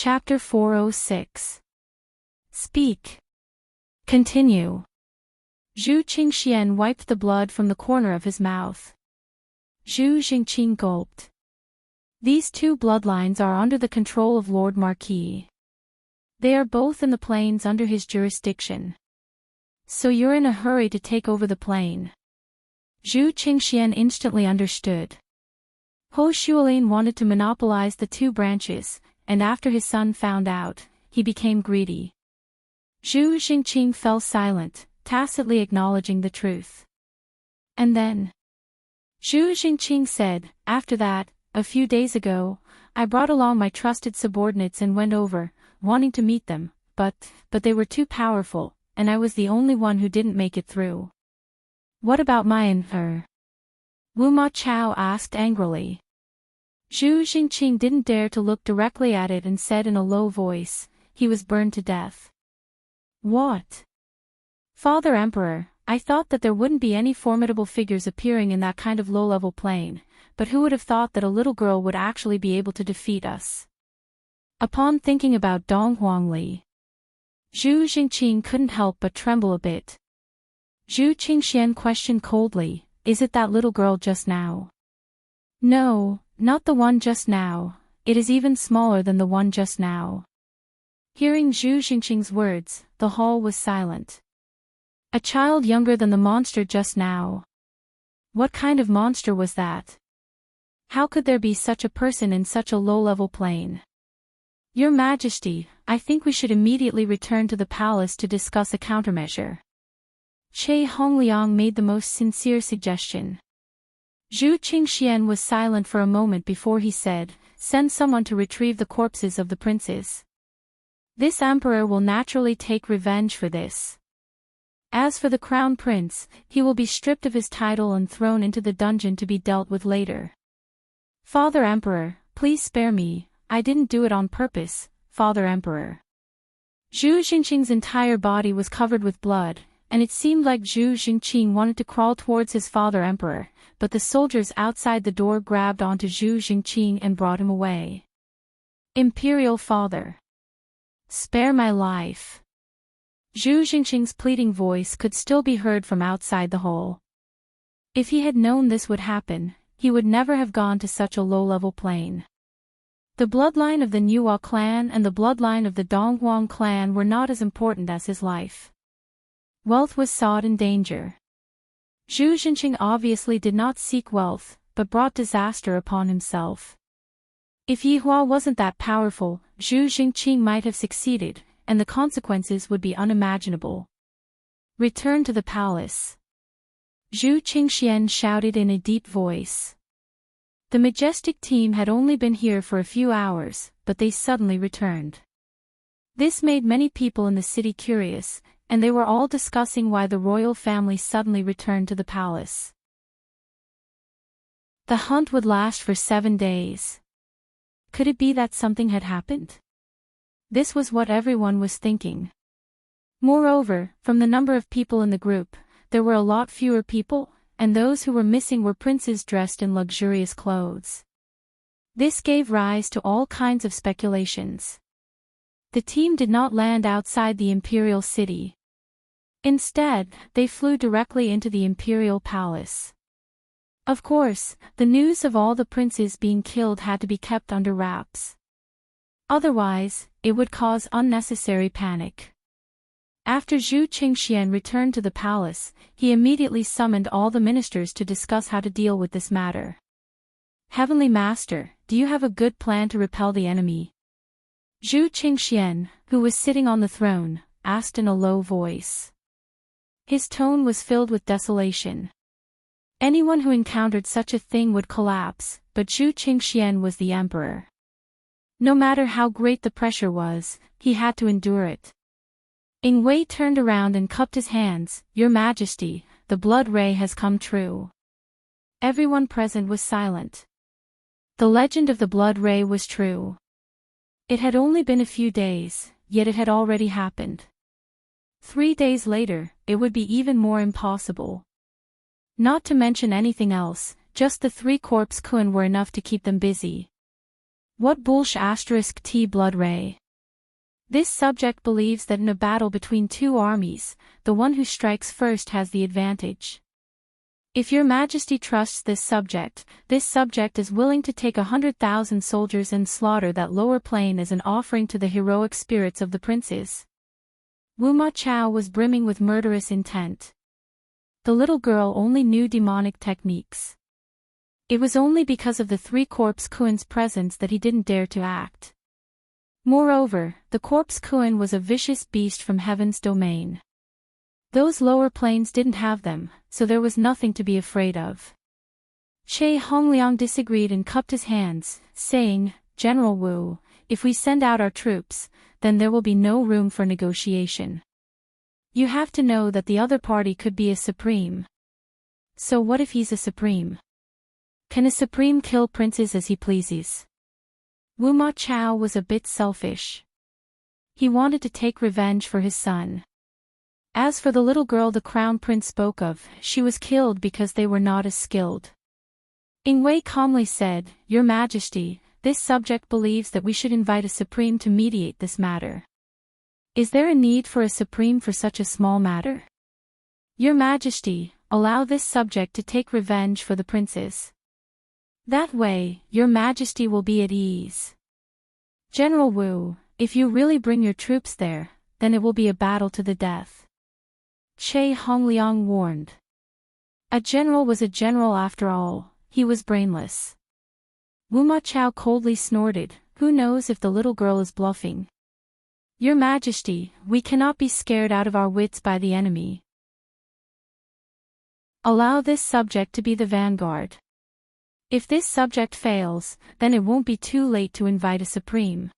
Chapter 406. Speak. Continue. Zhu Qingxian wiped the blood from the corner of his mouth. Zhu Jingqing gulped. These two bloodlines are under the control of Lord Marquis. They are both in the plains under his jurisdiction. So you're in a hurry to take over the plain. Zhu Qingxian instantly understood. Ho Shuolin wanted to monopolize the two branches, and after his son found out, he became greedy. Zhu Jingqing fell silent, tacitly acknowledging the truth. And then Zhu Jingqing said, after that, a few days ago, I brought along my trusted subordinates and went over, wanting to meet them, but they were too powerful, and I was the only one who didn't make it through. What about my enrich? Wu Ma Chao asked angrily. Zhu Jingqing didn't dare to look directly at it and said in a low voice, he was burned to death. What? Father Emperor, I thought that there wouldn't be any formidable figures appearing in that kind of low-level plane, but who would have thought that a little girl would actually be able to defeat us? Upon thinking about Dong Huangli, Zhu Jingqing couldn't help but tremble a bit. Zhu Qingxian questioned coldly, is it that little girl just now? No, not the one just now, it is even smaller than the one just now. Hearing Zhu Jingqing's words, the hall was silent. A child younger than the monster just now. What kind of monster was that? How could there be such a person in such a low-level plane? Your Majesty, I think we should immediately return to the palace to discuss a countermeasure. Che Hongliang made the most sincere suggestion. Zhu Qingxian was silent for a moment before he said, send someone to retrieve the corpses of the princes. This emperor will naturally take revenge for this. As for the crown prince, he will be stripped of his title and thrown into the dungeon to be dealt with later. Father Emperor, please spare me, I didn't do it on purpose, Father Emperor. Zhu Jingqing's entire body was covered with blood, and it seemed like Zhu Jingqing wanted to crawl towards his father Emperor, but the soldiers outside the door grabbed onto Zhu Jingqing and brought him away. Imperial Father, spare my life. Zhu Jingqing's pleading voice could still be heard from outside the hall. If he had known this would happen, he would never have gone to such a low-level plane. The bloodline of the Nuo clan and the bloodline of the Donghuang clan were not as important as his life. Wealth was sought in danger. Zhu Jingqing obviously did not seek wealth, but brought disaster upon himself. If Yihua wasn't that powerful, Zhu Jingqing might have succeeded, and the consequences would be unimaginable. Return to the palace. Zhu Qingxian shouted in a deep voice. The majestic team had only been here for a few hours, but they suddenly returned. This made many people in the city curious, and they were all discussing why the royal family suddenly returned to the palace. The hunt would last for 7 days. Could it be that something had happened? This was what everyone was thinking. Moreover, from the number of people in the group, there were a lot fewer people, and those who were missing were princes dressed in luxurious clothes. This gave rise to all kinds of speculations. The team did not land outside the imperial city. Instead, they flew directly into the imperial palace. Of course, the news of all the princes being killed had to be kept under wraps. Otherwise, it would cause unnecessary panic. After Zhu Qingxian returned to the palace, he immediately summoned all the ministers to discuss how to deal with this matter. Heavenly Master, do you have a good plan to repel the enemy? Zhu Qingxian, who was sitting on the throne, asked in a low voice. His tone was filled with desolation. Anyone who encountered such a thing would collapse, but Zhu Qingxian was the emperor. No matter how great the pressure was, he had to endure it. Ing Wei turned around and cupped his hands. Your Majesty, the blood ray has come true. Everyone present was silent. The legend of the blood ray was true. It had only been a few days, yet it had already happened. 3 days later, it would be even more impossible. Not to mention anything else, just the 3 corpse kun were enough to keep them busy. What bullsh asterisk T blood ray? This subject believes that in a battle between two armies, the one who strikes first has the advantage. If your majesty trusts this subject is willing to take 100,000 soldiers and slaughter that lower plane as an offering to the heroic spirits of the princes. Wu Ma Chao was brimming with murderous intent. The little girl only knew demonic techniques. It was only because of the three corpse Kuan's presence that he didn't dare to act. Moreover, the corpse Kuan was a vicious beast from heaven's domain. Those lower planes didn't have them, so there was nothing to be afraid of. Che Hongliang disagreed and cupped his hands, saying, General Wu, if we send out our troops, then there will be no room for negotiation. You have to know that the other party could be a supreme. So what if he's a supreme? Can a supreme kill princes as he pleases? Wu Ma Chao was a bit selfish. He wanted to take revenge for his son. As for the little girl the crown prince spoke of, she was killed because they were not as skilled. Ing Wei calmly said, Your Majesty, this subject believes that we should invite a supreme to mediate this matter. Is there a need for a supreme for such a small matter? Your Majesty, allow this subject to take revenge for the princes. That way, Your Majesty will be at ease. General Wu, if you really bring your troops there, then it will be a battle to the death. Che Hongliang warned. A general was a general after all, he was brainless. Wu Ma Chao coldly snorted, who knows if the little girl is bluffing? Your Majesty, we cannot be scared out of our wits by the enemy. Allow this subject to be the vanguard. If this subject fails, then it won't be too late to invite a supreme.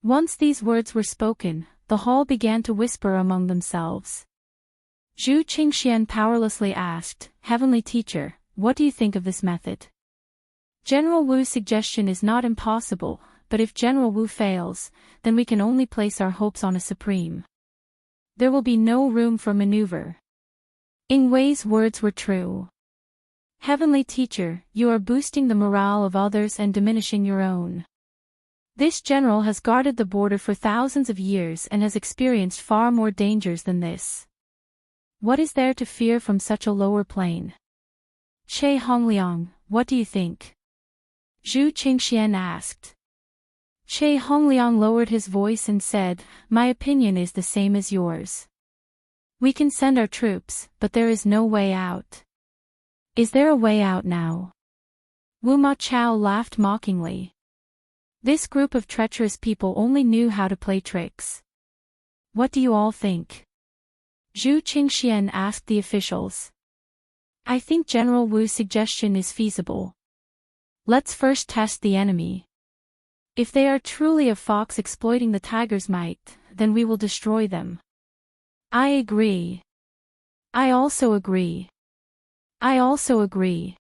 Once these words were spoken, the hall began to whisper among themselves. Zhu Qingxian powerlessly asked, Heavenly Teacher, what do you think of this method? General Wu's suggestion is not impossible, but if General Wu fails, then we can only place our hopes on a supreme. There will be no room for maneuver. Ing Wei's words were true. Heavenly Teacher, you are boosting the morale of others and diminishing your own. This general has guarded the border for thousands of years and has experienced far more dangers than this. What is there to fear from such a lower plane? Che Hongliang, what do you think? Zhu Qingxian asked. Che Hongliang lowered his voice and said, My opinion is the same as yours. We can send our troops, but there is no way out. Is there a way out now? Wu Ma Chao laughed mockingly. This group of treacherous people only knew how to play tricks. What do you all think? Zhu Qingxian asked the officials. I think General Wu's suggestion is feasible. Let's first test the enemy. If they are truly a fox exploiting the tiger's might, then we will destroy them. I agree. I also agree. I also agree.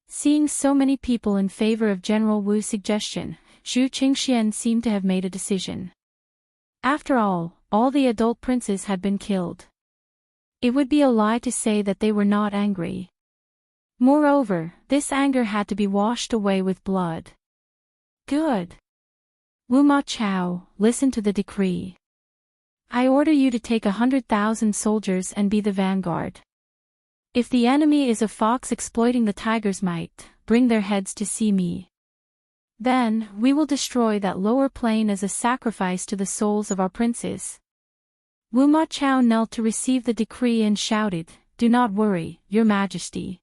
Seeing so many people in favor of General Wu's suggestion, Zhu Qingxian seemed to have made a decision. After all the adult princes had been killed. It would be a lie to say that they were not angry. Moreover, this anger had to be washed away with blood. Good. Wu Ma Chao, listen to the decree. I order you to take 100,000 soldiers and be the vanguard. If the enemy is a fox exploiting the tiger's might, bring their heads to see me. Then, we will destroy that lower plane as a sacrifice to the souls of our princes. Wu Ma Chao knelt to receive the decree and shouted, Do not worry, Your Majesty.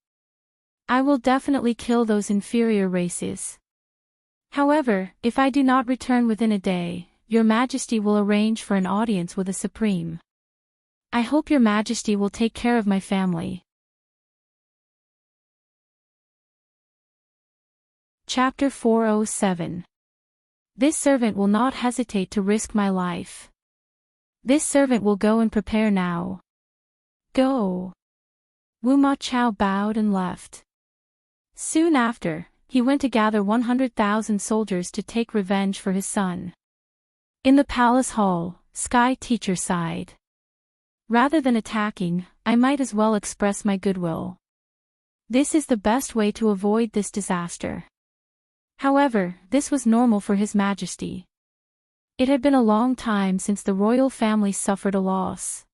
I will definitely kill those inferior races. However, if I do not return within a day, Your Majesty will arrange for an audience with a supreme. I hope Your Majesty will take care of my family. Chapter 407. This servant will not hesitate to risk my life. This servant will go and prepare now. Go. Wu Ma Chao bowed and left. Soon after, he went to gather 100,000 soldiers to take revenge for his son. In the palace hall, Sky Teacher sighed. Rather than attacking, I might as well express my goodwill. This is the best way to avoid this disaster. However, this was normal for His Majesty. It had been a long time since the royal family suffered a loss.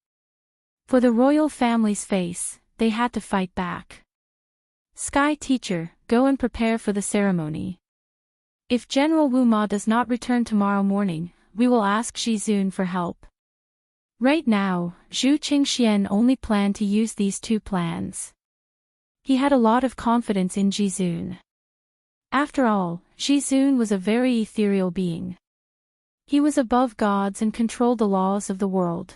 For the royal family's face, they had to fight back. Sky Teacher, go and prepare for the ceremony. If General Wu Ma does not return tomorrow morning, we will ask Zhizun for help. Right now, Zhu Qingxian only planned to use these two plans. He had a lot of confidence in Zhizun. After all, Zhizun was a very ethereal being. He was above gods and controlled the laws of the world.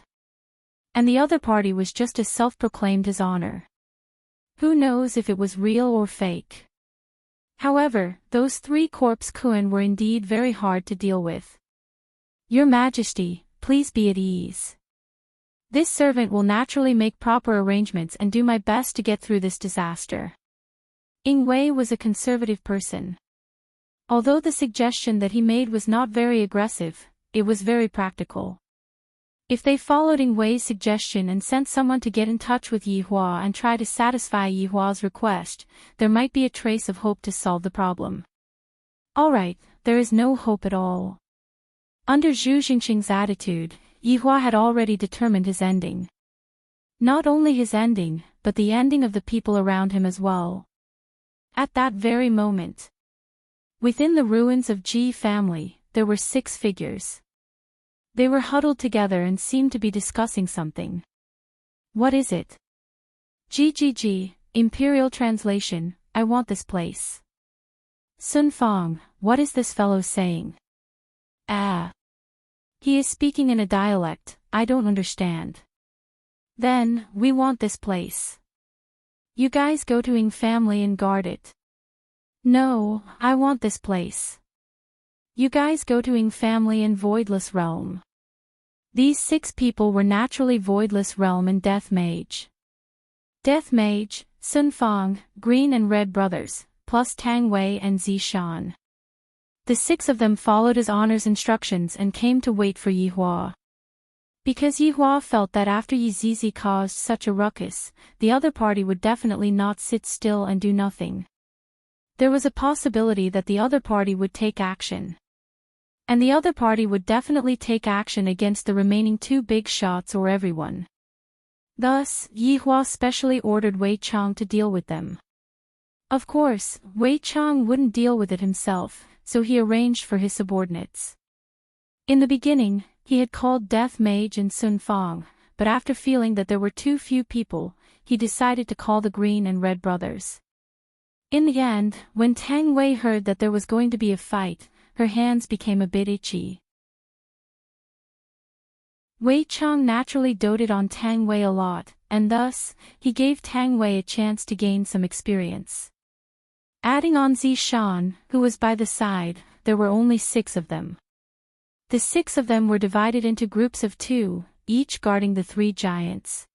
And the other party was just as self-proclaimed his honor. Who knows if it was real or fake? However, those three corpse Kuan were indeed very hard to deal with. Your Majesty, please be at ease. This servant will naturally make proper arrangements and do my best to get through this disaster. Ying Wei was a conservative person. Although the suggestion that he made was not very aggressive, it was very practical. If they followed Ying Wei's suggestion and sent someone to get in touch with Yi Hua and try to satisfy Yi Hua's request, there might be a trace of hope to solve the problem. Alright, there is no hope at all. Under Zhu Xingqing's attitude, Yi Hua had already determined his ending. Not only his ending, but the ending of the people around him as well. At that very moment, within the ruins of Ji family, there were 6 figures. They were huddled together and seemed to be discussing something. What is it? GGG, Imperial Translation, I want this place. Sun Fang, what is this fellow saying? Ah. He is speaking in a dialect, I don't understand. Then, we want this place. You guys go to Ying family and guard it. No, I want this place. You guys go to Ying family and Voidless Realm. These 6 people were naturally Voidless Realm and Death Mage. Death Mage, Sun Fang, Green and Red brothers, plus Tang Wei and Zishan. The 6 of them followed his honor's instructions and came to wait for Yi Hua. Because Yi Hua felt that after Yi Zizi caused such a ruckus, the other party would definitely not sit still and do nothing. There was a possibility that the other party would take action. And the other party would definitely take action against the remaining 2 big shots or everyone. Thus, Yi Hua specially ordered Wei Chang to deal with them. Of course, Wei Chang wouldn't deal with it himself, so he arranged for his subordinates. In the beginning, he had called Death Mage and Sun Fang, but after feeling that there were too few people, he decided to call the Green and Red brothers. In the end, when Tang Wei heard that there was going to be a fight, her hands became a bit itchy. Wei Chang naturally doted on Tang Wei a lot, and thus, he gave Tang Wei a chance to gain some experience. Adding on Zishan, who was by the side, there were only 6 of them. The 6 of them were divided into groups of 2, each guarding the 3 giants.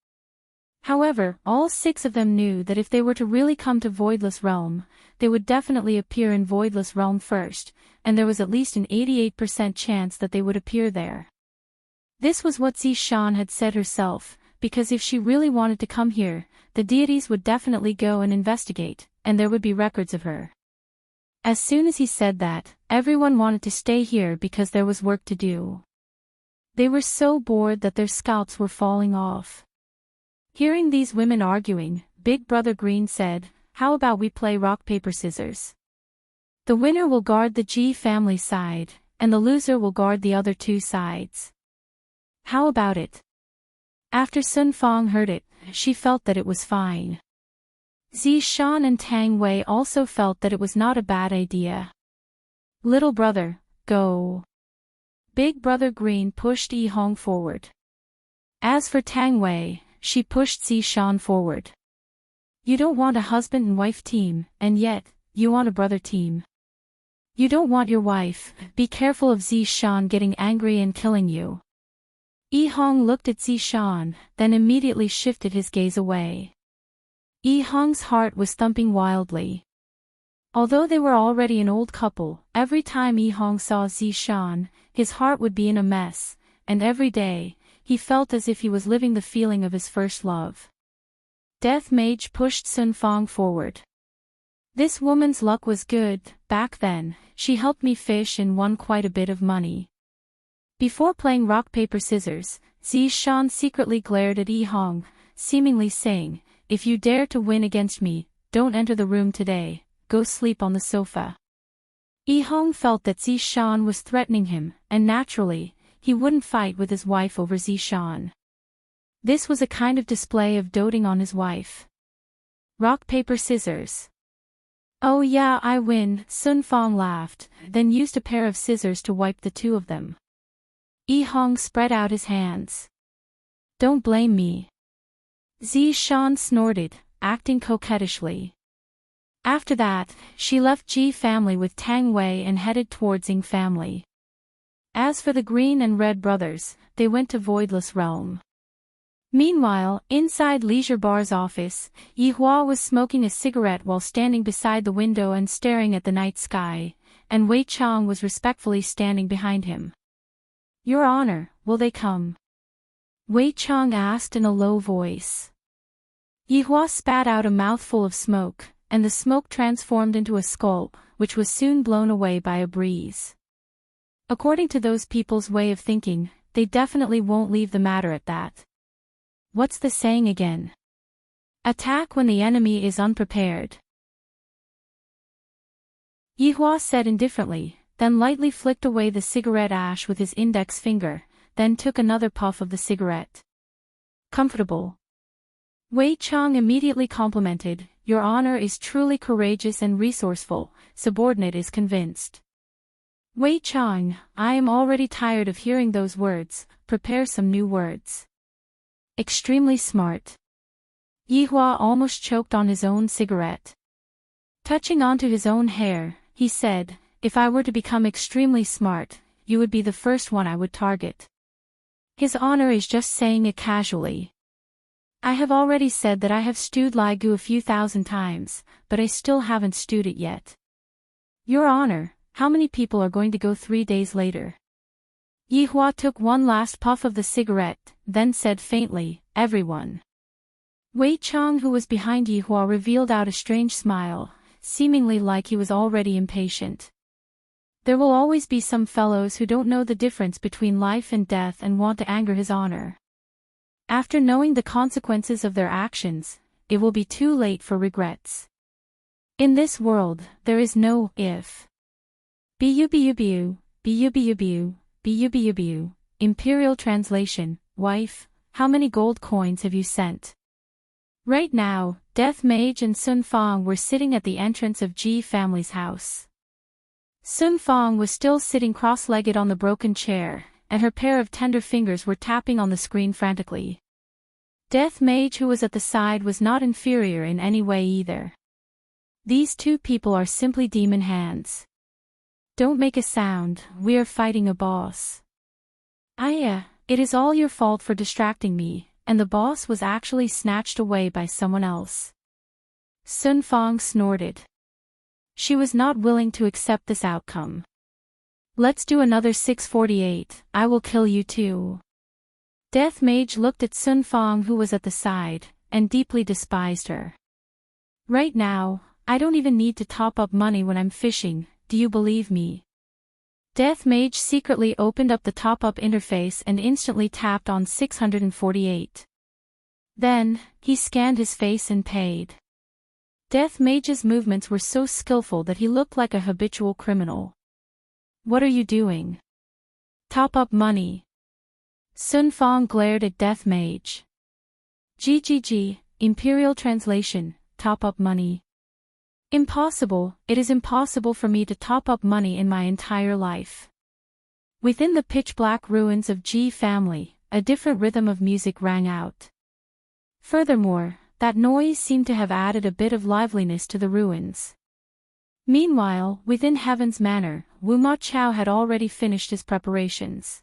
However, all 6 of them knew that if they were to really come to Voidless Realm, they would definitely appear in Voidless Realm first, and there was at least an 88% chance that they would appear there. This was what Zishan had said herself, because if she really wanted to come here, the deities would definitely go and investigate, and there would be records of her. As soon as he said that, everyone wanted to stay here because there was work to do. They were so bored that their scalps were falling off. Hearing these women arguing, Big Brother Green said, how about we play rock paper scissors? The winner will guard the Ji family side, and the loser will guard the other 2 sides. How about it? After Sun Fang heard it, she felt that it was fine. Zishan and Tang Wei also felt that it was not a bad idea. Little brother, go. Big Brother Green pushed Yi Hong forward. As for Tang Wei, she pushed Zishan forward. You don't want a husband and wife team, and yet, you want a brother team. You don't want your wife, be careful of Zishan getting angry and killing you. Yi Hong looked at Zishan, then immediately shifted his gaze away. Yi Hong's heart was thumping wildly. Although they were already an old couple, every time Yi Hong saw Zishan, his heart would be in a mess, and every day, he felt as if he was living the feeling of his first love. Death Mage pushed Sun Fang forward. This woman's luck was good. Back then, she helped me fish and won quite a bit of money. Before playing rock paper scissors, Zishan secretly glared at Yi Hong, seemingly saying, "If you dare to win against me, don't enter the room today, go sleep on the sofa." Yi Hong felt that Zishan was threatening him, and naturally, he wouldn't fight with his wife over Zishan. This was a kind of display of doting on his wife. Rock paper scissors. "Oh yeah, I win," Sun Fong laughed, then used a pair of scissors to wipe the two of them. Yi Hong spread out his hands. "Don't blame me." Zishan snorted, acting coquettishly. After that, she left Ji family with Tang Wei and headed towards Ying family. As for the Green and Red brothers, they went to Voidless Realm. Meanwhile, inside Leisure Bar's office, Yi Hua was smoking a cigarette while standing beside the window and staring at the night sky, and Wei Chang was respectfully standing behind him. "Your Honor, will they come?" Wei Chang asked in a low voice. Yi Hua spat out a mouthful of smoke, and the smoke transformed into a skull, which was soon blown away by a breeze. According to those people's way of thinking, they definitely won't leave the matter at that. What's the saying again? Attack when the enemy is unprepared. Yi Hua said indifferently, then lightly flicked away the cigarette ash with his index finger, then took another puff of the cigarette. "Comfortable." Wei Chang immediately complimented, "Your Honor is truly courageous and resourceful," subordinate is convinced. "Wei Chang, I am already tired of hearing those words, prepare some new words." "Extremely smart." Yi Hua almost choked on his own cigarette. Touching onto his own hair, he said, "If I were to become extremely smart, you would be the first one I would target." His Honor is just saying it casually. "I have already said that I have stewed Lai Gu a few thousand times, but I still haven't stewed it yet." "Your Honor, how many people are going to go 3 days later?" Yi Hua took one last puff of the cigarette, then said faintly, "Everyone." Wei Chang, who was behind Yi Hua, revealed out a strange smile, seemingly like he was already impatient. There will always be some fellows who don't know the difference between life and death and want to anger his Honor. After knowing the consequences of their actions, it will be too late for regrets. In this world, there is no if. Bu. Imperial translation, "Wife, how many gold coins have you sent?" Right now, Death Mage and Sun Fong were sitting at the entrance of Ji family's house. Sun Fong was still sitting cross-legged on the broken chair, and her pair of tender fingers were tapping on the screen frantically. Death Mage, who was at the side, was not inferior in any way either. These two people are simply demon hands. "Don't make a sound, we are fighting a boss." It is all your fault for distracting me, and the boss was actually snatched away by someone else." Sun Fong snorted. She was not willing to accept this outcome. "Let's do another 648, I will kill you too." Death Mage looked at Sun Fong, who was at the side, and deeply despised her. "Right now, I don't even need to top up money when I'm fishing, do you believe me?" Death Mage secretly opened up the top-up interface and instantly tapped on 648. Then, he scanned his face and paid. Death Mage's movements were so skillful that he looked like a habitual criminal. "What are you doing?" "Top up money." Sun Fong glared at Death Mage. "GGG, Imperial translation, top up money." "Impossible, it is impossible for me to top up money in my entire life." Within the pitch-black ruins of Ji family, a different rhythm of music rang out. Furthermore, that noise seemed to have added a bit of liveliness to the ruins. Meanwhile, within Heaven's Manor, Wu Ma Chao had already finished his preparations.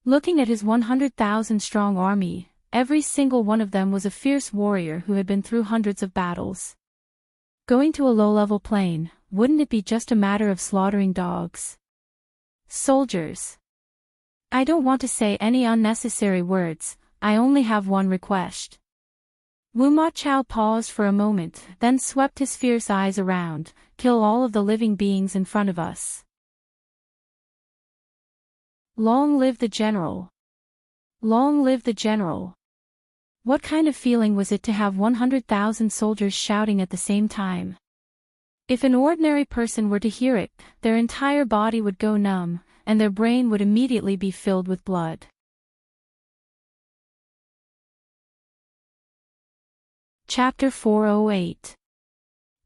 Looking at his 100,000-strong army, every single one of them was a fierce warrior who had been through hundreds of battles. Going to a low-level plane, wouldn't it be just a matter of slaughtering dogs? "Soldiers. I don't want to say any unnecessary words, I only have one request. Wu Ma Chao paused for a moment, then swept his fierce eyes around. Kill all of the living beings in front of us. Long live the general. Long live the general. What kind of feeling was it to have 100,000 soldiers shouting at the same time? If an ordinary person were to hear it, their entire body would go numb, and their brain would immediately be filled with blood. Chapter 408.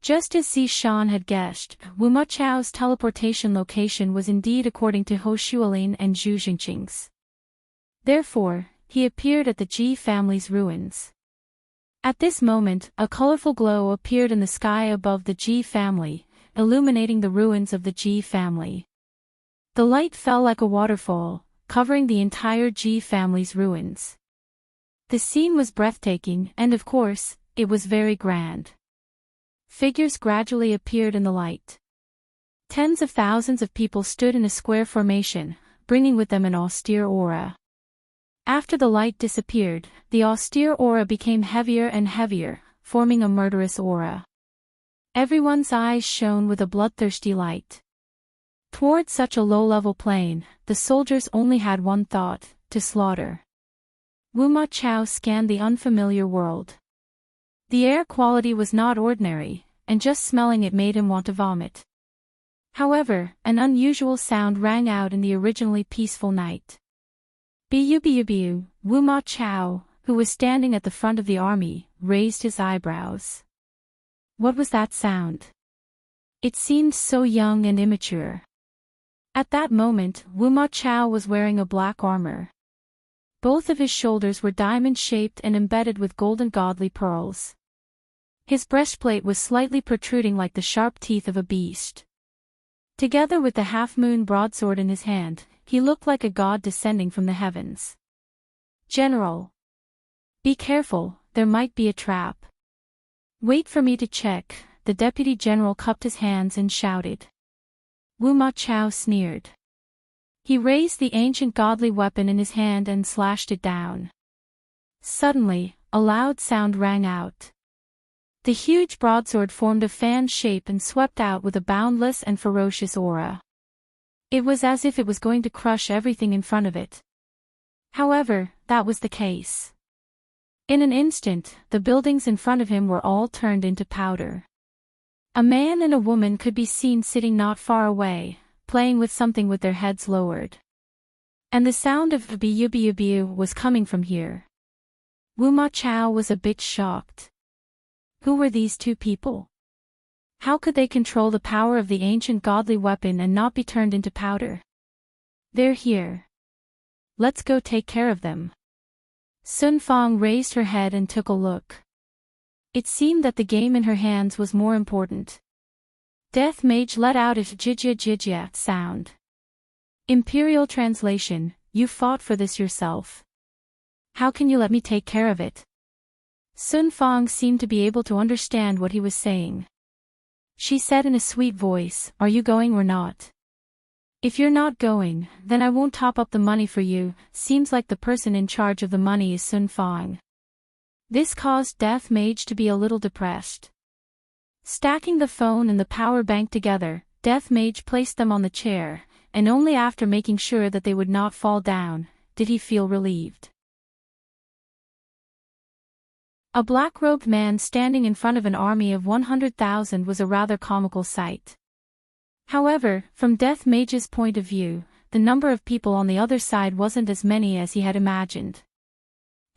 Just as Zishan had guessed, Wu Ma Chao's teleportation location was indeed according to Ho Shualin and Zhu Jingqing's. Therefore, he appeared at the Ji family's ruins. At this moment, a colorful glow appeared in the sky above the Ji family, illuminating the ruins of the Ji family. The light fell like a waterfall, covering the entire Ji family's ruins. The scene was breathtaking, and of course, it was very grand. Figures gradually appeared in the light. Tens of thousands of people stood in a square formation, bringing with them an austere aura. After the light disappeared, the austere aura became heavier and heavier, forming a murderous aura. Everyone's eyes shone with a bloodthirsty light. Toward such a low-level plane, the soldiers only had one thought: to slaughter. Wu Ma Chao scanned the unfamiliar world. The air quality was not ordinary, and just smelling it made him want to vomit. However, an unusual sound rang out in the originally peaceful night. Bu, Wu Ma Chao, who was standing at the front of the army, raised his eyebrows. What was that sound? It seemed so young and immature. At that moment, Wu Ma Chao was wearing a black armor. Both of his shoulders were diamond-shaped and embedded with golden godly pearls. His breastplate was slightly protruding like the sharp teeth of a beast. Together with the half-moon broadsword in his hand, he looked like a god descending from the heavens. General! Be careful, there might be a trap. Wait for me to check, the deputy general cupped his hands and shouted. Wu Ma Chao sneered. He raised the ancient godly weapon in his hand and slashed it down. Suddenly, a loud sound rang out. The huge broadsword formed a fan shape and swept out with a boundless and ferocious aura. It was as if it was going to crush everything in front of it. However, that was the case. In an instant, the buildings in front of him were all turned into powder. A man and a woman could be seen sitting not far away, playing with something with their heads lowered. And the sound of bu was coming from here. Wu Ma Chao was a bit shocked. Who were these two people? How could they control the power of the ancient godly weapon and not be turned into powder? They're here. Let's go take care of them. Sun Fang raised her head and took a look. It seemed that the game in her hands was more important. Death Mage let out a jijia sound. Imperial translation: you fought for this yourself. How can you let me take care of it? Sun Fang seemed to be able to understand what he was saying. She said in a sweet voice, "Are you going or not? If you're not going, then I won't top up the money for you." Seems like the person in charge of the money is Sun Fang. This caused Death Mage to be a little depressed. Stacking the phone and the power bank together, Death Mage placed them on the chair, and only after making sure that they would not fall down, did he feel relieved. A black-robed man standing in front of an army of 100,000 was a rather comical sight. However, from Death Mage's point of view, the number of people on the other side wasn't as many as he had imagined.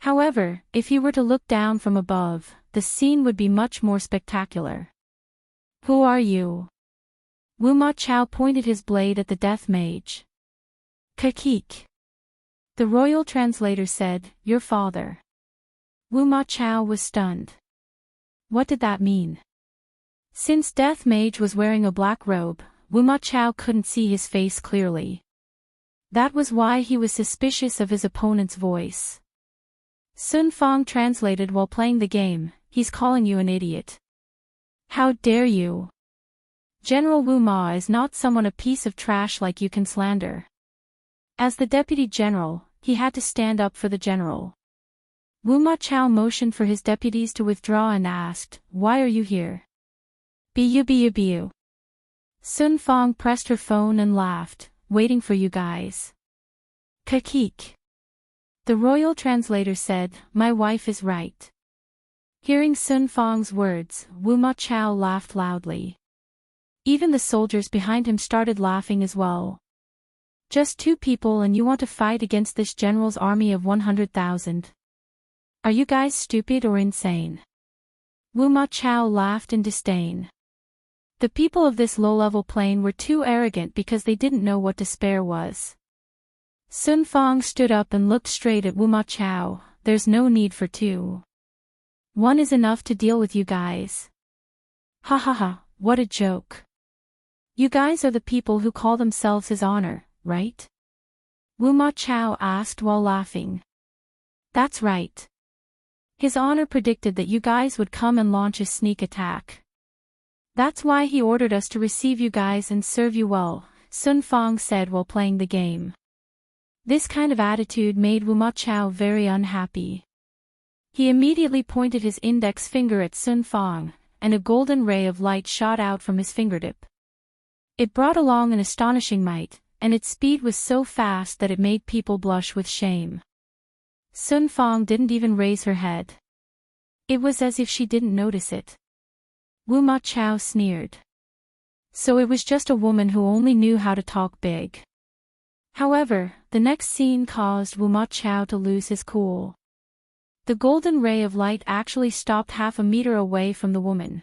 However, if he were to look down from above, the scene would be much more spectacular. Who are you? Wu Ma Chao pointed his blade at the Death Mage. Kakik. The royal translator said, "Your father." Wu Ma Chao was stunned. What did that mean? Since Death Mage was wearing a black robe, Wu Ma Chao couldn't see his face clearly. That was why he was suspicious of his opponent's voice. Sun Fang translated while playing the game, "He's calling you an idiot. How dare you? General Wu Ma is not someone a piece of trash like you can slander." As the deputy general, he had to stand up for the general. Wu Ma Chao motioned for his deputies to withdraw and asked, "Why are you here?" Bu. Sun Fong pressed her phone and laughed, "Waiting for you guys." Kakik. The royal translator said, "My wife is right." Hearing Sun Fong's words, Wu Ma Chao laughed loudly. Even the soldiers behind him started laughing as well. Just 2 people and you want to fight against this general's army of 100,000. Are you guys stupid or insane? Wu Ma Chao laughed in disdain. The people of this low-level plane were too arrogant because they didn't know what despair was. Sun Fong stood up and looked straight at Wu Ma Chao. "There's no need for 2. 1 is enough to deal with you guys." Ha ha ha, what a joke. You guys are the people who call themselves his honor, right? Wu Ma Chao asked while laughing. That's right. His honor predicted that you guys would come and launch a sneak attack. That's why he ordered us to receive you guys and serve you well, Sun Fong said while playing the game. This kind of attitude made Wu Ma Chao very unhappy. He immediately pointed his index finger at Sun Fong, and a golden ray of light shot out from his fingertip. It brought along an astonishing might, and its speed was so fast that it made people blush with shame. Sun Fong didn't even raise her head. It was as if she didn't notice it. Wu Ma Chao sneered. So it was just a woman who only knew how to talk big. However, the next scene caused Wu Ma Chao to lose his cool. The golden ray of light actually stopped half a meter away from the woman.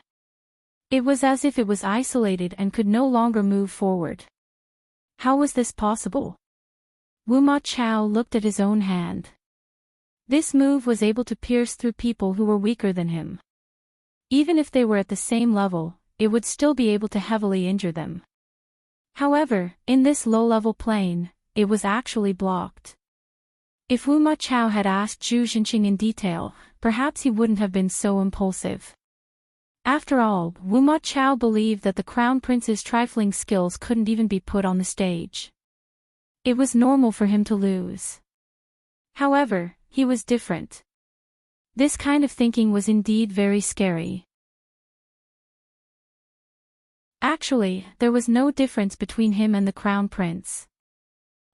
It was as if it was isolated and could no longer move forward. How was this possible? Wu Ma Chao looked at his own hand. This move was able to pierce through people who were weaker than him. Even if they were at the same level, it would still be able to heavily injure them. However, in this low-level plane, it was actually blocked. If Wu Ma Chao had asked Zhu Xinqing in detail, perhaps he wouldn't have been so impulsive. After all, Wu Ma Chao believed that the Crown Prince's trifling skills couldn't even be put on the stage. It was normal for him to lose. However, he was different. This kind of thinking was indeed very scary. Actually, there was no difference between him and the Crown Prince.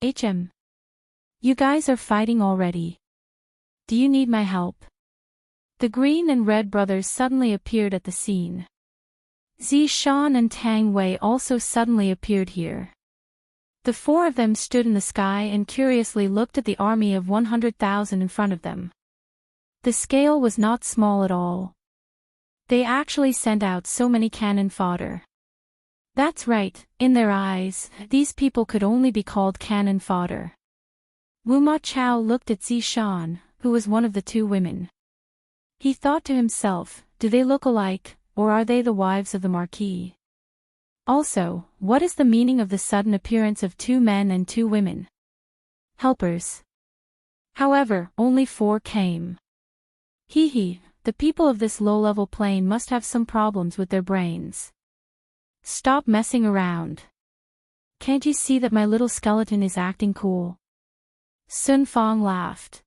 You guys are fighting already. Do you need my help? The Green and Red brothers suddenly appeared at the scene. Zishan and Tang Wei also suddenly appeared here. The 4 of them stood in the sky and curiously looked at the army of 100,000 in front of them. The scale was not small at all. They actually sent out so many cannon fodder. That's right, in their eyes, these people could only be called cannon fodder. Wu Ma Chao looked at Zishan, who was one of the 2 women. He thought to himself, do they look alike, or are they the wives of the Marquis? Also, what is the meaning of the sudden appearance of 2 men and 2 women? Helpers. However, only 4 came. The people of this low-level plane must have some problems with their brains. Stop messing around. Can't you see that my little skeleton is acting cool? Sun Fong laughed.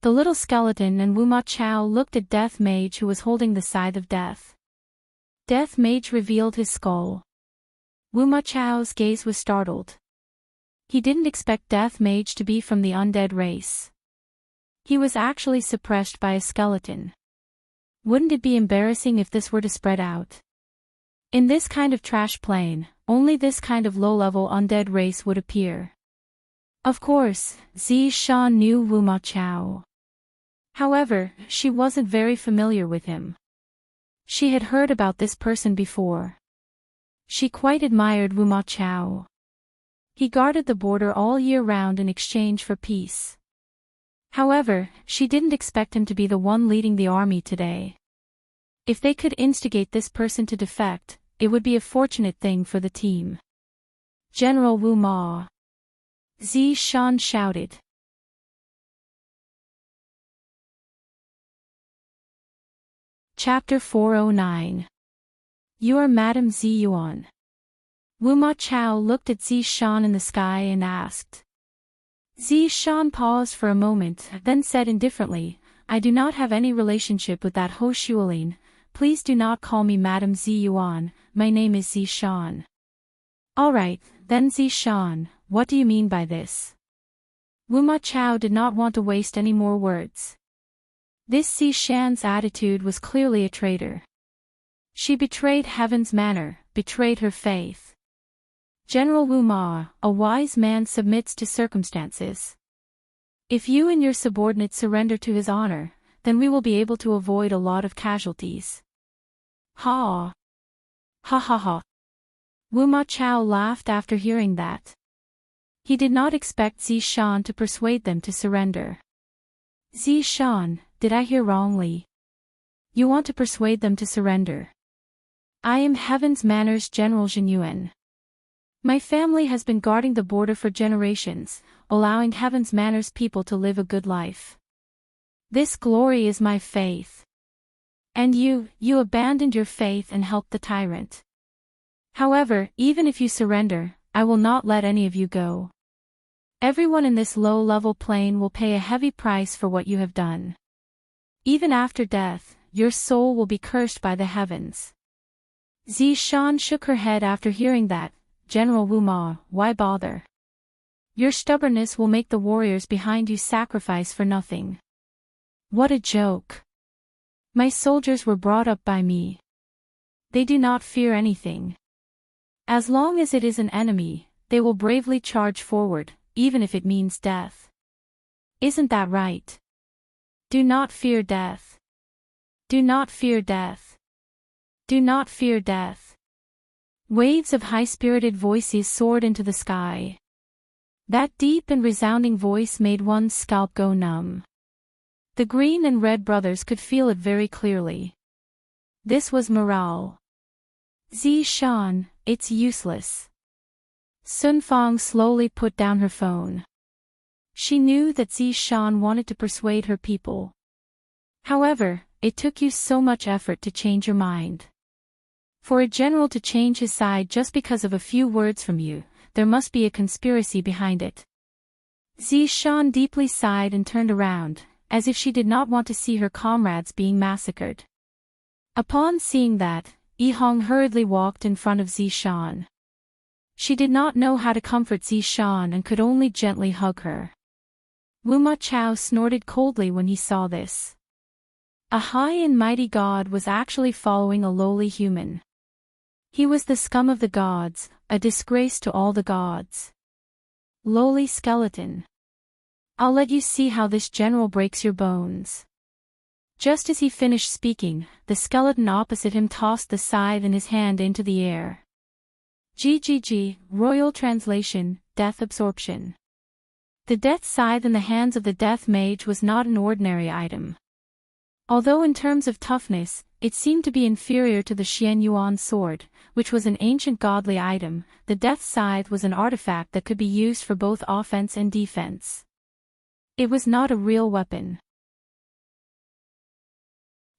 The little skeleton and Wu Ma Chao looked at Death Mage, who was holding the Scythe of Death. Death Mage revealed his skull. Wu Ma Chao's gaze was startled. He didn't expect Death Mage to be from the undead race. He was actually suppressed by a skeleton. Wouldn't it be embarrassing if this were to spread out? In this kind of trash plane, only this kind of low-level undead race would appear. Of course, Zishan knew Wu Ma Chao. However, she wasn't very familiar with him. She had heard about this person before. She quite admired Wu Ma Chao. He guarded the border all year round in exchange for peace. However, she didn't expect him to be the one leading the army today. If they could instigate this person to defect, it would be a fortunate thing for the team. General Wu Ma. Zishan shouted. Chapter 409. You are Madame Ziyuan. Wu Ma Chao looked at Zishan in the sky and asked. Zishan paused for a moment, then said indifferently, I do not have any relationship with that Ho Shualin. Please do not call me Madam Zi Yuan, my name is Zi Shan. Alright, then Zi Shan, what do you mean by this? Wu Ma Chao did not want to waste any more words. This Zi Shan's attitude was clearly a traitor. She betrayed heaven's manner, betrayed her faith. General Wu Ma, a wise man submits to circumstances. If you and your subordinates surrender to his honor, then we will be able to avoid a lot of casualties. Ha! Ha ha ha! Wu Ma Chao laughed after hearing that. He did not expect Zi Shan to persuade them to surrender. Zi Shan, did I hear wrongly? You want to persuade them to surrender? I am Heaven's Manor's General Zhen Yuan. My family has been guarding the border for generations, allowing Heaven's Manor's people to live a good life. This glory is my faith. And you abandoned your faith and helped the tyrant. However, even if you surrender, I will not let any of you go. Everyone in this low-level plane will pay a heavy price for what you have done. Even after death, your soul will be cursed by the heavens. Zi Shan shook her head after hearing that. General Wu Ma, why bother? Your stubbornness will make the warriors behind you sacrifice for nothing. What a joke. My soldiers were brought up by me. They do not fear anything. As long as it is an enemy, they will bravely charge forward, even if it means death. Isn't that right? Do not fear death. Do not fear death. Do not fear death. Waves of high-spirited voices soared into the sky. That deep and resounding voice made one's scalp go numb. The green and red brothers could feel it very clearly. This was morale. Zi Shan, it's useless. Sun Fang slowly put down her phone. She knew that Zi Shan wanted to persuade her people. However, it took you so much effort to change your mind. For a general to change his side just because of a few words from you, there must be a conspiracy behind it. Zi Shan deeply sighed and turned around, as if she did not want to see her comrades being massacred. Upon seeing that, Yi Hong hurriedly walked in front of Zi Shan. She did not know how to comfort Zi Shan and could only gently hug her. Wu Ma Chao snorted coldly when he saw this. A high and mighty god was actually following a lowly human. He was the scum of the gods, a disgrace to all the gods. Lowly skeleton. I'll let you see how this general breaks your bones. Just as he finished speaking, the skeleton opposite him tossed the scythe in his hand into the air. GGG, Royal Translation, Death Absorption. The death scythe in the hands of the death mage was not an ordinary item. Although in terms of toughness, it seemed to be inferior to the Xian Yuan sword, which was an ancient godly item, the death scythe was an artifact that could be used for both offense and defense. It was not a real weapon.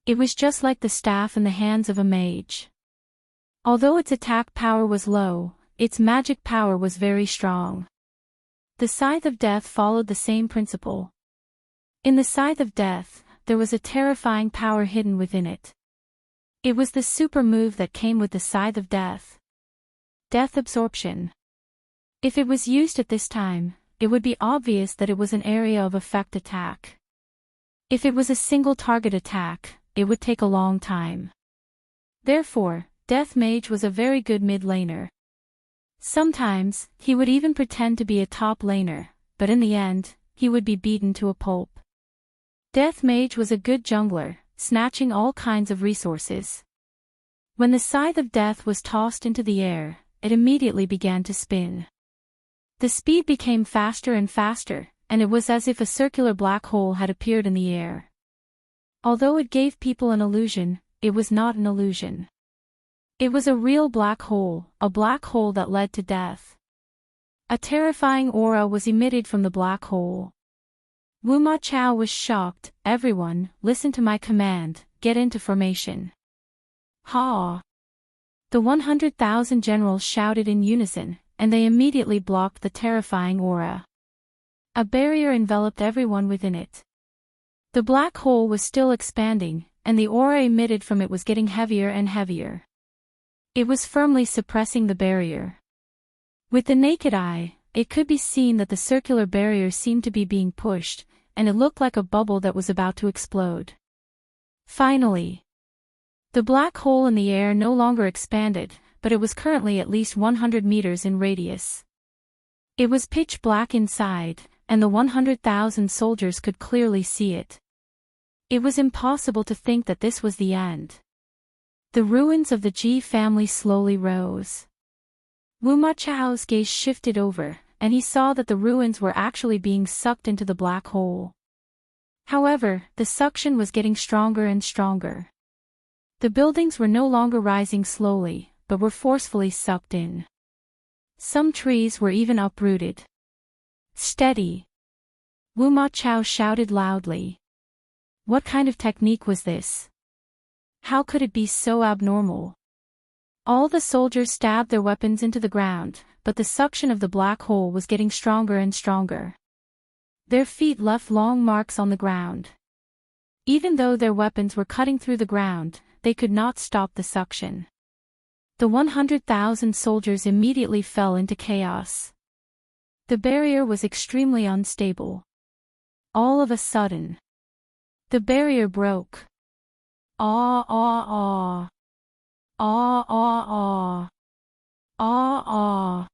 It was just like the staff in the hands of a mage. Although its attack power was low, its magic power was very strong. The Scythe of Death followed the same principle. In the Scythe of Death, there was a terrifying power hidden within it. It was the super move that came with the Scythe of Death. Death Absorption. If it was used at this time, it would be obvious that it was an area of effect attack. If it was a single target attack, it would take a long time. Therefore, Death Mage was a very good mid-laner. Sometimes, he would even pretend to be a top laner, but in the end, he would be beaten to a pulp. Death Mage was a good jungler, snatching all kinds of resources. When the Scythe of Death was tossed into the air, it immediately began to spin. The speed became faster and faster, and it was as if a circular black hole had appeared in the air. Although it gave people an illusion, it was not an illusion. It was a real black hole that led to death. A terrifying aura was emitted from the black hole. Wu Ma Chao was shocked. Everyone, listen to my command, get into formation. Ha! The 100,000 generals shouted in unison, and they immediately blocked the terrifying aura. A barrier enveloped everyone within it. The black hole was still expanding, and the aura emitted from it was getting heavier and heavier. It was firmly suppressing the barrier. With the naked eye, it could be seen that the circular barrier seemed to be being pushed, and it looked like a bubble that was about to explode. Finally, the black hole in the air no longer expanded, but it was currently at least 100 meters in radius. It was pitch black inside, and the 100,000 soldiers could clearly see it. It was impossible to think that this was the end. The ruins of the Ji family slowly rose. Wu Ma Chao's gaze shifted over, and he saw that the ruins were actually being sucked into the black hole. However, the suction was getting stronger and stronger. The buildings were no longer rising slowly, but were forcefully sucked in. Some trees were even uprooted. Steady! Wu Ma Chao shouted loudly. What kind of technique was this? How could it be so abnormal? All the soldiers stabbed their weapons into the ground, but the suction of the black hole was getting stronger and stronger. Their feet left long marks on the ground. Even though their weapons were cutting through the ground, they could not stop the suction. The 100,000 soldiers immediately fell into chaos. The barrier was extremely unstable. All of a sudden, the barrier broke. Ah ah ah. Ah ah ah. Ah ah.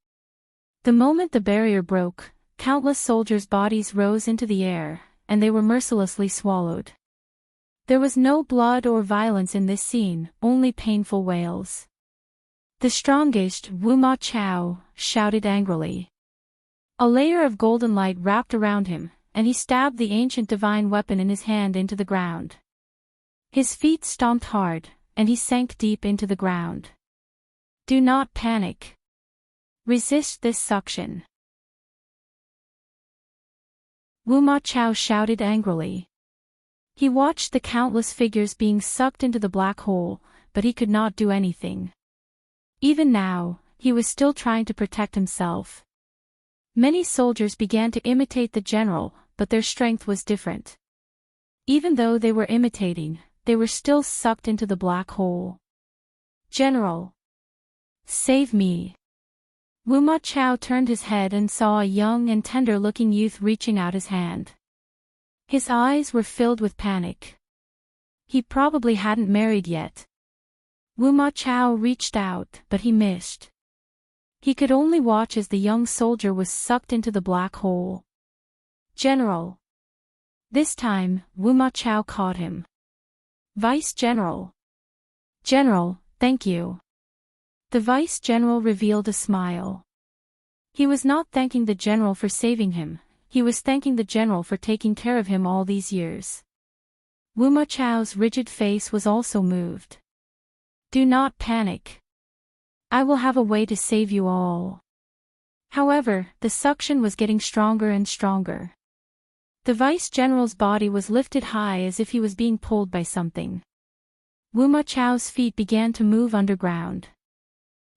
The moment the barrier broke, countless soldiers' bodies rose into the air, and they were mercilessly swallowed. There was no blood or violence in this scene, only painful wails. The strongest, Wu Ma Chao, shouted angrily. A layer of golden light wrapped around him, and he stabbed the ancient divine weapon in his hand into the ground. His feet stomped hard, and he sank deep into the ground. Do not panic. Resist this suction. Wu Ma Chao shouted angrily. He watched the countless figures being sucked into the black hole, but he could not do anything. Even now, he was still trying to protect himself. Many soldiers began to imitate the general, but their strength was different. Even though they were imitating, they were still sucked into the black hole. General! Save me! Wu Ma Chao turned his head and saw a young and tender-looking youth reaching out his hand. His eyes were filled with panic. He probably hadn't married yet. Wu Ma Chao reached out, but he missed. He could only watch as the young soldier was sucked into the black hole. General! This time, Wu Ma Chao caught him. Vice General! General, thank you. The Vice General revealed a smile. He was not thanking the General for saving him, he was thanking the General for taking care of him all these years. Wu Ma Chao's rigid face was also moved. Do not panic. I will have a way to save you all. However, the suction was getting stronger and stronger. The Vice General's body was lifted high as if he was being pulled by something. Wu Ma Chao's feet began to move underground.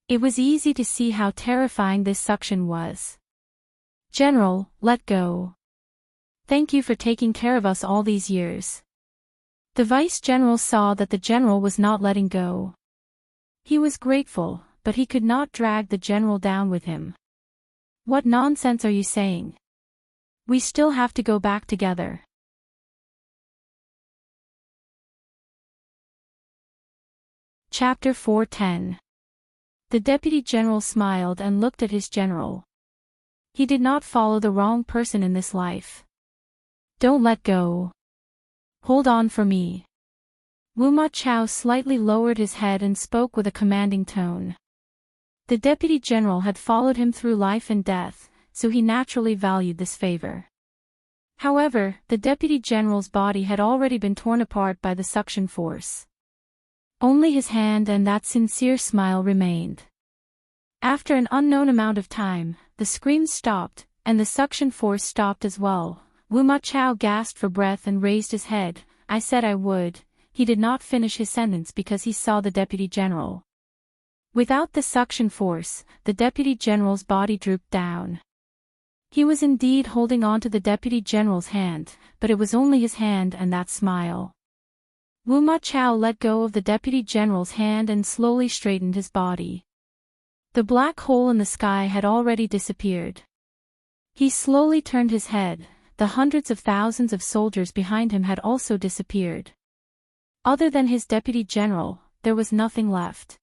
It was easy to see how terrifying this suction was. General, let go. Thank you for taking care of us all these years. The Vice General saw that the General was not letting go. He was grateful, but he could not drag the General down with him. What nonsense are you saying? We still have to go back together. Chapter 410. The Deputy General smiled and looked at his general. He did not follow the wrong person in this life. Don't let go. Hold on for me. Wu Ma Chao slightly lowered his head and spoke with a commanding tone. The Deputy General had followed him through life and death, so he naturally valued this favor. However, the Deputy General's body had already been torn apart by the suction force. Only his hand and that sincere smile remained. After an unknown amount of time, the screams stopped, and the suction force stopped as well. Wu Ma Chao gasped for breath and raised his head. I said I would. He did not finish his sentence because he saw the Deputy General. Without the suction force, the Deputy General's body drooped down. He was indeed holding on to the deputy general's hand, but it was only his hand and that smile. Wu Ma Chao let go of the deputy general's hand and slowly straightened his body. The black hole in the sky had already disappeared. He slowly turned his head. The hundreds of thousands of soldiers behind him had also disappeared. Other than his deputy general, there was nothing left.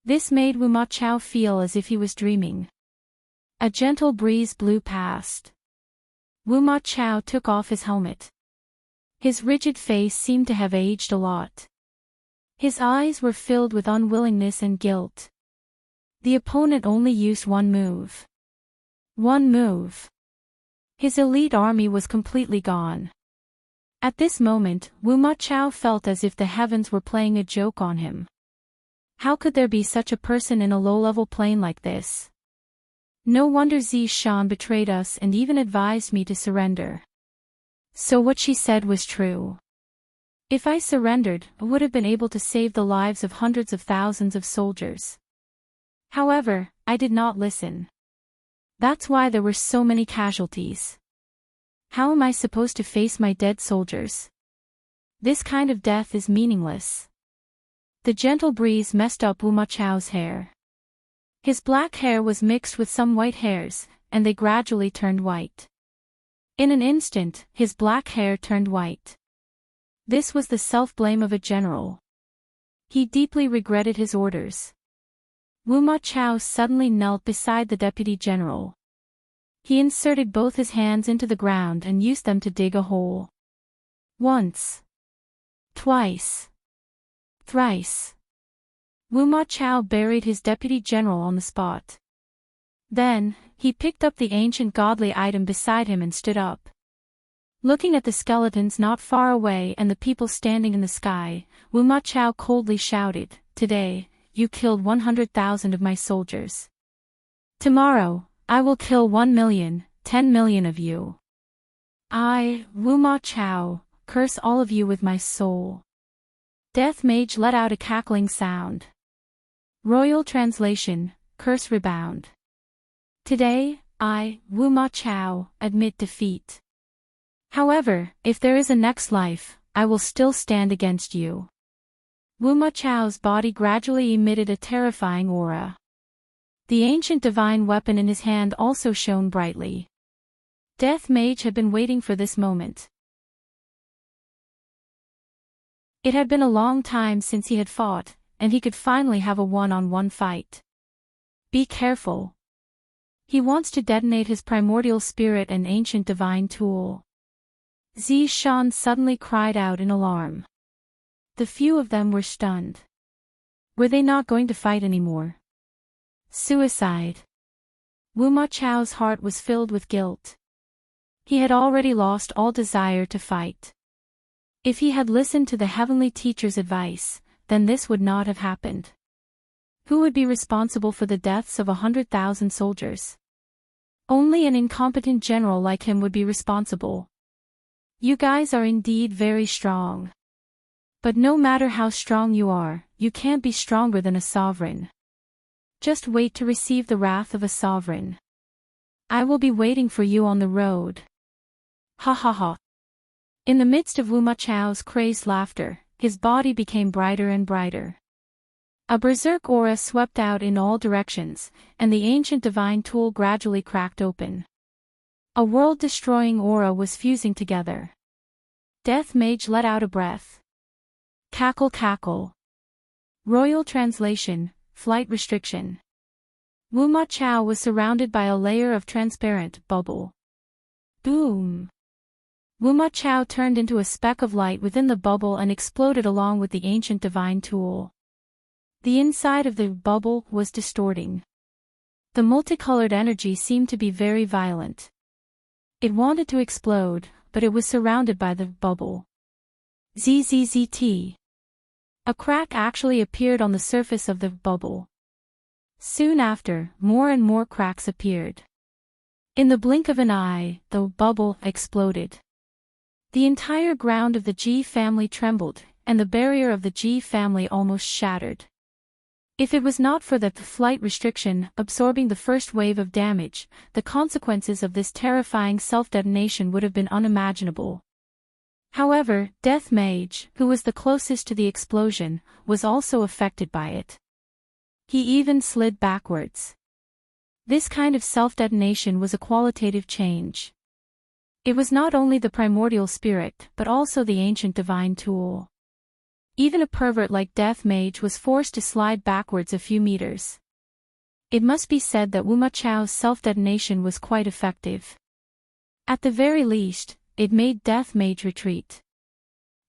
This made Wu Ma Chao feel as if he was dreaming. A gentle breeze blew past. Wu Ma Chao took off his helmet. His rigid face seemed to have aged a lot. His eyes were filled with unwillingness and guilt. The opponent only used one move. One move. His elite army was completely gone. At this moment, Wu Ma Chao felt as if the heavens were playing a joke on him. How could there be such a person in a low-level plane like this? No wonder Zi Shan betrayed us and even advised me to surrender. So what she said was true. If I surrendered, I would have been able to save the lives of hundreds of thousands of soldiers. However, I did not listen. That's why there were so many casualties. How am I supposed to face my dead soldiers? This kind of death is meaningless. The gentle breeze messed up Wu Ma Chao's hair. His black hair was mixed with some white hairs, and they gradually turned white. In an instant, his black hair turned white. This was the self-blame of a general. He deeply regretted his orders. Wu Ma Chao suddenly knelt beside the deputy general. He inserted both his hands into the ground and used them to dig a hole. Once. Twice. Thrice. Wu Ma Chao buried his deputy general on the spot. Then, he picked up the ancient godly item beside him and stood up. Looking at the skeletons not far away and the people standing in the sky, Wu Ma Chao coldly shouted, "Today, you killed 100,000 of my soldiers. Tomorrow, I will kill 1 million, 10 million of you. I, Wu Ma Chao, curse all of you with my soul." Death Mage let out a cackling sound. Royal translation, curse rebound. Today, I, Wu Ma Chao, admit defeat. However, if there is a next life, I will still stand against you. Wu Ma Chao's body gradually emitted a terrifying aura. The ancient divine weapon in his hand also shone brightly. Death Mage had been waiting for this moment. It had been a long time since he had fought, and he could finally have a one-on-one fight. Be careful. He wants to detonate his primordial spirit and ancient divine tool. Zi Shan suddenly cried out in alarm. The few of them were stunned. Were they not going to fight anymore? Suicide. Wu Ma Chao's heart was filled with guilt. He had already lost all desire to fight. If he had listened to the heavenly teacher's advice, then this would not have happened. Who would be responsible for the deaths of 100,000 soldiers? Only an incompetent general like him would be responsible. You guys are indeed very strong. But no matter how strong you are, you can't be stronger than a sovereign. Just wait to receive the wrath of a sovereign. I will be waiting for you on the road. Ha ha ha. In the midst of Wu Ma Chao's crazed laughter, his body became brighter and brighter. A berserk aura swept out in all directions, and the ancient divine tool gradually cracked open. A world-destroying aura was fusing together. Death Mage let out a breath. Cackle cackle. Royal translation, flight restriction. Wu Ma Chao was surrounded by a layer of transparent bubble. Boom. Wu Ma Chao turned into a speck of light within the bubble and exploded along with the ancient divine tool. The inside of the bubble was distorting. The multicolored energy seemed to be very violent. It wanted to explode, but it was surrounded by the bubble. ZZZT. A crack actually appeared on the surface of the bubble. Soon after, more and more cracks appeared. In the blink of an eye, the bubble exploded. The entire ground of the G family trembled, and the barrier of the G family almost shattered. If it was not for the flight restriction absorbing the first wave of damage, the consequences of this terrifying self-detonation would have been unimaginable. However, Death Mage, who was the closest to the explosion, was also affected by it. He even slid backwards. This kind of self-detonation was a qualitative change. It was not only the primordial spirit but also the ancient divine tool. Even a pervert like Death Mage was forced to slide backwards a few meters. It must be said that Wu Ma Chao's self-detonation was quite effective. At the very least, it made Death Mage retreat.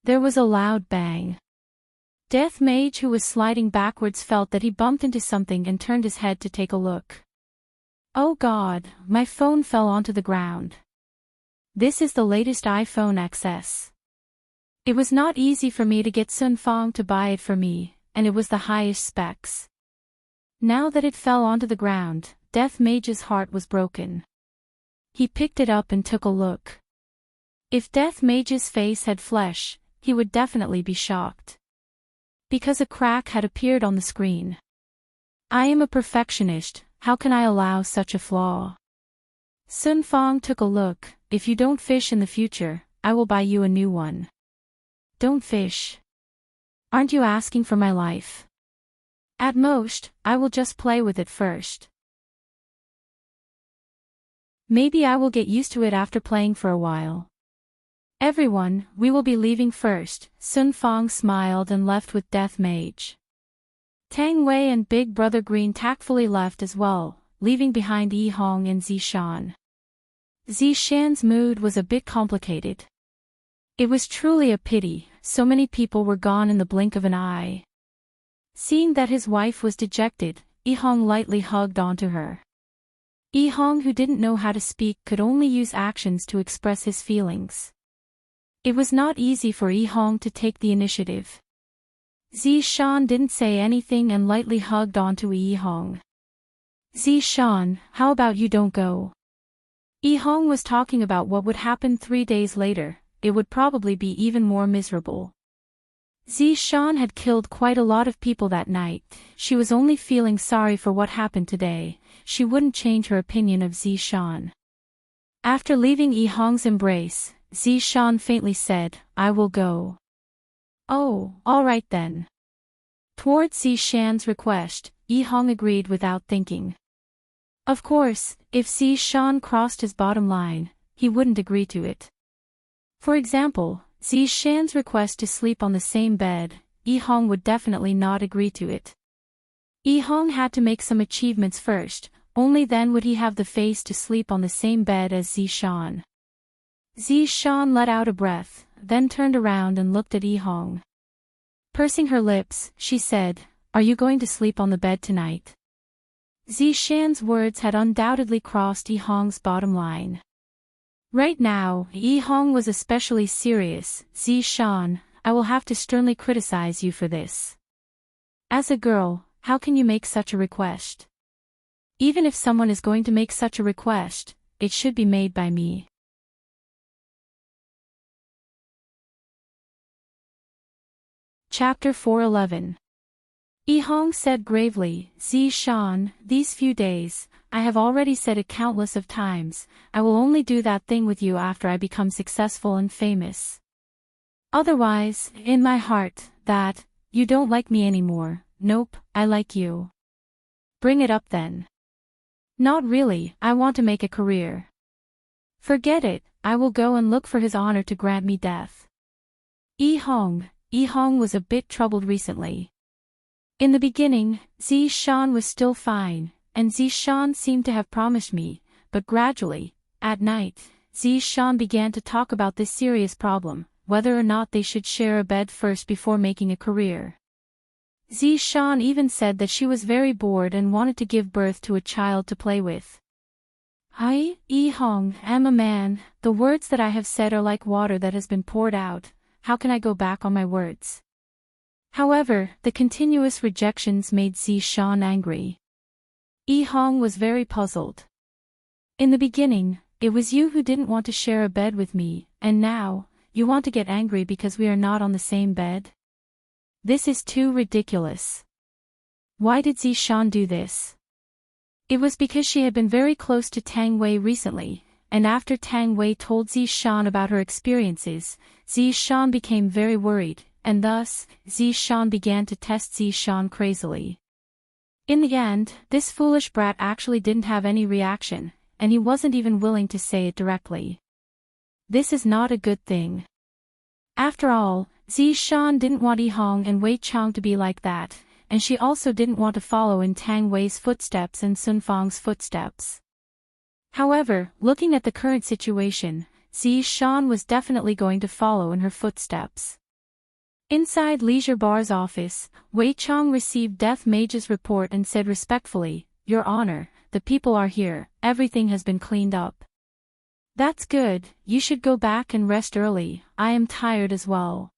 There was a loud bang. Death Mage, who was sliding backwards, felt that he bumped into something and turned his head to take a look. Oh God, my phone fell onto the ground. This is the latest iPhone XS. It was not easy for me to get Sun Fong to buy it for me, and it was the highest specs. Now that it fell onto the ground, Death Mage's heart was broken. He picked it up and took a look. If Death Mage's face had flesh, he would definitely be shocked. Because a crack had appeared on the screen. I am a perfectionist, how can I allow such a flaw? Sun Fong took a look. If you don't fish in the future, I will buy you a new one. Don't fish. Aren't you asking for my life? At most, I will just play with it first. Maybe I will get used to it after playing for a while. Everyone, we will be leaving first. Sun Fong smiled and left with Death Mage. Tang Wei and Big Brother Green tactfully left as well, leaving behind Yi Hong and Zishan. Zishan's mood was a bit complicated. It was truly a pity, so many people were gone in the blink of an eye. Seeing that his wife was dejected, Yi Hong lightly hugged onto her. Yi Hong, who didn't know how to speak, could only use actions to express his feelings. It was not easy for Yi Hong to take the initiative. Zishan didn't say anything and lightly hugged onto Yi Hong. Zishan, how about you don't go? Yi Hong was talking about what would happen 3 days later. It would probably be even more miserable. Zishan had killed quite a lot of people that night. She was only feeling sorry for what happened today. She wouldn't change her opinion of Zishan. After leaving Yi Hong's embrace, Zishan faintly said, I will go. Oh, all right then. Towards Zishan's request, Yi Hong agreed without thinking. Of course, if Zishan crossed his bottom line, he wouldn't agree to it. For example, Zishan's request to sleep on the same bed, Yi Hong would definitely not agree to it. Yi Hong had to make some achievements first, only then would he have the face to sleep on the same bed as Zishan. Zishan let out a breath, then turned around and looked at Yi Hong. Pursing her lips, she said, Are you going to sleep on the bed tonight? Zishan's words had undoubtedly crossed Yi Hong's bottom line. Right now, Yi Hong was especially serious. Zishan, I will have to sternly criticize you for this. As a girl, how can you make such a request? Even if someone is going to make such a request, it should be made by me. Chapter 411. Yi Hong said gravely, Zishan, these few days, I have already said it countless of times, I will only do that thing with you after I become successful and famous. Otherwise, in my heart, you don't like me anymore. Nope, I like you. Bring it up then. Not really, I want to make a career. Forget it, I will go and look for his honor to grant me death. Yi Hong was a bit troubled recently. In the beginning, Zishan was still fine, and Zishan seemed to have promised me, but gradually, at night, Zishan began to talk about this serious problem, whether or not they should share a bed first before making a career. Zishan even said that she was very bored and wanted to give birth to a child to play with. Yi Hong, am a man, the words that I have said are like water that has been poured out, how can I go back on my words? However, the continuous rejections made Zishan angry. Yi Hong was very puzzled. In the beginning, it was you who didn't want to share a bed with me, and now, you want to get angry because we are not on the same bed? This is too ridiculous. Why did Zishan do this? It was because she had been very close to Tang Wei recently, and after Tang Wei told Zishan about her experiences, Zishan became very worried, and thus, Zishan began to test Zishan crazily. In the end, this foolish brat actually didn't have any reaction, and he wasn't even willing to say it directly. This is not a good thing. After all, Zishan didn't want Yihong and Wei Chang to be like that, and she also didn't want to follow in Tang Wei's footsteps and Sun Fang's footsteps. However, looking at the current situation, Zishan was definitely going to follow in her footsteps. Inside Leisure Bar's office, Wei Chang received Death Mage's report and said respectfully, "Your Honor, the people are here, everything has been cleaned up." "That's good, you should go back and rest early, I am tired as well."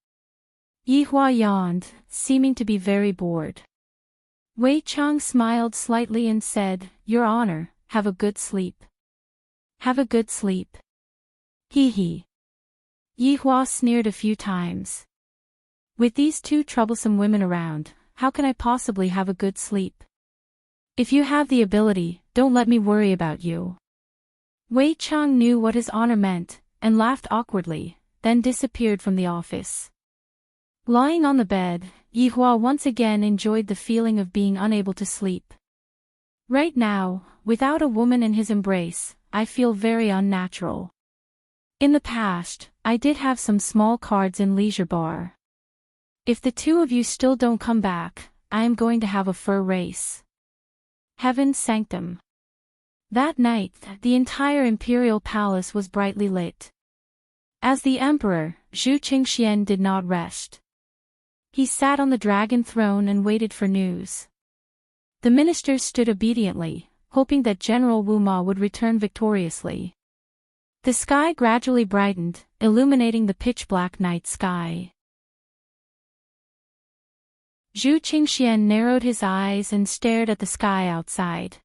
Yihua yawned, seeming to be very bored. Wei Chang smiled slightly and said, "Your Honor, have a good sleep." "Have a good sleep." Hee hee. Yihua sneered a few times. With these two troublesome women around, how can I possibly have a good sleep? If you have the ability, don't let me worry about you. Wei Chang knew what his honor meant, and laughed awkwardly, then disappeared from the office. Lying on the bed, Yihua once again enjoyed the feeling of being unable to sleep. Right now, without a woman in his embrace, I feel very unnatural. In the past, I did have some small cards in Leisure Bar. If the two of you still don't come back, I am going to have a fur race. Heaven's sanctum. That night, the entire imperial palace was brightly lit. As the emperor, Zhu Qingxian did not rest. He sat on the dragon throne and waited for news. The ministers stood obediently, hoping that General Wu Ma would return victoriously. The sky gradually brightened, illuminating the pitch-black night sky. Zhu Qingxian narrowed his eyes and stared at the sky outside.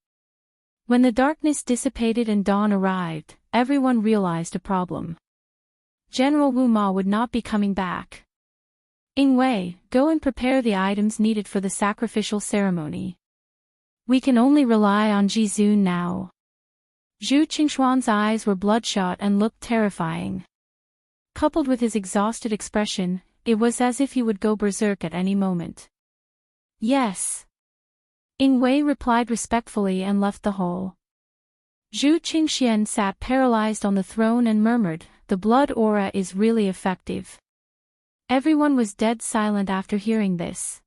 When the darkness dissipated and dawn arrived, everyone realized a problem. General Wu Ma would not be coming back. Ying Wei, go and prepare the items needed for the sacrificial ceremony. We can only rely on Jizun now. Zhu Qingshuan's eyes were bloodshot and looked terrifying. Coupled with his exhausted expression, it was as if he would go berserk at any moment. Yes. Ying Wei replied respectfully and left the hall. Zhu Qingxian sat paralyzed on the throne and murmured, "The blood aura is really effective." Everyone was dead silent after hearing this.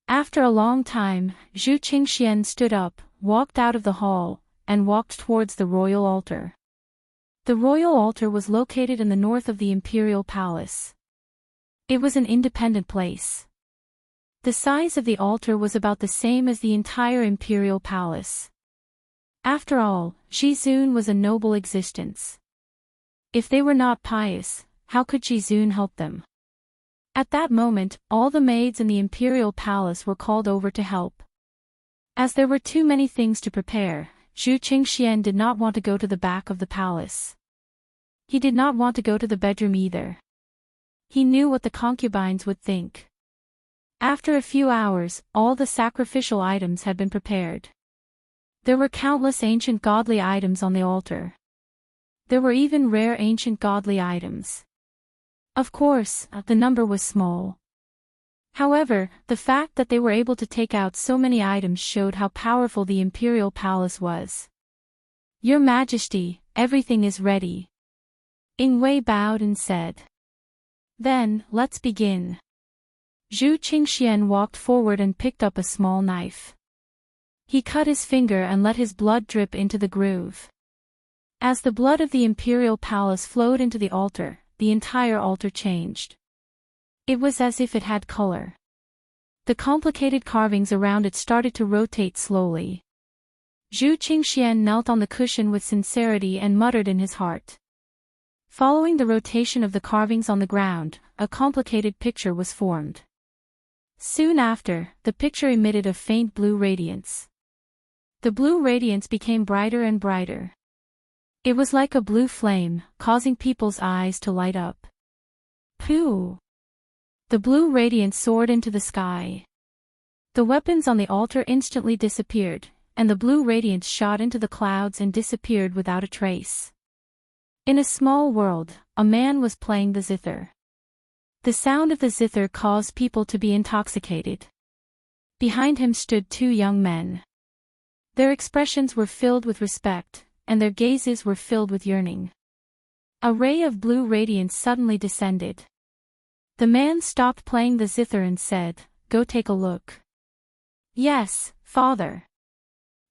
After a long time, Zhu Qingxian stood up, walked out of the hall, and walked towards the royal altar. The royal altar was located in the north of the imperial palace. It was an independent place. The size of the altar was about the same as the entire imperial palace. After all, Jizun was a noble existence. If they were not pious, how could Jizun help them? At that moment, all the maids in the imperial palace were called over to help. As there were too many things to prepare, Zhu Qingxian did not want to go to the back of the palace. He did not want to go to the bedroom either. He knew what the concubines would think. After a few hours, all the sacrificial items had been prepared. There were countless ancient godly items on the altar. There were even rare ancient godly items. Of course, the number was small. However, the fact that they were able to take out so many items showed how powerful the imperial palace was. "Your Majesty, everything is ready." Ying Wei bowed and said. "Then, let's begin." Zhu Qingxian walked forward and picked up a small knife. He cut his finger and let his blood drip into the groove. As the blood of the imperial palace flowed into the altar, the entire altar changed. It was as if it had color. The complicated carvings around it started to rotate slowly. Zhu Qingxian knelt on the cushion with sincerity and muttered in his heart. Following the rotation of the carvings on the ground, a complicated picture was formed. Soon after, the picture emitted a faint blue radiance. The blue radiance became brighter and brighter. It was like a blue flame, causing people's eyes to light up. Pooh! The blue radiance soared into the sky. The weapons on the altar instantly disappeared, and the blue radiance shot into the clouds and disappeared without a trace. In a small world, a man was playing the zither. The sound of the zither caused people to be intoxicated. Behind him stood two young men. Their expressions were filled with respect, and their gazes were filled with yearning. A ray of blue radiance suddenly descended. The man stopped playing the zither and said, "Go take a look." "Yes, father."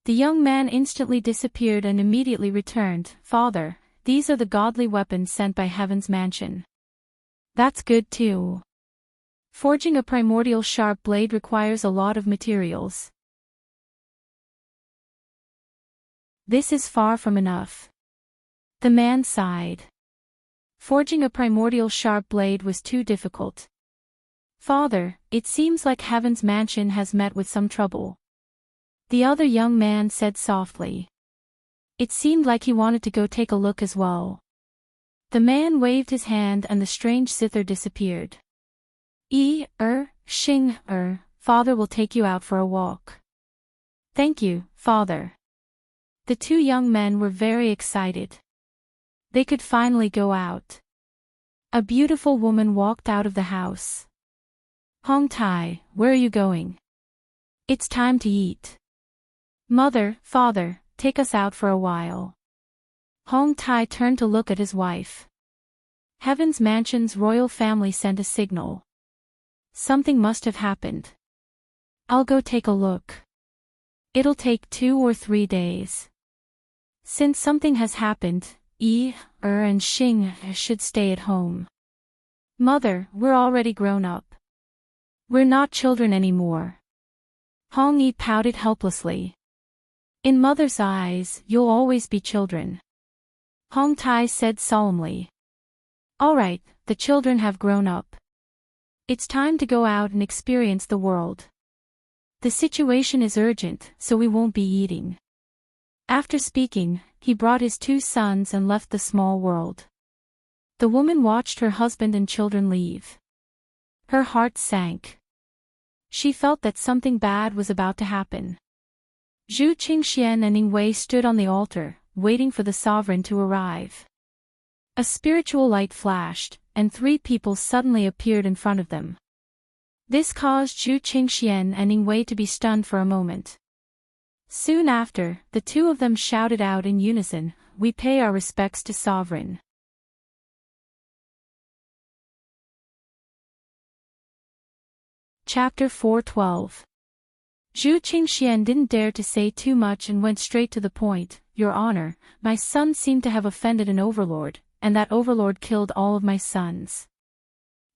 The young man instantly disappeared and immediately returned. "Father, these are the godly weapons sent by Heaven's mansion." "That's good too. Forging a primordial sharp blade requires a lot of materials. This is far from enough." The man sighed. Forging a primordial sharp blade was too difficult. "Father, it seems like Heaven's mansion has met with some trouble." The other young man said softly. It seemed like he wanted to go take a look as well. The man waved his hand and the strange zither disappeared. Xing, father will take you out for a walk." "Thank you, father." The two young men were very excited. They could finally go out. A beautiful woman walked out of the house. "Hong Tai, where are you going?" "It's time to eat." "Mother, father, take us out for a while." Hong Tai turned to look at his wife. Heaven's mansion's royal family sent a signal. Something must have happened. "I'll go take a look. It'll take 2 or 3 days. Since something has happened, and Xing should stay at home." "Mother, we're already grown up. We're not children anymore." Hong Yi pouted helplessly. "In Mother's eyes, you'll always be children." Hong Tai said solemnly. "All right, the children have grown up. It's time to go out and experience the world. The situation is urgent, so we won't be eating." After speaking, he brought his 2 sons and left the small world. The woman watched her husband and children leave. Her heart sank. She felt that something bad was about to happen. Zhu Qingxian and Ning Wei stood on the altar, waiting for the sovereign to arrive. A spiritual light flashed, and 3 people suddenly appeared in front of them. This caused Zhu Qingxian and Ning Wei to be stunned for a moment. Soon after, the 2 of them shouted out in unison, "We pay our respects to sovereign." Chapter 4:12. Zhu Qingxian didn't dare to say too much and went straight to the point. "Your Honor, my son seemed to have offended an overlord, and that overlord killed all of my sons.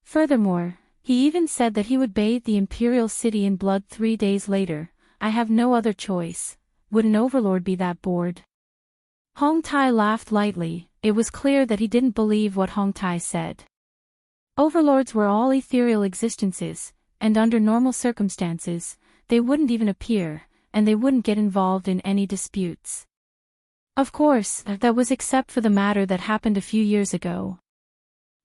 Furthermore, he even said that he would bathe the imperial city in blood 3 days later. I have no other choice. Would an overlord be that bored?" Hong Tai laughed lightly. It was clear that he didn't believe what Hong Tai said. Overlords were all ethereal existences, and under normal circumstances, they wouldn't even appear, and they wouldn't get involved in any disputes. Of course, that was except for the matter that happened a few years ago.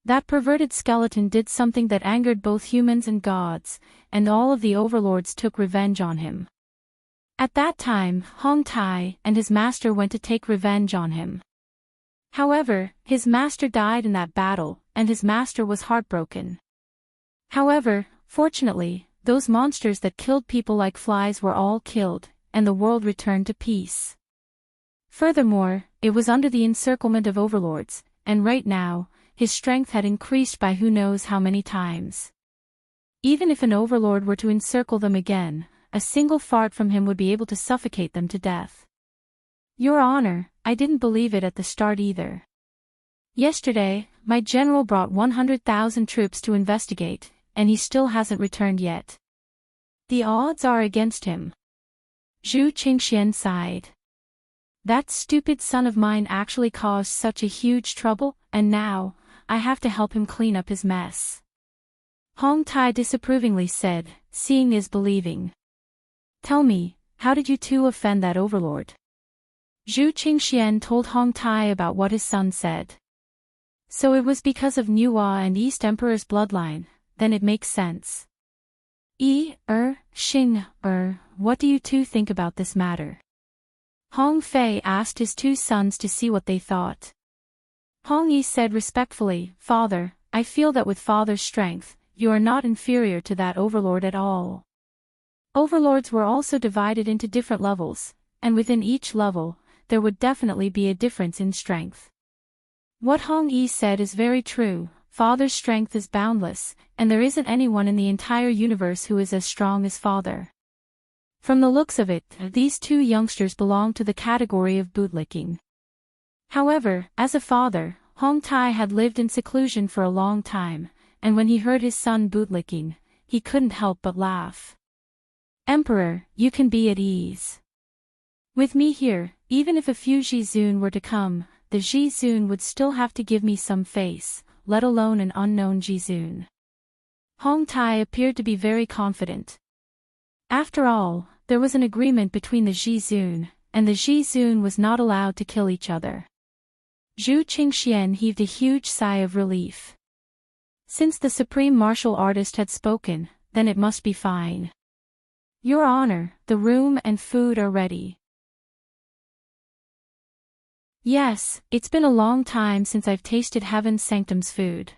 That perverted skeleton did something that angered both humans and gods, and all of the overlords took revenge on him. At that time, Hong Tai and his master went to take revenge on him. However, his master died in that battle, and his master was heartbroken. However, fortunately, those monsters that killed people like flies were all killed, and the world returned to peace. Furthermore, it was under the encirclement of overlords, and right now, his strength had increased by who knows how many times. Even if an overlord were to encircle them again, a single fart from him would be able to suffocate them to death. Your Honor, I didn't believe it at the start either. Yesterday, my general brought 100,000 troops to investigate, and he still hasn't returned yet. The odds are against him. Zhu Qingxian sighed. That stupid son of mine actually caused such a huge trouble, and now, I have to help him clean up his mess. Hong Tai disapprovingly said, seeing is believing. Tell me, how did you 2 offend that overlord? Zhu Qingxian told Hong Tai about what his son said. So it was because of Nuwa and East Emperor's bloodline, then it makes sense. Xing, what do you two think about this matter? Hong Fei asked his two sons to see what they thought. Hong Yi said respectfully, Father, I feel that with Father's strength, you are not inferior to that overlord at all. Overlords were also divided into different levels, and within each level, there would definitely be a difference in strength. What Hong Yi said is very true. Father's strength is boundless, and there isn't anyone in the entire universe who is as strong as Father. From the looks of it, these two youngsters belong to the category of bootlicking. However, as a father, Hong Tai had lived in seclusion for a long time, and when he heard his son bootlicking, he couldn't help but laugh. Emperor, you can be at ease. With me here, even if a few Jizun were to come, the Jizun would still have to give me some face, let alone an unknown Jizun. Hong Tai appeared to be very confident. After all, there was an agreement between the Jizun, and the Jizun was not allowed to kill each other. Zhu Qingxian heaved a huge sigh of relief. Since the supreme martial artist had spoken, then it must be fine. Your Honor, the room and food are ready. Yes, it's been a long time since I've tasted Heaven's Sanctum's food.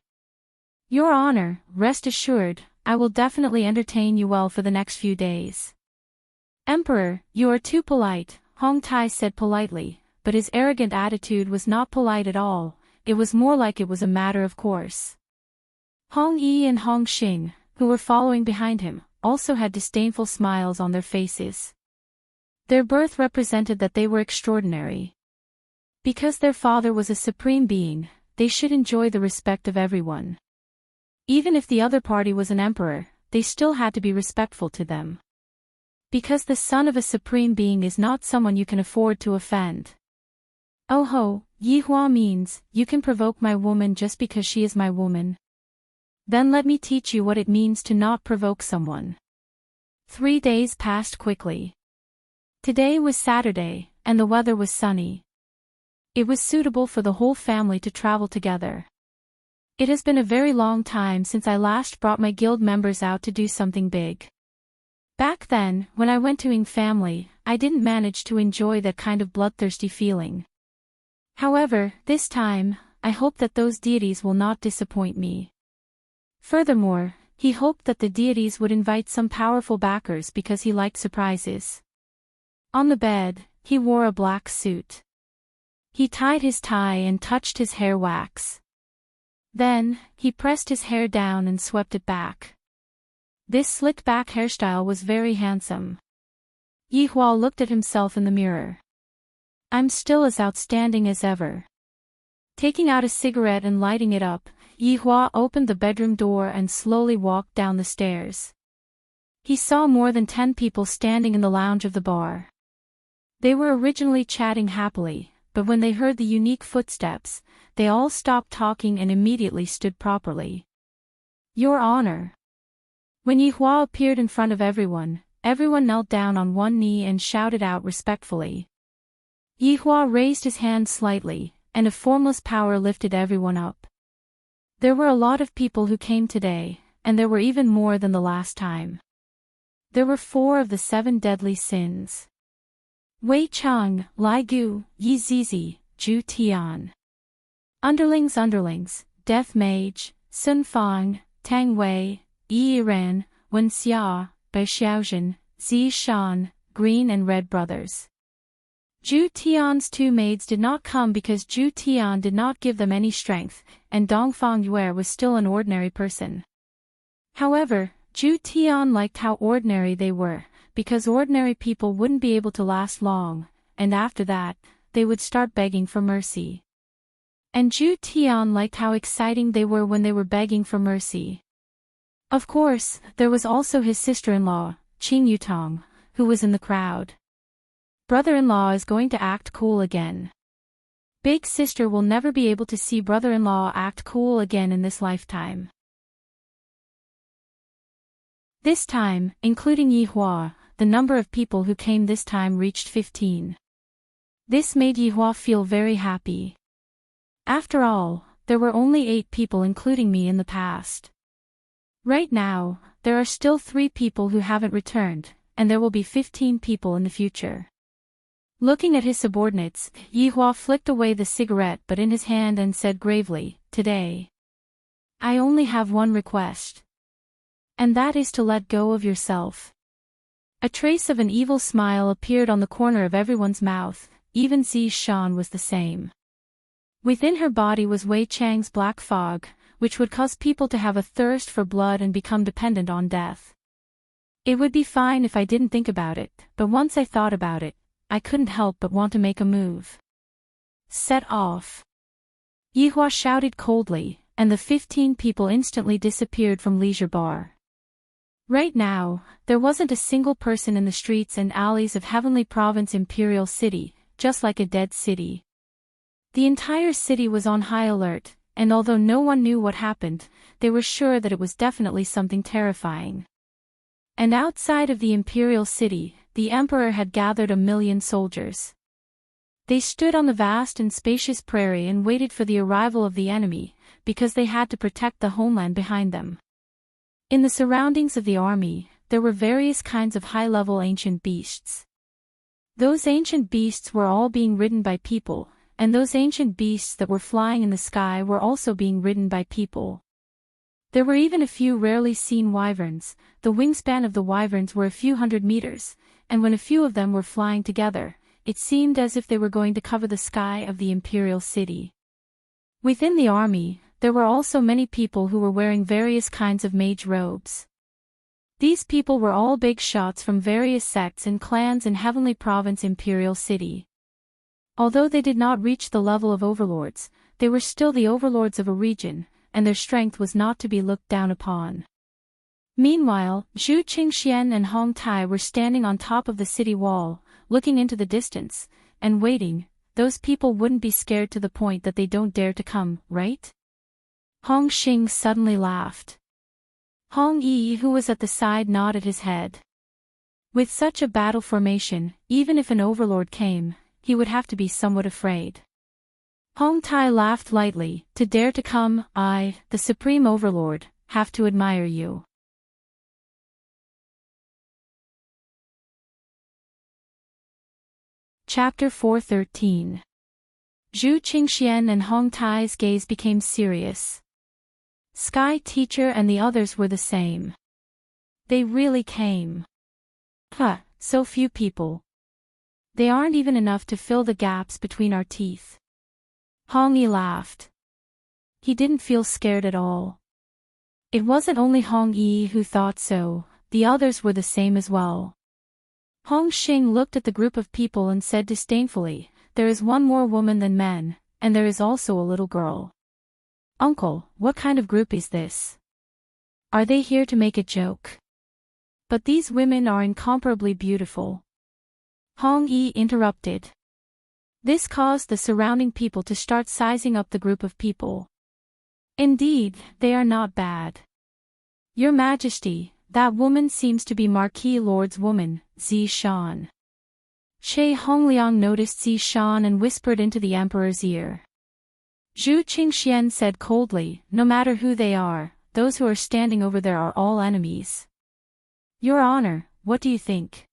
Your Honor, rest assured, I will definitely entertain you well for the next few days. Emperor, you are too polite, Hong Tai said politely, but his arrogant attitude was not polite at all, it was more like it was a matter of course. Hong Yi and Hong Xing, who were following behind him, also had disdainful smiles on their faces. Their birth represented that they were extraordinary. Because their father was a supreme being, they should enjoy the respect of everyone. Even if the other party was an emperor, they still had to be respectful to them. Because the son of a supreme being is not someone you can afford to offend. Oh ho, Yi Hua means, you can provoke my woman just because she is my woman. Then let me teach you what it means to not provoke someone. 3 days passed quickly. Today was Saturday, and the weather was sunny. It was suitable for the whole family to travel together. It has been a very long time since I last brought my guild members out to do something big. Back then, when I went to Ing family, I didn't manage to enjoy that kind of bloodthirsty feeling. However, this time, I hope that those deities will not disappoint me. Furthermore, he hoped that the deities would invite some powerful backers because he liked surprises. On the bed, he wore a black suit. He tied his tie and touched his hair wax. Then, he pressed his hair down and swept it back. This slicked-back hairstyle was very handsome. Yi Hua looked at himself in the mirror. I'm still as outstanding as ever. Taking out a cigarette and lighting it up, Yi Hua opened the bedroom door and slowly walked down the stairs. He saw more than 10 people standing in the lounge of the bar. They were originally chatting happily, but when they heard the unique footsteps, they all stopped talking and immediately stood properly. Your Honor. When Yi Hua appeared in front of everyone knelt down on one knee and shouted out respectfully. Yi Hua raised his hand slightly, and a formless power lifted everyone up. There were a lot of people who came today, and there were even more than the last time. There were 4 of the 7 deadly sins. Wei Cheng, Lai Gu, Yi Zizi, Zhu Tian. Underlings, Death Mage, Sun Fang, Tang Wei, Yi Ran, Wen Xia, Bai Xiaozhen, Zi Shan, Green and Red Brothers. Zhu Tian's 2 maids did not come because Zhu Tian did not give them any strength, and Dongfang Yue was still an ordinary person. However, Zhu Tian liked how ordinary they were, because ordinary people wouldn't be able to last long, and after that, they would start begging for mercy. And Zhu Tian liked how exciting they were when they were begging for mercy. Of course, there was also his sister-in-law, Qing Yutong, who was in the crowd. Brother-in-law is going to act cool again. Big sister will never be able to see brother-in-law act cool again in this lifetime. This time, including Yi Hua, the number of people who came this time reached 15. This made Yi Hua feel very happy. After all, there were only 8 people including me in the past. Right now, there are still 3 people who haven't returned, and there will be 15 people in the future. Looking at his subordinates, Yihua flicked away the cigarette but in his hand and said gravely, "Today, I only have one request. And that is to let go of yourself." A trace of an evil smile appeared on the corner of everyone's mouth, even Zishan was the same. Within her body was Wei Chang's black fog, which would cause people to have a thirst for blood and become dependent on death. It would be fine if I didn't think about it, but once I thought about it, I couldn't help but want to make a move. Set off. Yihua shouted coldly, and the 15 people instantly disappeared from Leisure Bar. Right now, there wasn't a single person in the streets and alleys of Heavenly Province Imperial City, just like a dead city. The entire city was on high alert, and although no one knew what happened, they were sure that it was definitely something terrifying. And outside of the Imperial City, the Emperor had gathered 1,000,000 soldiers. They stood on the vast and spacious prairie and waited for the arrival of the enemy, because they had to protect the homeland behind them. In the surroundings of the army, there were various kinds of high-level ancient beasts. Those ancient beasts were all being ridden by people, and those ancient beasts that were flying in the sky were also being ridden by people. There were even a few rarely seen wyverns. The wingspan of the wyverns were a few hundred meters, and when a few of them were flying together, it seemed as if they were going to cover the sky of the imperial city. Within the army, there were also many people who were wearing various kinds of mage robes. These people were all big shots from various sects and clans in Heavenly Province Imperial City. Although they did not reach the level of overlords, they were still the overlords of a region, and their strength was not to be looked down upon. Meanwhile, Zhu Qingxian and Hong Tai were standing on top of the city wall, looking into the distance, and waiting. Those people wouldn't be scared to the point that they don't dare to come, right? Hong Xing suddenly laughed. Hong Yi, who was at the side, nodded his head. With such a battle formation, even if an overlord came, he would have to be somewhat afraid. Hong Tai laughed lightly. To dare to come, I, the Supreme Overlord, have to admire you. Chapter 413. Zhu Qingxian and Hong Tai's gaze became serious. Sky Teacher and the others were the same. They really came. So few people. They aren't even enough to fill the gaps between our teeth. Hong Yi laughed. He didn't feel scared at all. It wasn't only Hong Yi who thought so, the others were the same as well. Hong Xing looked at the group of people and said disdainfully, "There is one more woman than men, and there is also a little girl. Uncle, what kind of group is this? Are they here to make a joke? But these women are incomparably beautiful." Hong Yi interrupted. This caused the surrounding people to start sizing up the group of people. "Indeed, they are not bad. Your Majesty, that woman seems to be Marquis Lord's woman, Zishan." Che Hongliang noticed Zishan and whispered into the emperor's ear. Zhu Qingxian said coldly, "No matter who they are, those who are standing over there are all enemies." "Your Honor, what do you think?"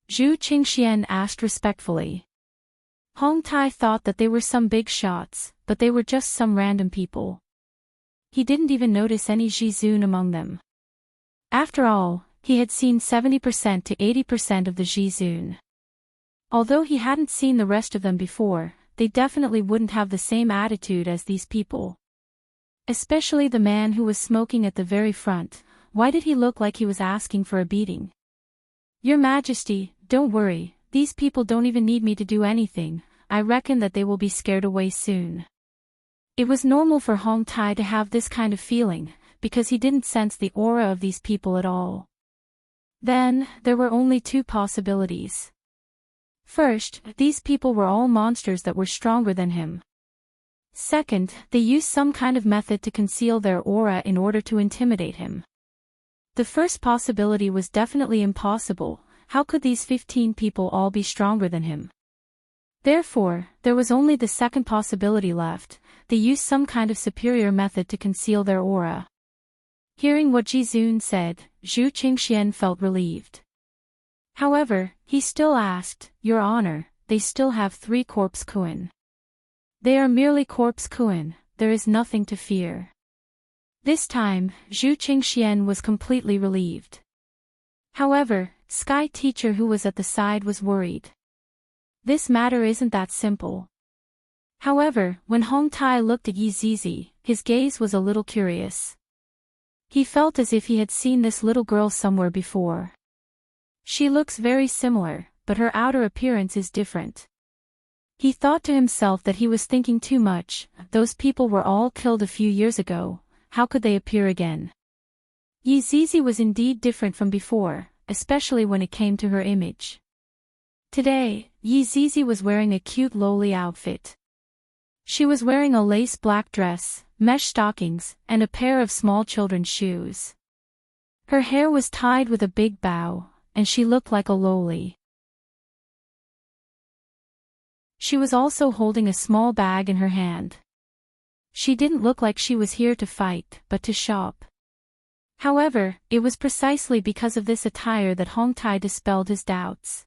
Zhu Qingxian asked respectfully. Hong Tai thought that they were some big shots, but they were just some random people. He didn't even notice any Zhizun among them. After all, he had seen 70% to 80% of the Zhizun. Although he hadn't seen the rest of them before, they definitely wouldn't have the same attitude as these people. Especially the man who was smoking at the very front. Why did he look like he was asking for a beating? "Your Majesty, don't worry, these people don't even need me to do anything. I reckon that they will be scared away soon." It was normal for Hong Tai to have this kind of feeling, because he didn't sense the aura of these people at all. Then, there were only 2 possibilities. First, these people were all monsters that were stronger than him. Second, they used some kind of method to conceal their aura in order to intimidate him. The first possibility was definitely impossible. How could these 15 people all be stronger than him? Therefore, there was only the second possibility left. They used some kind of superior method to conceal their aura. Hearing what Jizun said, Zhu Qingxian felt relieved. However, he still asked, Your Honor, they still have 3 corpse Kuan. They are merely corpse Kuan, there is nothing to fear. This time, Zhu Qingxian was completely relieved. However, Sky Teacher who was at the side was worried. This matter isn't that simple. However, when Hong Tai looked at Yi Zizi, his gaze was a little curious. He felt as if he had seen this little girl somewhere before. She looks very similar, but her outer appearance is different. He thought to himself that he was thinking too much, those people were all killed a few years ago, how could they appear again? Yi Zizi was indeed different from before, especially when it came to her image. Today, Yi Zizi was wearing a cute lowly outfit. She was wearing a lace black dress, mesh stockings, and a pair of small children's shoes. Her hair was tied with a big bow, and she looked like a lowly. She was also holding a small bag in her hand. She didn't look like she was here to fight, but to shop. However, it was precisely because of this attire that Hong Tai dispelled his doubts.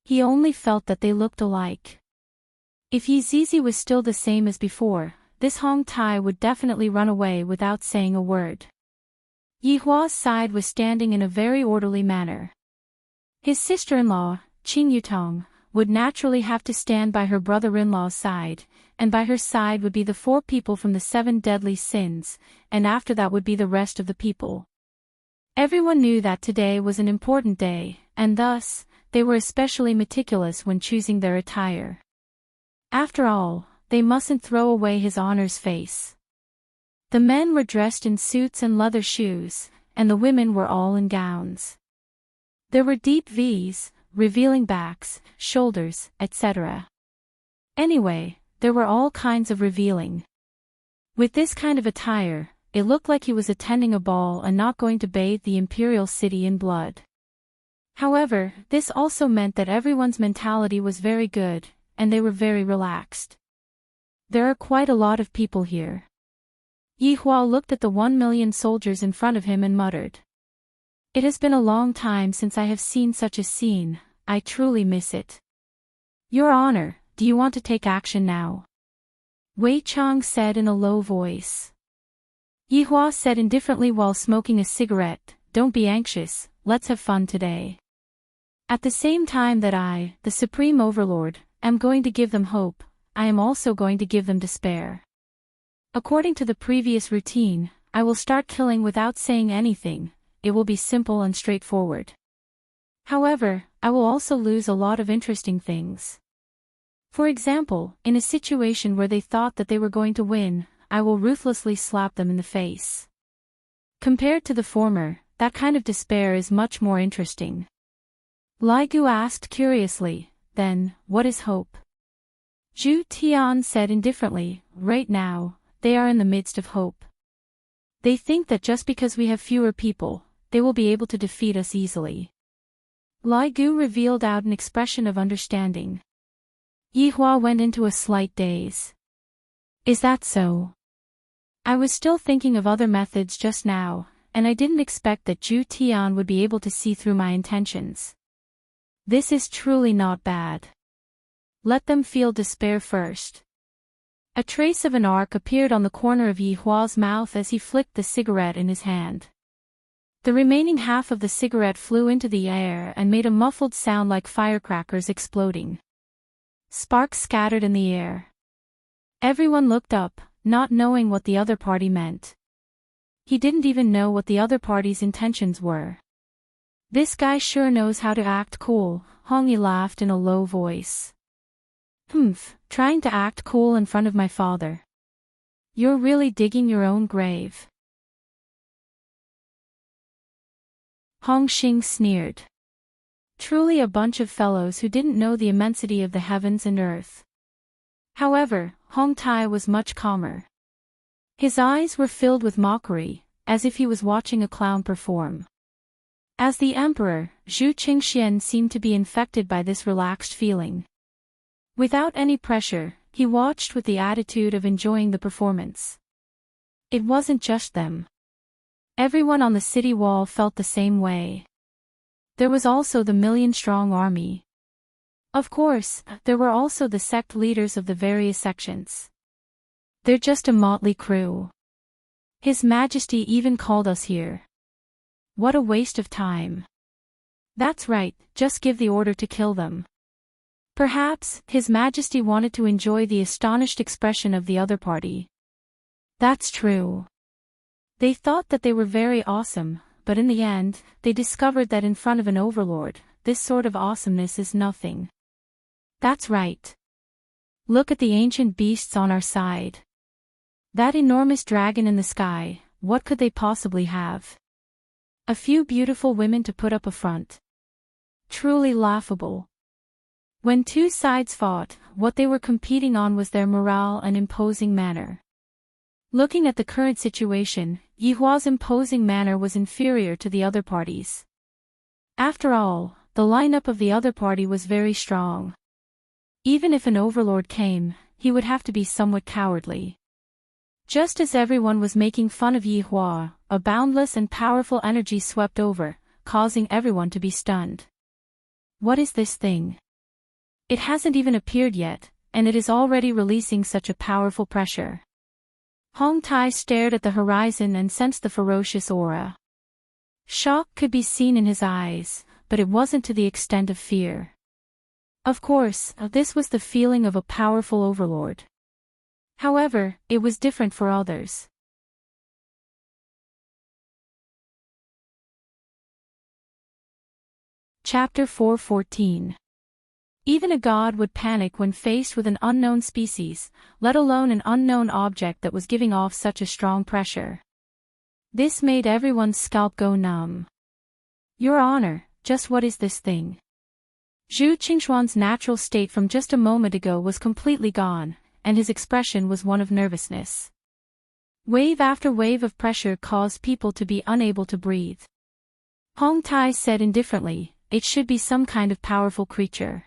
He only felt that they looked alike. If Yi Zizi was still the same as before, this Hong Tai would definitely run away without saying a word. Yi Hua's side was standing in a very orderly manner. His sister-in-law, Qing Yutong, would naturally have to stand by her brother-in-law's side, and by her side would be the 4 people from the 7 deadly sins, and after that would be the rest of the people. Everyone knew that today was an important day, and thus, they were especially meticulous when choosing their attire. After all, they mustn't throw away his honor's face. The men were dressed in suits and leather shoes, and the women were all in gowns. There were deep V's, revealing backs, shoulders, etc. Anyway, there were all kinds of revealing. With this kind of attire, it looked like he was attending a ball and not going to bathe the imperial city in blood. However, this also meant that everyone's mentality was very good, and they were very relaxed. There are quite a lot of people here. Yi Hua looked at the 1 million soldiers in front of him and muttered. It has been a long time since I have seen such a scene, I truly miss it. Your Honor, do you want to take action now? Wei Chang said in a low voice. Yi Hua said indifferently while smoking a cigarette, Don't be anxious, let's have fun today. At the same time that I, the Supreme Overlord, am going to give them hope, I am also going to give them despair. According to the previous routine, I will start killing without saying anything, it will be simple and straightforward. However, I will also lose a lot of interesting things. For example, in a situation where they thought that they were going to win, I will ruthlessly slap them in the face. Compared to the former, that kind of despair is much more interesting. Lai Gu asked curiously, Then, what is hope? Zhu Tian said indifferently, Right now, they are in the midst of hope. They think that just because we have fewer people, they will be able to defeat us easily. Lai Gu revealed out an expression of understanding. Yi Hua went into a slight daze. Is that so? I was still thinking of other methods just now, and I didn't expect that Zhu Tian would be able to see through my intentions. This is truly not bad. Let them feel despair first. A trace of an arc appeared on the corner of Yi Hua's mouth as he flicked the cigarette in his hand. The remaining half of the cigarette flew into the air and made a muffled sound like firecrackers exploding. Sparks scattered in the air. Everyone looked up, not knowing what the other party meant. He didn't even know what the other party's intentions were. This guy sure knows how to act cool, Hong Yi laughed in a low voice. Trying to act cool in front of my father. You're really digging your own grave. Hong Xing sneered. Truly a bunch of fellows who didn't know the immensity of the heavens and earth. However, Hong Tai was much calmer. His eyes were filled with mockery, as if he was watching a clown perform. As the emperor, Zhu Qingxian seemed to be infected by this relaxed feeling. Without any pressure, he watched with the attitude of enjoying the performance. It wasn't just them. Everyone on the city wall felt the same way. There was also the million-strong army. Of course, there were also the sect leaders of the various sections. They're just a motley crew. His Majesty even called us here. What a waste of time. That's right, just give the order to kill them. Perhaps, His Majesty wanted to enjoy the astonished expression of the other party. That's true. They thought that they were very awesome, but in the end, they discovered that in front of an overlord, this sort of awesomeness is nothing. That's right. Look at the ancient beasts on our side. That enormous dragon in the sky, what could they possibly have? A few beautiful women to put up a front. Truly laughable. When two sides fought, what they were competing on was their morale and imposing manner. Looking at the current situation, Yihua's imposing manner was inferior to the other parties. After all, the lineup of the other party was very strong. Even if an overlord came, he would have to be somewhat cowardly. Just as everyone was making fun of Yihua, a boundless and powerful energy swept over, causing everyone to be stunned. What is this thing? It hasn't even appeared yet, and it is already releasing such a powerful pressure. Hong Tai stared at the horizon and sensed the ferocious aura. Shock could be seen in his eyes, but it wasn't to the extent of fear. Of course, this was the feeling of a powerful overlord. However, it was different for others. Chapter 4:14. Even a god would panic when faced with an unknown species, let alone an unknown object that was giving off such a strong pressure. This made everyone's scalp go numb. Your Honor, just what is this thing? Zhu Qingxuan's natural state from just a moment ago was completely gone, and his expression was one of nervousness. Wave after wave of pressure caused people to be unable to breathe. Hong Tai said indifferently, it should be some kind of powerful creature.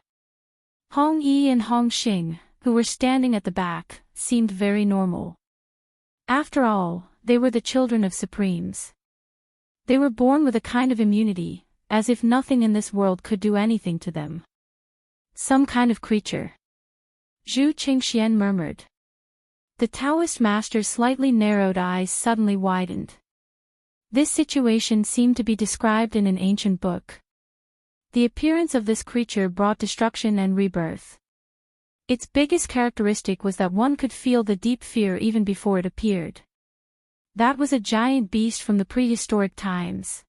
Hong Yi and Hong Xing, who were standing at the back, seemed very normal. After all, they were the children of Supremes. They were born with a kind of immunity, as if nothing in this world could do anything to them. Some kind of creature. Zhu Qingxian murmured. The Taoist master's slightly narrowed eyes suddenly widened. This situation seemed to be described in an ancient book. The appearance of this creature brought destruction and rebirth. Its biggest characteristic was that one could feel the deep fear even before it appeared. That was a giant beast from the prehistoric times.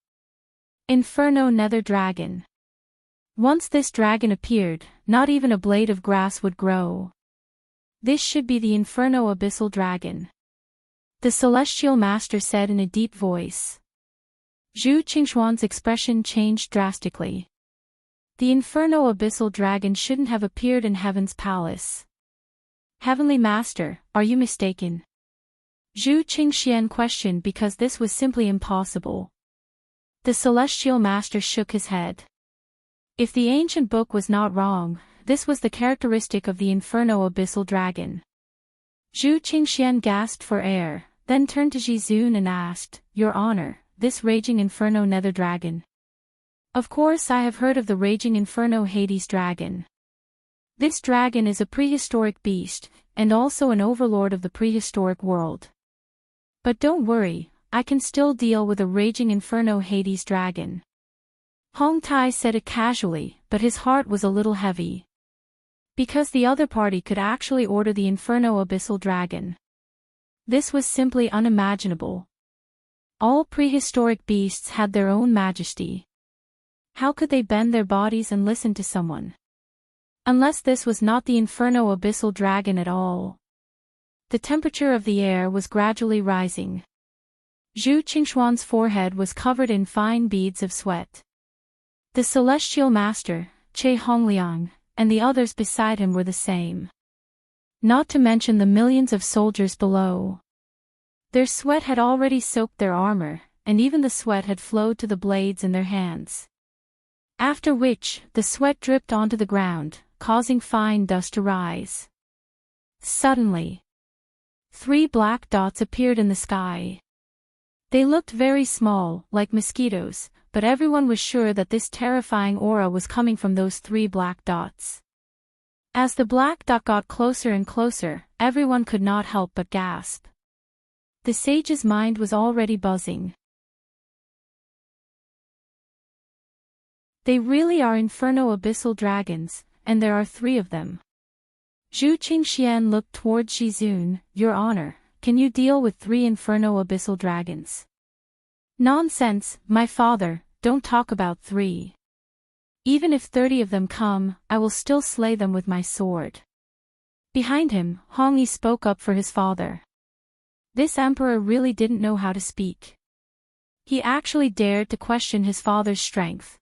Inferno Nether Dragon. Once this dragon appeared, not even a blade of grass would grow. This should be the Inferno Abyssal Dragon. The Celestial Master said in a deep voice. Zhu Qingxuan's expression changed drastically. The Inferno Abyssal Dragon shouldn't have appeared in Heaven's palace. Heavenly Master, are you mistaken? Zhu Qingxian questioned because this was simply impossible. The Celestial Master shook his head. If the ancient book was not wrong, this was the characteristic of the Inferno Abyssal Dragon. Zhu Qingxian gasped for air, then turned to Jizun and asked, Your Honor, this raging Inferno Nether Dragon? Of course I have heard of the raging Inferno Hades Dragon. This dragon is a prehistoric beast, and also an overlord of the prehistoric world. But don't worry, I can still deal with a raging Inferno Hades Dragon. Hong Tai said it casually, but his heart was a little heavy. Because the other party could actually order the Inferno Abyssal Dragon. This was simply unimaginable. All prehistoric beasts had their own majesty. How could they bend their bodies and listen to someone? Unless this was not the Inferno Abyssal Dragon at all. The temperature of the air was gradually rising. Zhu Qingxuan's forehead was covered in fine beads of sweat. The Celestial Master, Che Hongliang, and the others beside him were the same. Not to mention the millions of soldiers below. Their sweat had already soaked their armor, and even the sweat had flowed to the blades in their hands. After which, the sweat dripped onto the ground, causing fine dust to rise. Suddenly, 3 black dots appeared in the sky. They looked very small, like mosquitoes, but everyone was sure that this terrifying aura was coming from those 3 black dots. As the black dot got closer and closer, everyone could not help but gasp. The sage's mind was already buzzing. They really are inferno abyssal dragons, and there are 3 of them. Zhu Qingxian looked towards Zhizun. Your Honor, can you deal with 3 inferno abyssal dragons? Nonsense, my father, don't talk about 3. Even if 30 of them come, I will still slay them with my sword. Behind him, Hong Yi spoke up for his father. This emperor really didn't know how to speak. He actually dared to question his father's strength.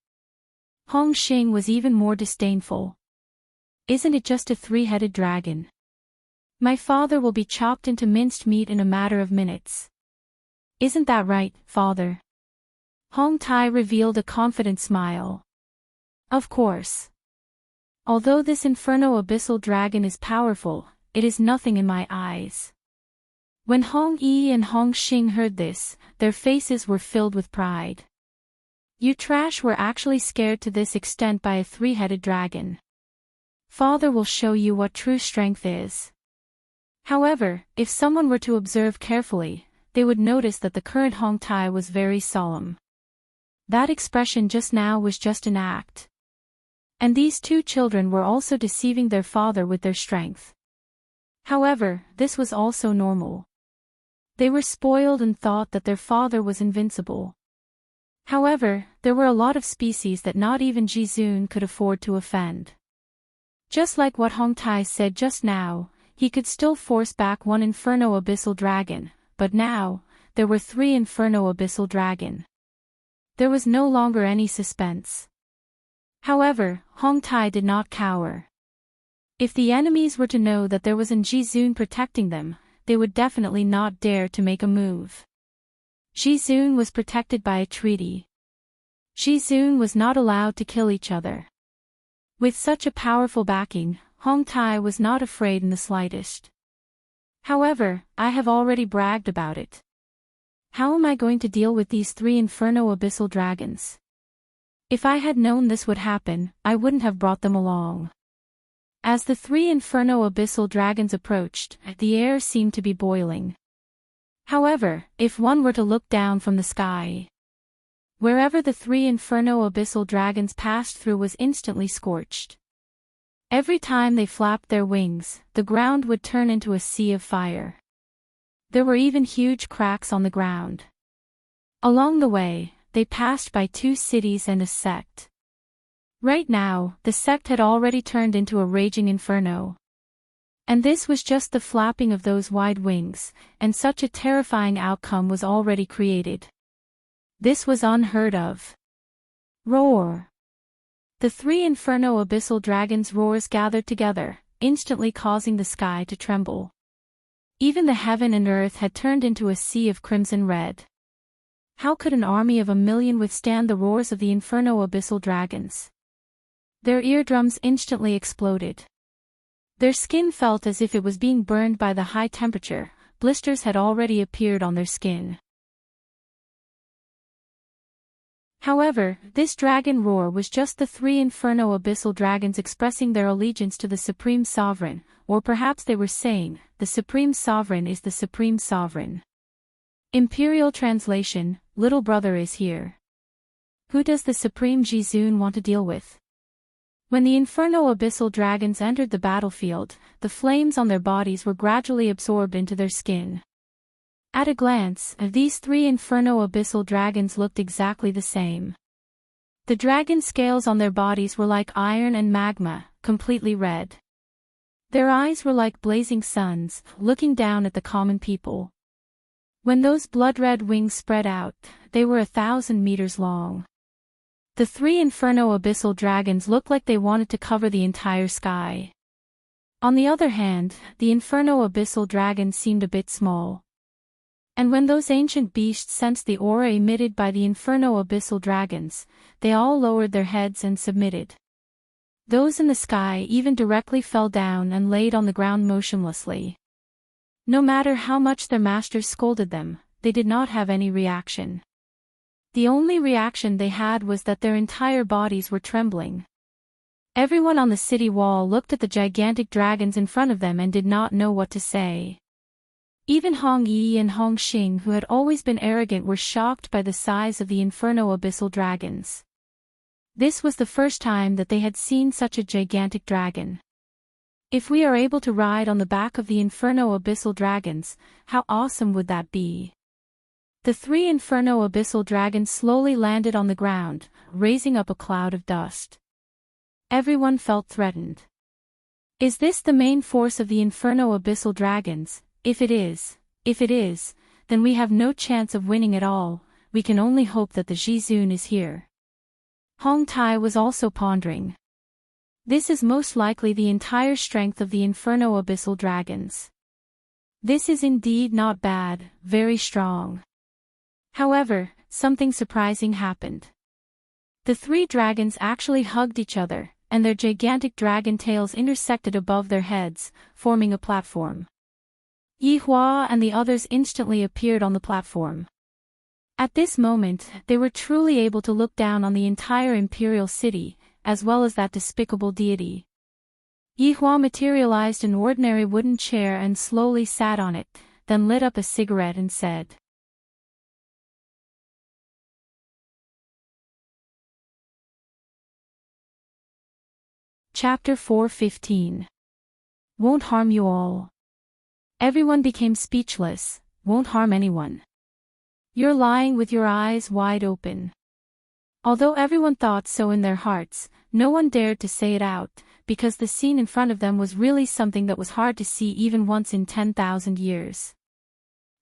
Hong Xing was even more disdainful. Isn't it just a 3-headed dragon? My father will be chopped into minced meat in a matter of minutes. Isn't that right, father? Hong Tai revealed a confident smile. Of course. Although this inferno abyssal dragon is powerful, it is nothing in my eyes. When Hong Yi and Hong Xing heard this, their faces were filled with pride. You trash were actually scared to this extent by a 3-headed dragon. Father will show you what true strength is. However, if someone were to observe carefully, they would notice that the current Hong Tai was very solemn. That expression just now was just an act. And these 2 children were also deceiving their father with their strength. However, this was also normal. They were spoiled and thought that their father was invincible. However, there were a lot of species that not even Zhizun could afford to offend. Just like what Hong Tai said just now, he could still force back 1 inferno abyssal dragon, but now, there were 3 inferno abyssal dragon. There was no longer any suspense. However, Hong Tai did not cower. If the enemies were to know that there was an Zhizun protecting them, they would definitely not dare to make a move. Zhizun was protected by a treaty. Zhizun was not allowed to kill each other. With such a powerful backing, Hong Tai was not afraid in the slightest. However, I have already bragged about it. How am I going to deal with these 3 inferno abyssal dragons? If I had known this would happen, I wouldn't have brought them along. As the 3 inferno abyssal dragons approached, the air seemed to be boiling. However, if one were to look down from the sky, wherever the 3 inferno abyssal dragons passed through was instantly scorched. Every time they flapped their wings, the ground would turn into a sea of fire. There were even huge cracks on the ground. Along the way, they passed by 2 cities and a sect. Right now, the sect had already turned into a raging inferno. And this was just the flapping of those wide wings, and such a terrifying outcome was already created. This was unheard of. Roar! The 3 inferno abyssal dragons' roars gathered together, instantly causing the sky to tremble. Even the heaven and earth had turned into a sea of crimson red. How could an army of 1,000,000 withstand the roars of the inferno abyssal dragons? Their eardrums instantly exploded. Their skin felt as if it was being burned by the high temperature. Blisters had already appeared on their skin. However, this dragon roar was just the 3 inferno abyssal dragons expressing their allegiance to the Supreme Sovereign, or perhaps they were saying, the Supreme Sovereign is the Supreme Sovereign. Imperial translation, Little Brother is here. Who does the Supreme Zhizun want to deal with? When the inferno abyssal dragons entered the battlefield, the flames on their bodies were gradually absorbed into their skin. At a glance, these 3 inferno abyssal dragons looked exactly the same. The dragon scales on their bodies were like iron and magma, completely red. Their eyes were like blazing suns, looking down at the common people. When those blood-red wings spread out, they were 1,000 meters long. The 3 inferno abyssal dragons looked like they wanted to cover the entire sky. On the other hand, the inferno abyssal dragons seemed a bit small. And when those ancient beasts sensed the aura emitted by the inferno abyssal dragons, they all lowered their heads and submitted. Those in the sky even directly fell down and laid on the ground motionlessly. No matter how much their masters scolded them, they did not have any reaction. The only reaction they had was that their entire bodies were trembling. Everyone on the city wall looked at the gigantic dragons in front of them and did not know what to say. Even Hong Yi and Hong Xing, who had always been arrogant, were shocked by the size of the Inferno abyssal dragons. This was the first time that they had seen such a gigantic dragon. If we are able to ride on the back of the Inferno abyssal dragons, how awesome would that be? The 3 Inferno abyssal dragons slowly landed on the ground, raising up a cloud of dust. Everyone felt threatened. Is this the main force of the Inferno abyssal dragons? If it is, then we have no chance of winning at all. We can only hope that the Jizun is here. Hong Tai was also pondering. This is most likely the entire strength of the Inferno abyssal dragons. This is indeed not bad, very strong. However, something surprising happened. The 3 dragons actually hugged each other, and their gigantic dragon tails intersected above their heads, forming a platform. Yi Hua and the others instantly appeared on the platform. At this moment, they were truly able to look down on the entire imperial city, as well as that despicable deity. Yi Hua materialized an ordinary wooden chair and slowly sat on it, then lit up a cigarette and said, Chapter 4:15. Won't harm you all. Everyone became speechless. Won't harm anyone. You're lying with your eyes wide open. Although everyone thought so in their hearts, no one dared to say it out, because the scene in front of them was really something that was hard to see even once in 10,000 years.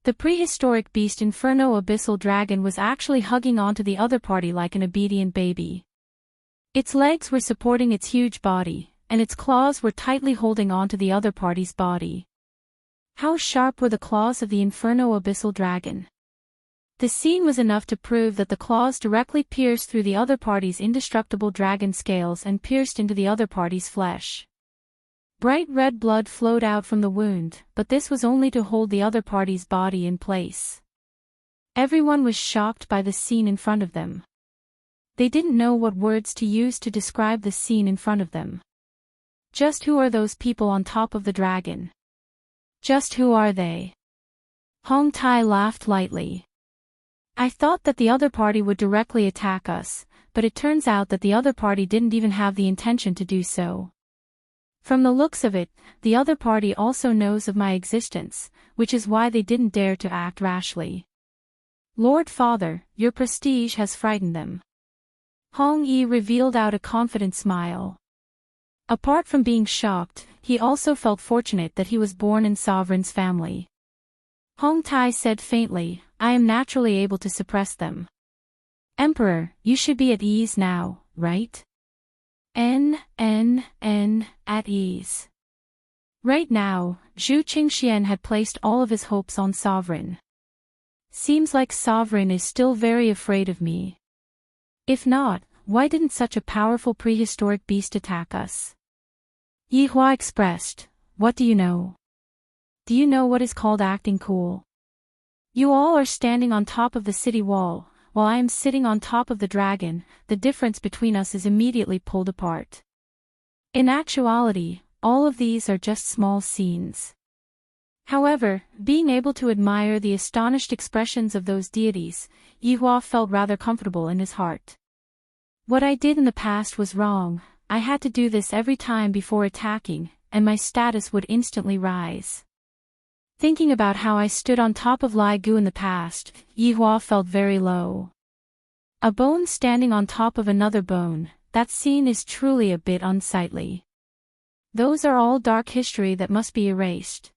The prehistoric beast Inferno abyssal dragon was actually hugging onto the other party like an obedient baby. Its legs were supporting its huge body, and its claws were tightly holding onto the other party's body. How sharp were the claws of the Inferno abyssal dragon? The scene was enough to prove that the claws directly pierced through the other party's indestructible dragon scales and pierced into the other party's flesh. Bright red blood flowed out from the wound, but this was only to hold the other party's body in place. Everyone was shocked by the scene in front of them. They didn't know what words to use to describe the scene in front of them. Just who are those people on top of the dragon? Just who are they? Hong Tai laughed lightly. I thought that the other party would directly attack us, but it turns out that the other party didn't even have the intention to do so. From the looks of it, the other party also knows of my existence, which is why they didn't dare to act rashly. Lord Father, your prestige has frightened them. Hong Yi revealed out a confident smile. Apart from being shocked, he also felt fortunate that he was born in Sovereign's family. Hong Tai said faintly, I am naturally able to suppress them. Emperor, you should be at ease now, right? At ease. Right now, Zhu Qingxian had placed all of his hopes on Sovereign. Seems like Sovereign is still very afraid of me. If not, why didn't such a powerful prehistoric beast attack us? Yi Hua expressed, what do you know? Do you know what is called acting cool? You all are standing on top of the city wall, while I am sitting on top of the dragon. The difference between us is immediately pulled apart. In actuality, all of these are just small scenes. However, being able to admire the astonished expressions of those deities, Yi Hua felt rather comfortable in his heart. What I did in the past was wrong. I had to do this every time before attacking, and my status would instantly rise. Thinking about how I stood on top of Lai Gu in the past, Yi Hua felt very low. A bone standing on top of another bone, that scene is truly a bit unsightly. Those are all dark history that must be erased.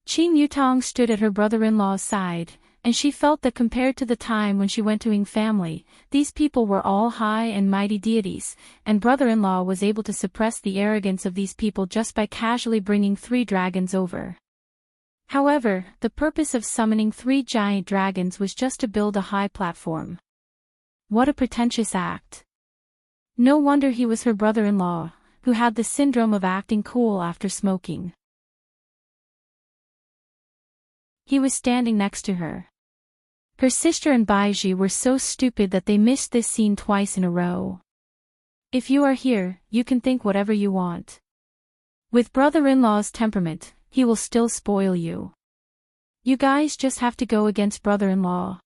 Qing Yutong stood at her brother-in-law's side, and she felt that compared to the time when she went to Ying family, these people were all high and mighty deities, and brother-in-law was able to suppress the arrogance of these people just by casually bringing 3 dragons over. However, the purpose of summoning 3 giant dragons was just to build a high platform. What a pretentious act. No wonder he was her brother-in-law, who had the syndrome of acting cool after smoking. He was standing next to her. Her sister and Baiji were so stupid that they missed this scene twice in a row. If you are here, you can think whatever you want. With brother-in-law's temperament, he will still spoil you. You guys just have to go against brother-in-law.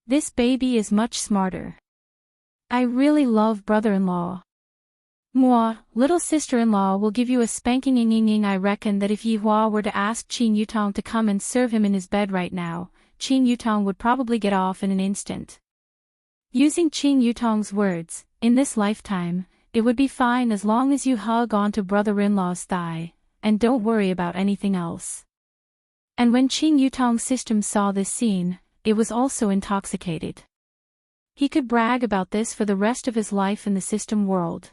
This baby is much smarter. I really love brother-in-law. Moi, little sister-in-law will give you a spanking. I reckon that if Yihua were to ask Qing Yutong to come and serve him in his bed right now, Qing Yutong would probably get off in an instant. Using Qing Yutong's words, in this lifetime, it would be fine as long as you hug onto brother-in-law's thigh, and don't worry about anything else. And when Qing Yutong's system saw this scene, it was also intoxicated. He could brag about this for the rest of his life in the system world.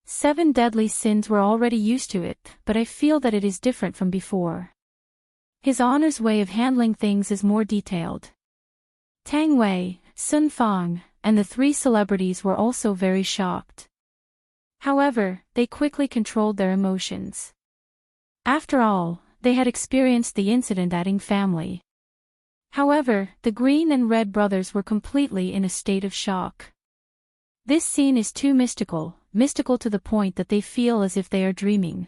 7 deadly sins were already used to it, but I feel that it is different from before. His honor's way of handling things is more detailed. Tang Wei, Sun Fang, and the 3 celebrities were also very shocked. However, they quickly controlled their emotions. After all, they had experienced the incident at Ing family. However, the Green and Red brothers were completely in a state of shock. This scene is too mystical to the point that they feel as if they are dreaming.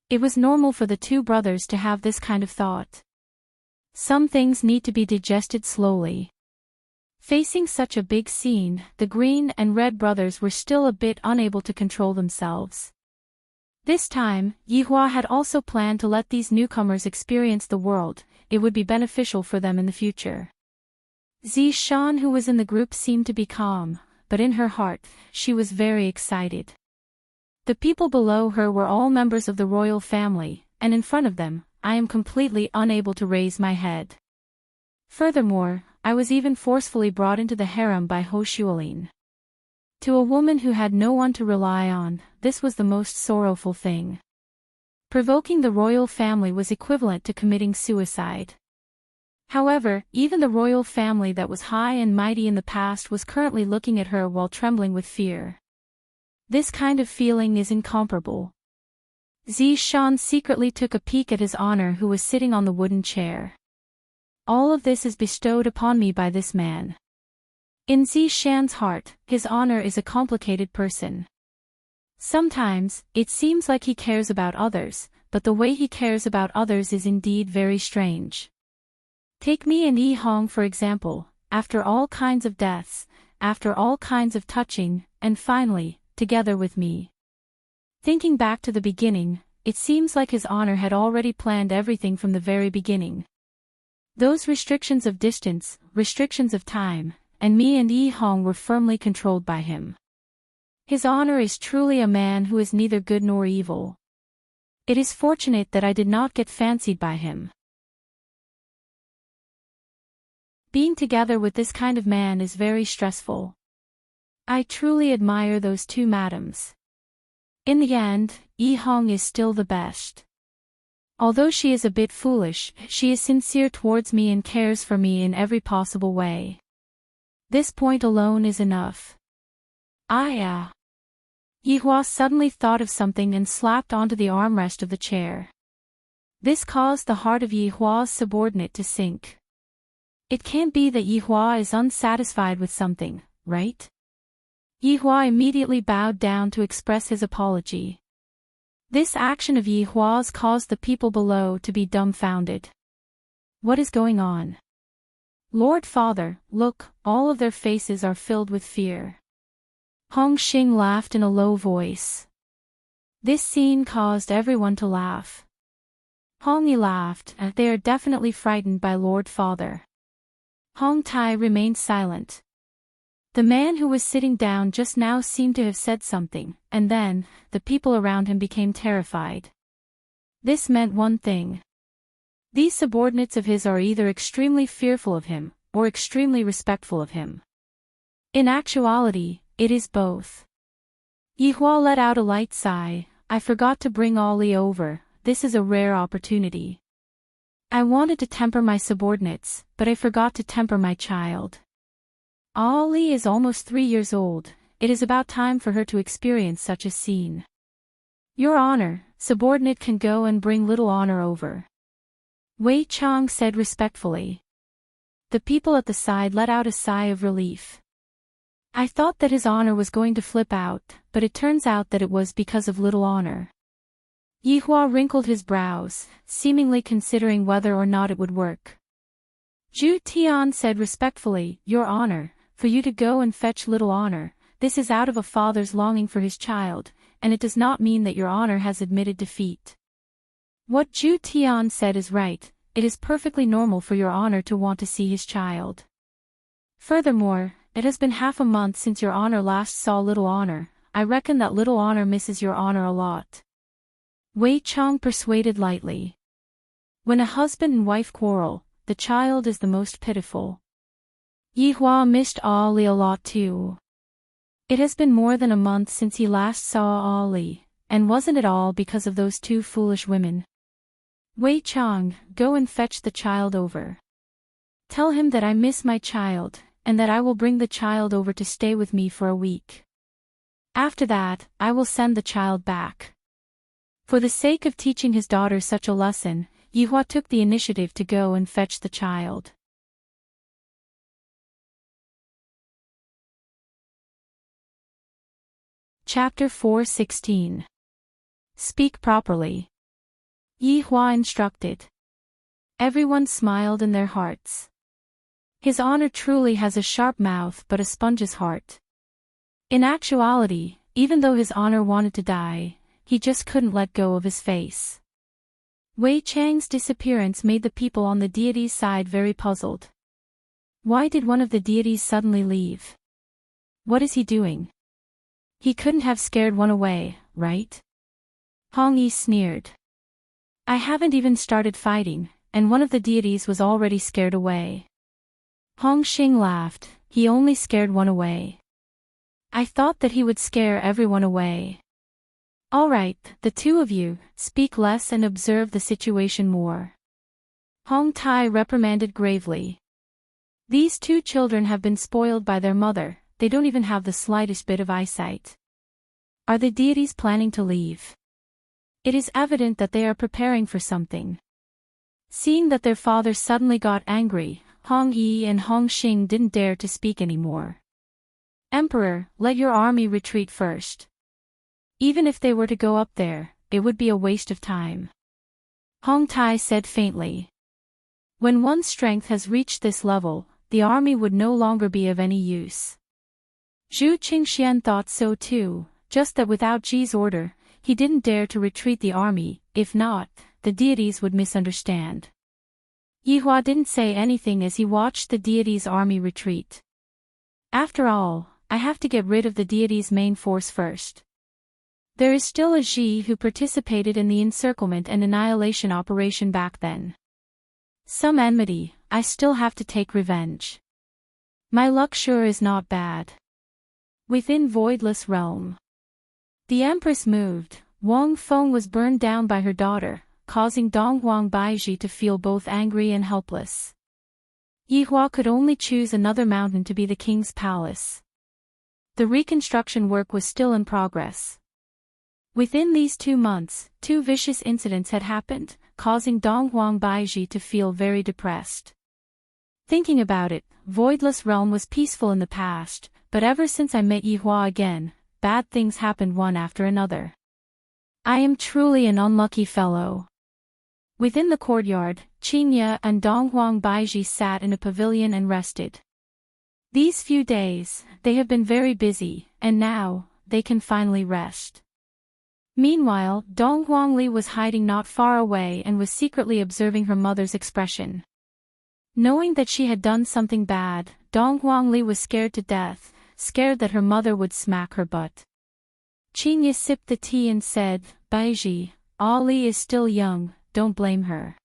It was normal for the 2 brothers to have this kind of thought. Some things need to be digested slowly. Facing such a big scene, the Green and Red brothers were still a bit unable to control themselves. This time, Yihua had also planned to let these newcomers experience the world. It would be beneficial for them in the future. Zishan, who was in the group, seemed to be calm, but in her heart, she was very excited. The people below her were all members of the royal family, and in front of them, I am completely unable to raise my head. Furthermore, I was even forcefully brought into the harem by Ho Shualin. To a woman who had no one to rely on, this was the most sorrowful thing. Provoking the royal family was equivalent to committing suicide. However, even the royal family that was high and mighty in the past was currently looking at her while trembling with fear. This kind of feeling is incomparable. Zishan secretly took a peek at his honor, who was sitting on the wooden chair. All of this is bestowed upon me by this man. In Zishan's heart, his honor is a complicated person. Sometimes, it seems like he cares about others, but the way he cares about others is indeed very strange. Take me and Yi Hong for example, after all kinds of deaths, after all kinds of touching, and finally, together with me. Thinking back to the beginning, it seems like his honor had already planned everything from the very beginning. Those restrictions of distance, restrictions of time, and me and Yi Hong were firmly controlled by him. His honor is truly a man who is neither good nor evil. It is fortunate that I did not get fancied by him. Being together with this kind of man is very stressful. I truly admire those 2 madams. In the end, Yi Hong is still the best. Although she is a bit foolish, she is sincere towards me and cares for me in every possible way. This point alone is enough. Yihua suddenly thought of something and slapped onto the armrest of the chair. This caused the heart of Yihua's subordinate to sink. It can't be that Yihua is unsatisfied with something, right? Yihua immediately bowed down to express his apology. This action of Yihua's caused the people below to be dumbfounded. What is going on? Lord Father, look, all of their faces are filled with fear. Hong Xing laughed in a low voice. This scene caused everyone to laugh. Hong Yi laughed, and they are definitely frightened by Lord Father. Hong Tai remained silent. The man who was sitting down just now seemed to have said something, and then, the people around him became terrified. This meant one thing. These subordinates of his are either extremely fearful of him, or extremely respectful of him. In actuality, it is both. Yihua let out a light sigh. I forgot to bring Ollie over, this is a rare opportunity. I wanted to temper my subordinates, but I forgot to temper my child. Ollie is almost 3 years old, it is about time for her to experience such a scene. Your Honor, subordinate can go and bring little Honor over. Wei Chang said respectfully. The people at the side let out a sigh of relief. I thought that His Honor was going to flip out, but it turns out that it was because of Little Honor. Yihua wrinkled his brows, seemingly considering whether or not it would work. Zhu Tian said respectfully, Your Honor, for you to go and fetch Little Honor, this is out of a father's longing for his child, and it does not mean that Your Honor has admitted defeat. What Zhu Tian said is right, it is perfectly normal for Your Honor to want to see his child. Furthermore, it has been half a month since Your Honor last saw Little Honor. I reckon that Little Honor misses Your Honor a lot. Wei Chong persuaded lightly. When a husband and wife quarrel, the child is the most pitiful. Yihua missed Ali a lot too. It has been more than a month since he last saw Ali, and wasn't it all because of those two foolish women? Wei Chong, go and fetch the child over. Tell him that I miss my child, and that I will bring the child over to stay with me for a week. After that, I will send the child back. For the sake of teaching his daughter such a lesson, Yihua took the initiative to go and fetch the child. Chapter 4:16. Speak properly. Yihua instructed. Everyone smiled in their hearts. His Honor truly has a sharp mouth but a sponge's heart. In actuality, even though His Honor wanted to die, he just couldn't let go of his face. Wei Chang's disappearance made the people on the deity's side very puzzled. Why did one of the deities suddenly leave? What is he doing? He couldn't have scared one away, right? Hong Yi sneered. I haven't even started fighting, and one of the deities was already scared away. Hong Xing laughed, he only scared one away. I thought that he would scare everyone away. All right, the two of you, speak less and observe the situation more. Hong Tai reprimanded gravely. These two children have been spoiled by their mother, they don't even have the slightest bit of eyesight. Are the deities planning to leave? It is evident that they are preparing for something. Seeing that their father suddenly got angry, Hong Yi and Hong Xing didn't dare to speak anymore. Emperor, let your army retreat first. Even if they were to go up there, it would be a waste of time. Hong Tai said faintly. When one's strength has reached this level, the army would no longer be of any use. Zhu Qingxian thought so too, just that without Ji's order, he didn't dare to retreat the army, if not, the deities would misunderstand. Yihua didn't say anything as he watched the deity's army retreat. After all, I have to get rid of the deity's main force first. There is still a Ji who participated in the encirclement and annihilation operation back then. Some enmity, I still have to take revenge. My luck sure is not bad. Within Voidless Realm. The Empress moved, Wang Feng was burned down by her daughter, causing Donghuang Baiji to feel both angry and helpless. Yihua could only choose another mountain to be the king's palace. The reconstruction work was still in progress. Within these 2 months, 2 vicious incidents had happened, causing Donghuang Baiji to feel very depressed. Thinking about it, Voidless Realm was peaceful in the past, but ever since I met Yihua again, bad things happened one after another. I am truly an unlucky fellow. Within the courtyard, Qingye and Donghuang Baiji sat in a pavilion and rested. These few days, they have been very busy, and now, they can finally rest. Meanwhile, Dong Huangli was hiding not far away and was secretly observing her mother's expression. Knowing that she had done something bad, Dong Huangli was scared to death, scared that her mother would smack her butt. Qingye sipped the tea and said, Baiji, Ali is still young, don't blame her.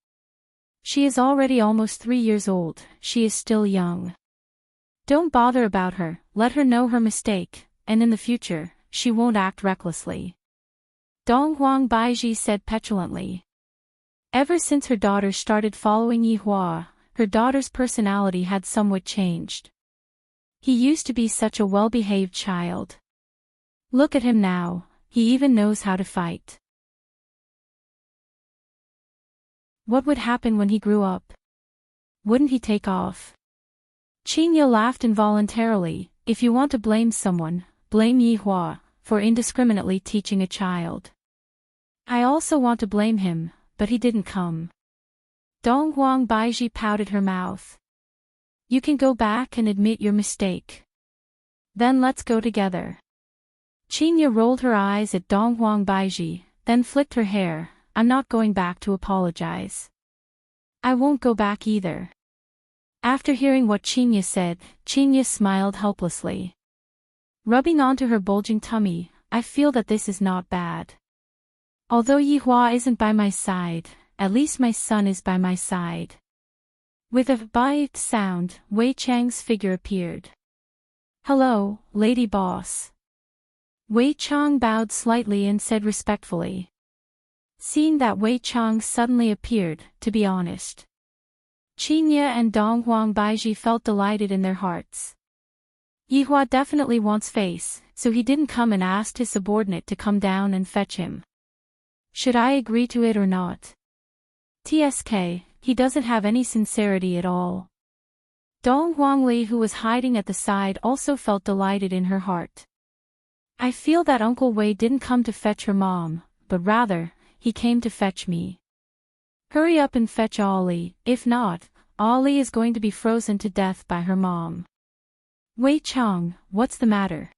She is already almost 3 years old, she is still young. Don't bother about her, let her know her mistake, and in the future, she won't act recklessly. Donghuang Baiji said petulantly. Ever since her daughter started following Yihua, her daughter's personality had somewhat changed. He used to be such a well-behaved child. Look at him now, he even knows how to fight. What would happen when he grew up? Wouldn't he take off? Qinya laughed involuntarily. If you want to blame someone, blame Yihua for indiscriminately teaching a child. I also want to blame him, but he didn't come. Donghuang Baiji pouted her mouth. You can go back and admit your mistake. Then let's go together. Qinya rolled her eyes at Donghuang Baiji, then flicked her hair. I'm not going back to apologize. I won't go back either. After hearing what Qinya said, Qinya smiled helplessly. Rubbing onto her bulging tummy, I feel that this is not bad. Although Yihua isn't by my side, at least my son is by my side. With a "bai" sound, Wei Chang's figure appeared. Hello, lady boss. Wei Chang bowed slightly and said respectfully. Seeing that Wei Chang suddenly appeared, to be honest, Qinya and Donghuang Baiji felt delighted in their hearts. Yihua definitely wants face, so he didn't come and asked his subordinate to come down and fetch him. Should I agree to it or not? TSK, he doesn't have any sincerity at all. Donghuang Li, who was hiding at the side, also felt delighted in her heart. I feel that Uncle Wei didn't come to fetch her mom, but rather, he came to fetch me. Hurry up and fetch Ollie, if not, Ollie is going to be frozen to death by her mom. Wei Chang, what's the matter?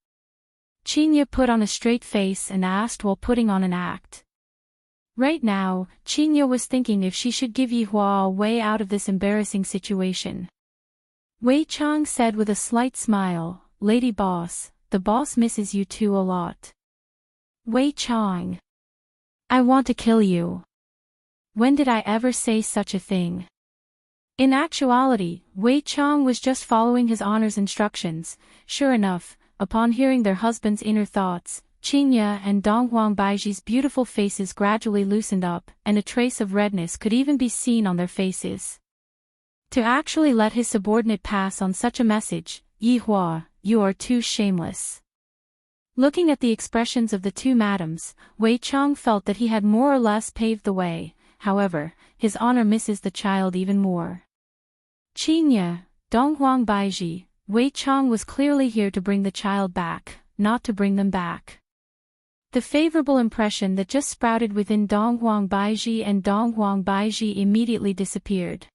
Qinya put on a straight face and asked while putting on an act. Right now, Qinya was thinking if she should give Yihua a way out of this embarrassing situation. Wei Chang said with a slight smile, Lady boss, the boss misses you too a lot. Wei Chang. I want to kill you. When did I ever say such a thing? In actuality, Wei Chang was just following his honor's instructions. Sure enough, upon hearing their husband's inner thoughts, Qinya and Donghuang Baiji's beautiful faces gradually loosened up, and a trace of redness could even be seen on their faces. To actually let his subordinate pass on such a message, Yihua, you are too shameless. Looking at the expressions of the two madams, Wei Chang felt that he had more or less paved the way. However, his honor misses the child even more. Qinya, Donghuang Baiji, Wei Chang was clearly here to bring the child back, not to bring them back. The favorable impression that just sprouted within Donghuang Baiji and Donghuang Baiji immediately disappeared.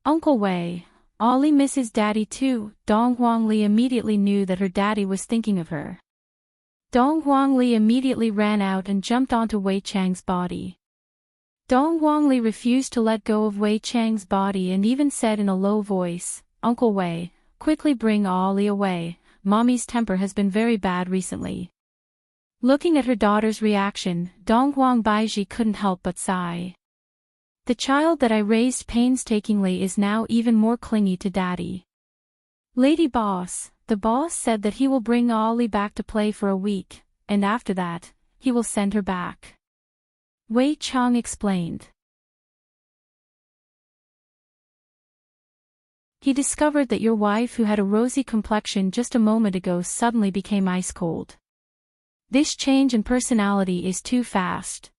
Uncle Wei, Ollie misses daddy too. Donghuang Li immediately knew that her daddy was thinking of her. Donghuang Li immediately ran out and jumped onto Wei Chang's body. Donghuang Li refused to let go of Wei Chang's body and even said in a low voice, Uncle Wei, quickly bring Ollie away, mommy's temper has been very bad recently. Looking at her daughter's reaction, Donghuang Baiji couldn't help but sigh. The child that I raised painstakingly is now even more clingy to daddy. Lady boss, the boss said that he will bring Ollie back to play for a week, and after that, he will send her back. Wei Chang explained. He discovered that your wife, who had a rosy complexion just a moment ago, suddenly became ice cold. This change in personality is too fast.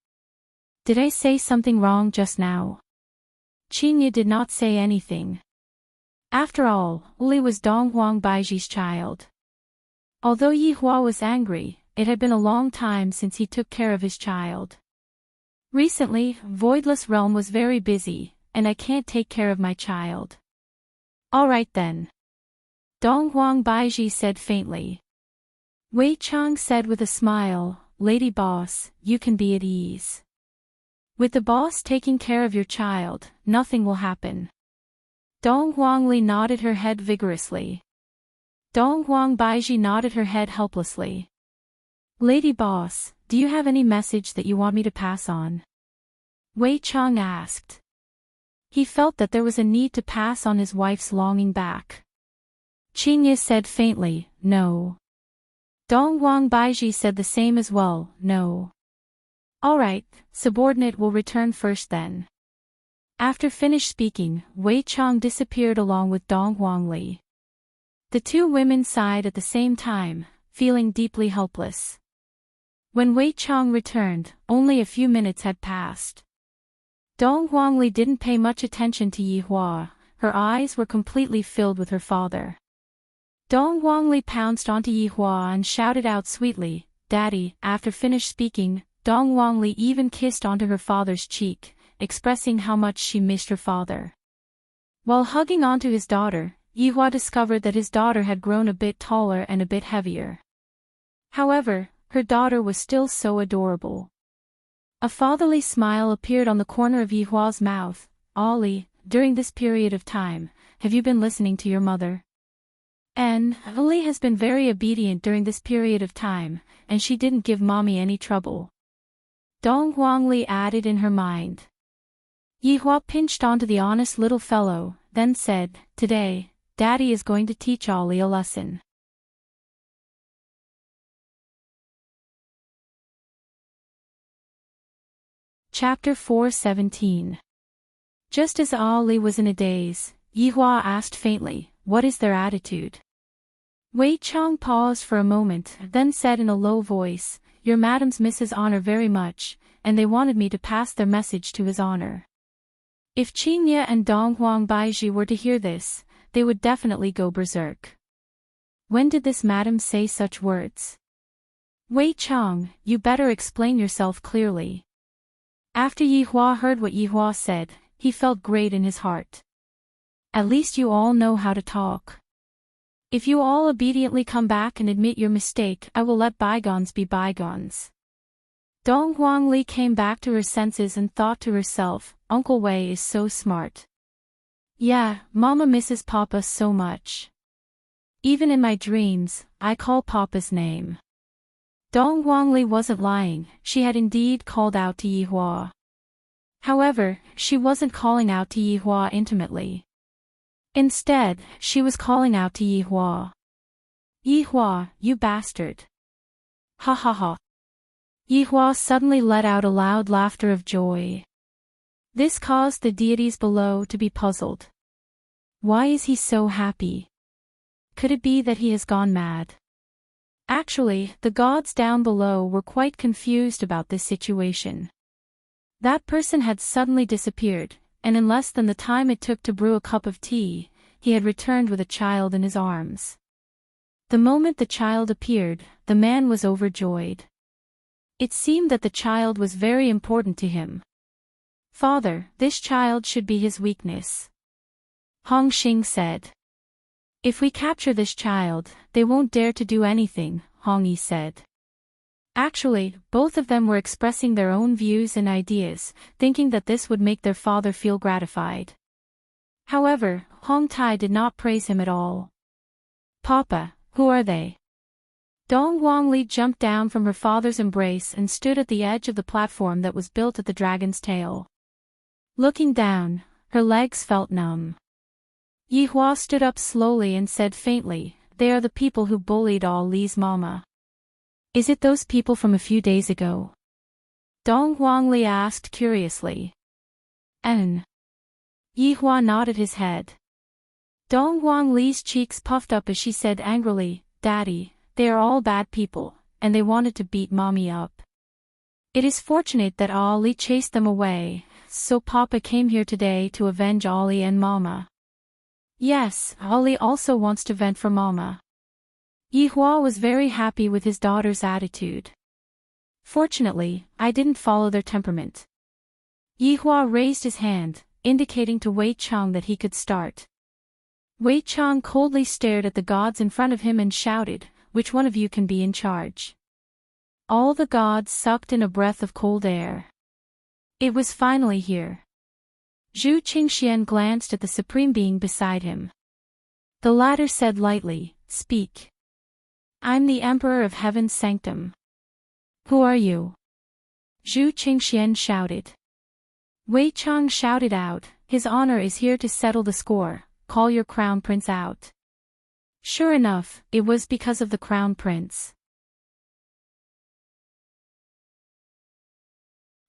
Did I say something wrong just now? Qinya did not say anything. After all, Li was Donghuang Baiji's child. Although Yihua was angry, it had been a long time since he took care of his child. Recently, Voidless Realm was very busy, and I can't take care of my child. All right then. Donghuang Baiji said faintly. Wei Chang said with a smile, Lady boss, you can be at ease. With the boss taking care of your child, nothing will happen. Donghuang Li nodded her head vigorously. Donghuang Baiji nodded her head helplessly. Lady boss, do you have any message that you want me to pass on? Wei Chang asked. He felt that there was a need to pass on his wife's longing back. Qinya said faintly, no. Donghuang Baiji said the same as well, no. All right, subordinate will return first then. After finished speaking, Wei Chang disappeared along with Donghuang Li. The two women sighed at the same time, feeling deeply helpless. When Wei Chang returned, only a few minutes had passed. Donghuang Li didn't pay much attention to Yihua, her eyes were completely filled with her father. Dong Wangli pounced onto Yihua and shouted out sweetly, "Daddy." After finished speaking, Dong Wangli even kissed onto her father's cheek, expressing how much she missed her father. While hugging onto his daughter, Yihua discovered that his daughter had grown a bit taller and a bit heavier. However, her daughter was still so adorable. A fatherly smile appeared on the corner of Yihua's mouth. "Ollie, during this period of time, have you been listening to your mother?" Ollie has been very obedient during this period of time, and she didn't give mommy any trouble. Dong Wangli added in her mind. Yihua pinched onto the honest little fellow, then said, "Today, Daddy is going to teach Ollie a lesson." Chapter 4:17. Just as Ollie was in a daze, Yihua asked faintly, "What is their attitude?" Wei Chang paused for a moment, then said in a low voice, "Your madams miss his honor very much, and they wanted me to pass their message to his honor." If Qingye and Dong Huang Baiji were to hear this, they would definitely go berserk. When did this madam say such words? Wei Chang, you better explain yourself clearly. After Yihua heard what Yihua said, he felt great in his heart. At least you all know how to talk. If you all obediently come back and admit your mistake, I will let bygones be bygones. Dong Huangli came back to her senses and thought to herself, Uncle Wei is so smart. Yeah, Mama misses Papa so much. Even in my dreams, I call Papa's name. Dong Huangli wasn't lying, she had indeed called out to Yihua. However, she wasn't calling out to Yihua intimately. Instead, she was calling out to Yihua. "Yihua, you bastard." Ha ha ha. Yihua suddenly let out a loud laughter of joy. This caused the deities below to be puzzled. Why is he so happy? Could it be that he has gone mad? Actually, the gods down below were quite confused about this situation. That person had suddenly disappeared, and in less than the time it took to brew a cup of tea, he had returned with a child in his arms. The moment the child appeared, the man was overjoyed. It seemed that the child was very important to him. "Father, this child should be his weakness," Hong Xing said. "If we capture this child, they won't dare to do anything," Hong Yi said. Actually, both of them were expressing their own views and ideas, thinking that this would make their father feel gratified. However, Hong Tai did not praise him at all. "Papa, who are they?" Dong Wangli jumped down from her father's embrace and stood at the edge of the platform that was built at the dragon's tail. Looking down, her legs felt numb. Yihua stood up slowly and said faintly, "They are the people who bullied Li's mama." "Is it those people from a few days ago?" Dong Wangli asked curiously. Yihua nodded his head. Dong Wangli's cheeks puffed up as she said angrily, "Daddy, they are all bad people, and they wanted to beat mommy up. It is fortunate that Li chased them away, so Papa came here today to avenge Li and Mama." Yes, Li also wants to vent for Mama. Yihua was very happy with his daughter's attitude. "Fortunately, I didn't follow their temperament." Yihua raised his hand, indicating to Wei Chang that he could start. Wei Chang coldly stared at the gods in front of him and shouted, "Which one of you can be in charge?" All the gods sucked in a breath of cold air. It was finally here. Zhu Qingxian glanced at the supreme being beside him. The latter said lightly, "Speak." "I'm the Emperor of Heaven's Sanctum." "Who are you?" Zhu Qingxian shouted. Wei Chang shouted out, "His honor is here to settle the score, call your crown prince out." Sure enough, it was because of the crown prince.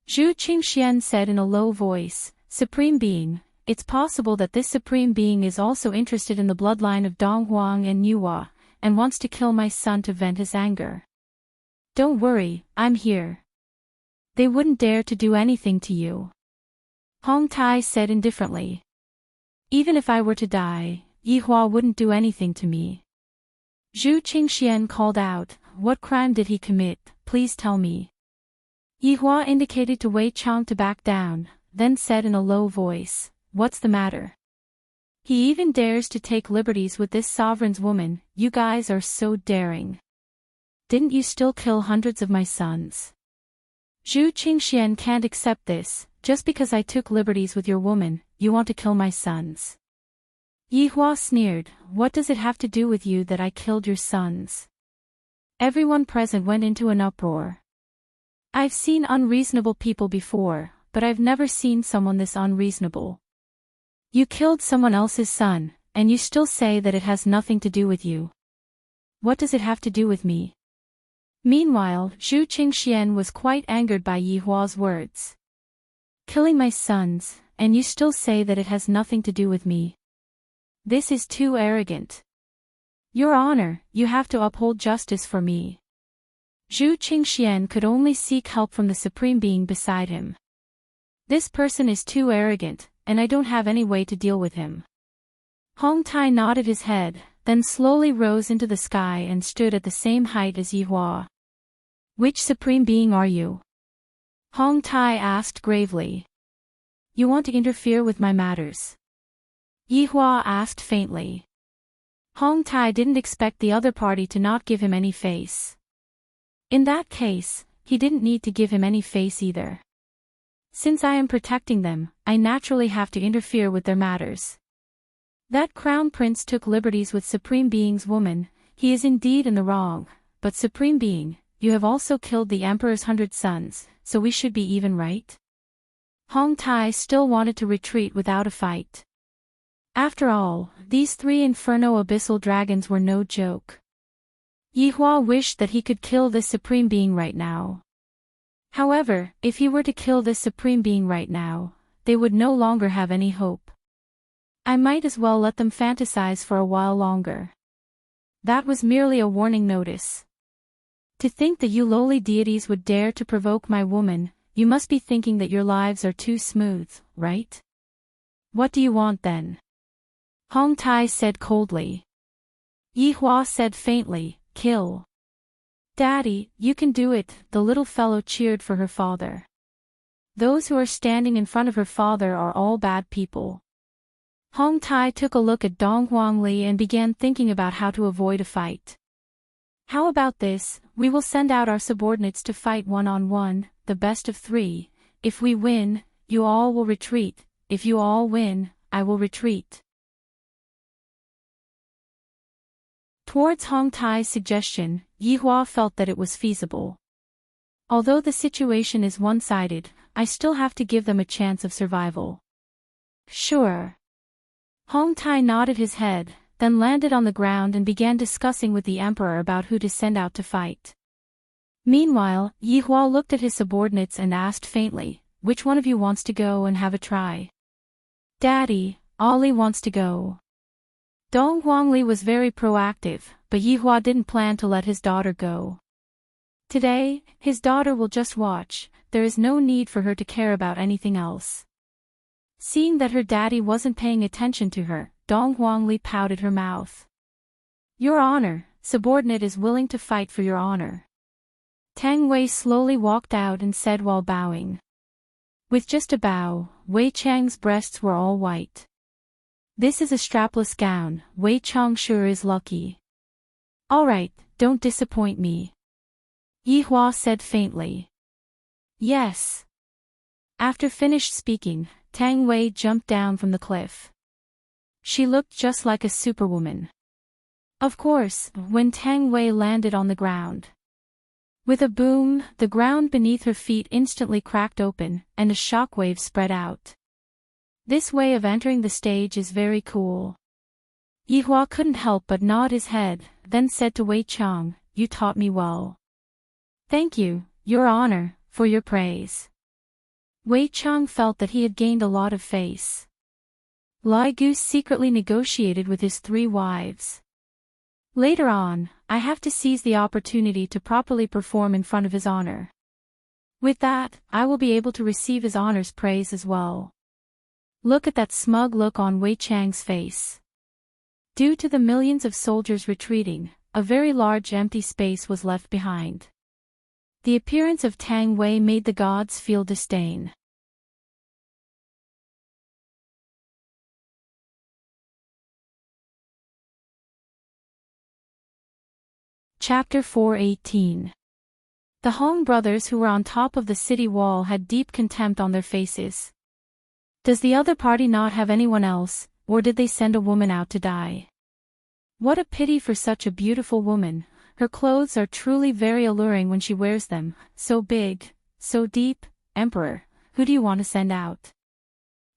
Zhu Qingxian said in a low voice, "Supreme being, it's possible that this supreme being is also interested in the bloodline of Dong Huang and Nuwa, and wants to kill my son to vent his anger. Don't worry, I'm here. They wouldn't dare to do anything to you." Hong Tai said indifferently. Even if I were to die, Yihua wouldn't do anything to me. Zhu Qingxian called out, "What crime did he commit? Please tell me." Yihua indicated to Wei Chang to back down, then said in a low voice, "What's the matter? He even dares to take liberties with this sovereign's woman. You guys are so daring. Didn't you still kill hundreds of my sons? Zhu Qingxian can't accept this. Just because I took liberties with your woman, you want to kill my sons." Yihua sneered, "What does it have to do with you that I killed your sons?" Everyone present went into an uproar. I've seen unreasonable people before, but I've never seen someone this unreasonable. You killed someone else's son, and you still say that it has nothing to do with you. What does it have to do with me? Meanwhile, Zhu Qingxian was quite angered by Yihua's words. Killing my sons, and you still say that it has nothing to do with me. This is too arrogant. Your Honor, you have to uphold justice for me. Zhu Qingxian could only seek help from the Supreme Being beside him. This person is too arrogant, and I don't have any way to deal with him. Hong Tai nodded his head, then slowly rose into the sky and stood at the same height as Yihua. Which Supreme Being are you? Hong Tai asked gravely. You want to interfere with my matters? Yihua asked faintly. Hong Tai didn't expect the other party to not give him any face. In that case, he didn't need to give him any face either. Since I am protecting them, I naturally have to interfere with their matters. That Crown Prince took liberties with Supreme Being's woman. He is indeed in the wrong, but Supreme Being, you have also killed the Emperor's 100 sons, so we should be even, right? Hong Tai still wanted to retreat without a fight. After all, these 3 Inferno Abyssal Dragons were no joke. Yihua wished that he could kill this Supreme Being right now. However, if he were to kill this Supreme Being right now, they would no longer have any hope. I might as well let them fantasize for a while longer. That was merely a warning notice. To think that you lowly deities would dare to provoke my woman, you must be thinking that your lives are too smooth, right? What do you want then? Hong Tai said coldly. Yihua said faintly, kill. Daddy, you can do it, the little fellow cheered for her father. Those who are standing in front of her father are all bad people. Hong Tai took a look at Dong Huangli and began thinking about how to avoid a fight. How about this, we will send out our subordinates to fight one-on-one, the best of 3. If we win, you all will retreat. If you all win, I will retreat. Towards Hong Tai's suggestion, Yihua felt that it was feasible. Although the situation is one-sided, I still have to give them a chance of survival. Sure. Hong Tai nodded his head, then landed on the ground and began discussing with the Emperor about who to send out to fight. Meanwhile, Yihua looked at his subordinates and asked faintly, which one of you wants to go and have a try? Daddy, Ollie wants to go. Dong Huangli was very proactive, but Yihua didn't plan to let his daughter go. Today, his daughter will just watch, there is no need for her to care about anything else. Seeing that her daddy wasn't paying attention to her, Dong Huangli pouted her mouth. Your Honor, subordinate is willing to fight for your honor. Tang Wei slowly walked out and said while bowing. With just a bow, Wei Chang's breasts were all white. This is a strapless gown, Wei Chang sure is lucky. Alright, don't disappoint me. Yihua said faintly. Yes. After finished speaking, Tang Wei jumped down from the cliff. She looked just like a superwoman. Of course, when Tang Wei landed on the ground. With a boom, the ground beneath her feet instantly cracked open, and a shockwave spread out. This way of entering the stage is very cool. Yihua couldn't help but nod his head, then said to Wei Chang, you taught me well. Thank you, Your Honor, for your praise. Wei Chang felt that he had gained a lot of face. Lai Goose secretly negotiated with his 3 wives. Later on, I have to seize the opportunity to properly perform in front of his honor. With that, I will be able to receive his honor's praise as well. Look at that smug look on Wei Chang's face. Due to the millions of soldiers retreating, a very large empty space was left behind. The appearance of Tang Wei made the gods feel disdain. Chapter 4:18. The Hong brothers who were on top of the city wall had deep contempt on their faces. Does the other party not have anyone else, or did they send a woman out to die? What a pity for such a beautiful woman. Her clothes are truly very alluring when she wears them, so big, so deep. Emperor, who do you want to send out?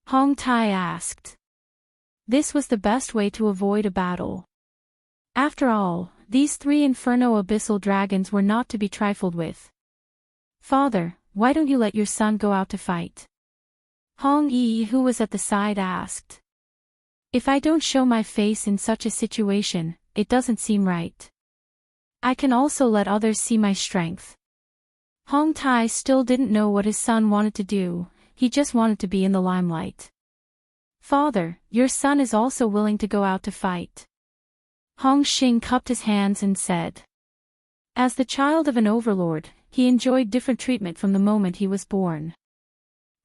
Hong Tai asked. This was the best way to avoid a battle. After all, these 3 inferno abyssal dragons were not to be trifled with. Father, why don't you let your son go out to fight? Hong Yi, who was at the side, asked. If I don't show my face in such a situation, it doesn't seem right. I can also let others see my strength. Hong Tai still didn't know what his son wanted to do, he just wanted to be in the limelight. Father, your son is also willing to go out to fight. Hong Xing cupped his hands and said. As the child of an overlord, he enjoyed different treatment from the moment he was born.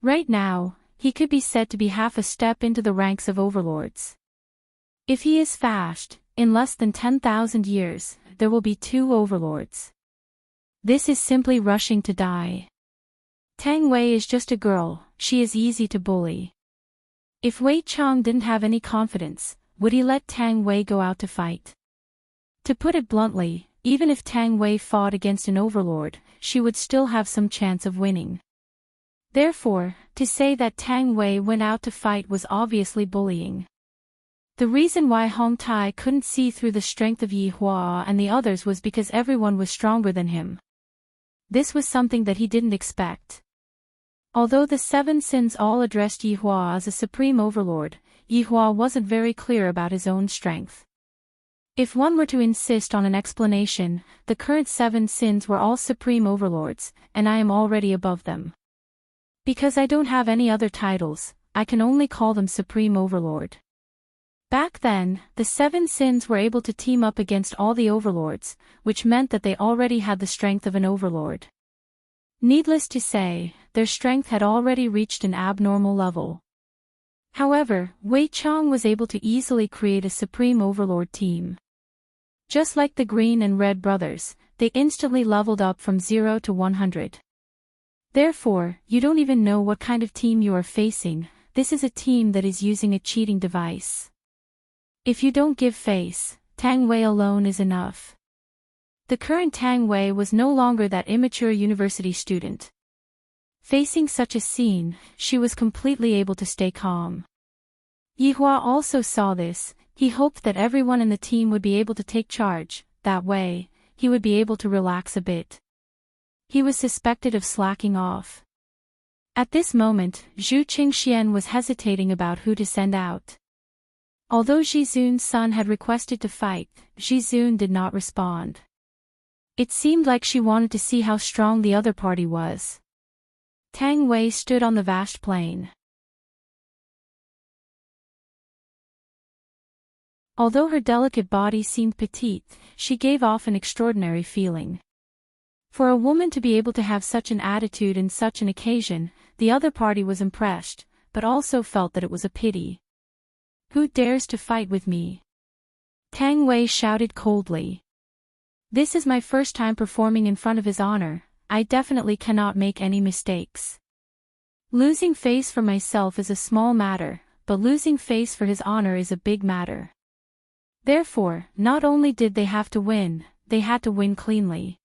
Right now, he could be said to be half a step into the ranks of overlords. If he is fast, in less than 10,000 years, there will be 2 overlords. This is simply rushing to die. Tang Wei is just a girl, she is easy to bully. If Wei Chang didn't have any confidence, would he let Tang Wei go out to fight? To put it bluntly, even if Tang Wei fought against an overlord, she would still have some chance of winning. Therefore, to say that Tang Wei went out to fight was obviously bullying. The reason why Hong Tai couldn't see through the strength of Yi Hua and the others was because everyone was stronger than him. This was something that he didn't expect. Although the 7 sins all addressed Yi Hua as a supreme overlord, Yi Hua wasn't very clear about his own strength. If one were to insist on an explanation, the current 7 sins were all supreme overlords, and I am already above them. Because I don't have any other titles, I can only call them supreme overlord. Back then, the 7 sins were able to team up against all the overlords, which meant that they already had the strength of an overlord. Needless to say, their strength had already reached an abnormal level. However, Wei Chang was able to easily create a supreme overlord team. Just like the Green and Red brothers, they instantly leveled up from 0 to 100. Therefore, you don't even know what kind of team you are facing, this is a team that is using a cheating device. If you don't give face, Tang Wei alone is enough. The current Tang Wei was no longer that immature university student. Facing such a scene, she was completely able to stay calm. Yi Hua also saw this, he hoped that everyone in the team would be able to take charge, that way, he would be able to relax a bit. He was suspected of slacking off. At this moment, Zhu Qingxian was hesitating about who to send out. Although Jizun's son had requested to fight, Jizun did not respond. It seemed like she wanted to see how strong the other party was. Tang Wei stood on the vast plain. Although her delicate body seemed petite, she gave off an extraordinary feeling. For a woman to be able to have such an attitude in such an occasion, the other party was impressed, but also felt that it was a pity. Who dares to fight with me? Tang Wei shouted coldly. This is my first time performing in front of his honor, I definitely cannot make any mistakes. Losing face for myself is a small matter, but losing face for his honor is a big matter. Therefore, not only did they have to win, they had to win cleanly.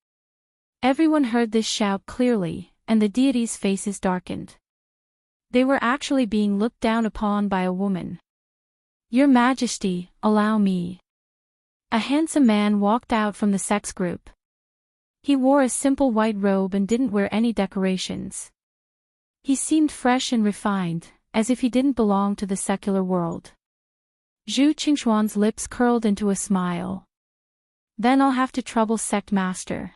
Everyone heard this shout clearly, and the deities' faces darkened. They were actually being looked down upon by a woman. Your Majesty, allow me. A handsome man walked out from the sex group. He wore a simple white robe and didn't wear any decorations. He seemed fresh and refined, as if he didn't belong to the secular world. Zhu Qingxuan's lips curled into a smile. Then I'll have to trouble sect master.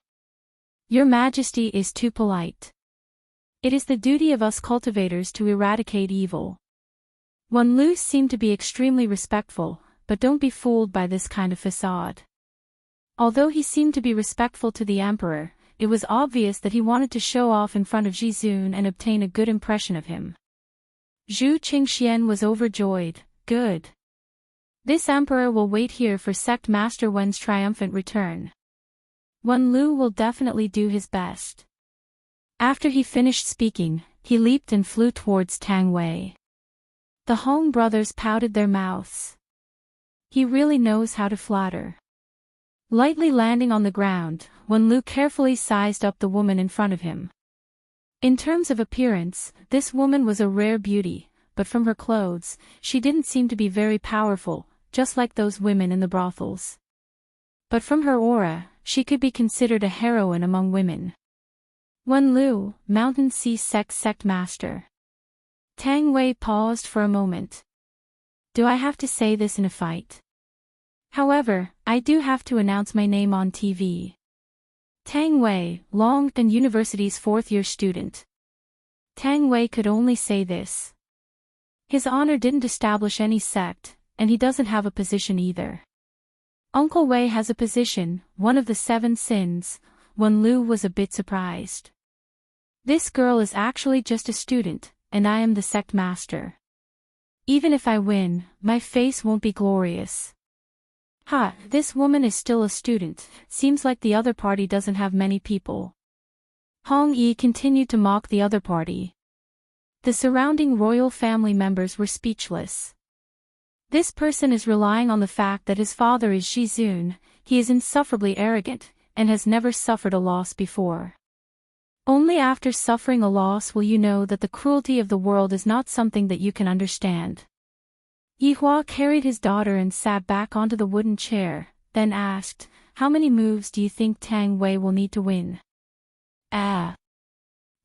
Your Majesty is too polite. It is the duty of us cultivators to eradicate evil. Wenlu seemed to be extremely respectful, but don't be fooled by this kind of facade. Although he seemed to be respectful to the emperor, it was obvious that he wanted to show off in front of Jizun and obtain a good impression of him. Zhu Qingxian was overjoyed. Good. This emperor will wait here for Sect Master Wen's triumphant return. Wenlu will definitely do his best. After he finished speaking, he leaped and flew towards Tang Wei. The Hong brothers pouted their mouths. He really knows how to flatter. Lightly landing on the ground, Wenlu carefully sized up the woman in front of him. In terms of appearance, this woman was a rare beauty, but from her clothes, she didn't seem to be very powerful, just like those women in the brothels. But from her aura, she could be considered a heroine among women. Wenlu, Mountain Sea Sect Master. Tang Wei paused for a moment. Do I have to say this in a fight? However, I do have to announce my name on TV. Tang Wei, Longtan University's fourth-year student. Tang Wei could only say this. His honor didn't establish any sect, and he doesn't have a position either. Uncle Wei has a position, one of the 7 sins. Wenlu was a bit surprised. This girl is actually just a student, and I am the sect master. Even if I win, my face won't be glorious. Ha, this woman is still a student, seems like the other party doesn't have many people. Hong Yi continued to mock the other party. The surrounding royal family members were speechless. This person is relying on the fact that his father is Jizun, he is insufferably arrogant, and has never suffered a loss before. Only after suffering a loss will you know that the cruelty of the world is not something that you can understand. Yihua carried his daughter and sat back onto the wooden chair, then asked, how many moves do you think Tang Wei will need to win?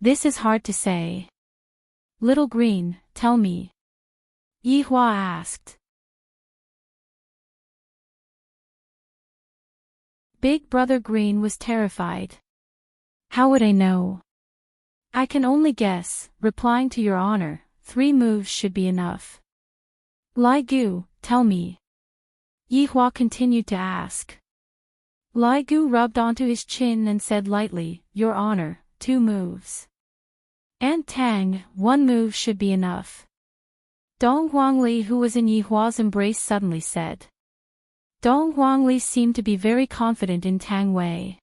This is hard to say. Little Green, tell me. Yihua asked. Big Brother Green was terrified. How would I know? I can only guess, replying to your honor, 3 moves should be enough. Lai Gu, tell me. Yihua continued to ask. Lai Gu rubbed onto his chin and said lightly, your honor, 2 moves. Aunt Tang, 1 move should be enough. Dong Huangli, who was in Yihua's embrace, suddenly said. Dong Huangli seemed to be very confident in Tang Wei.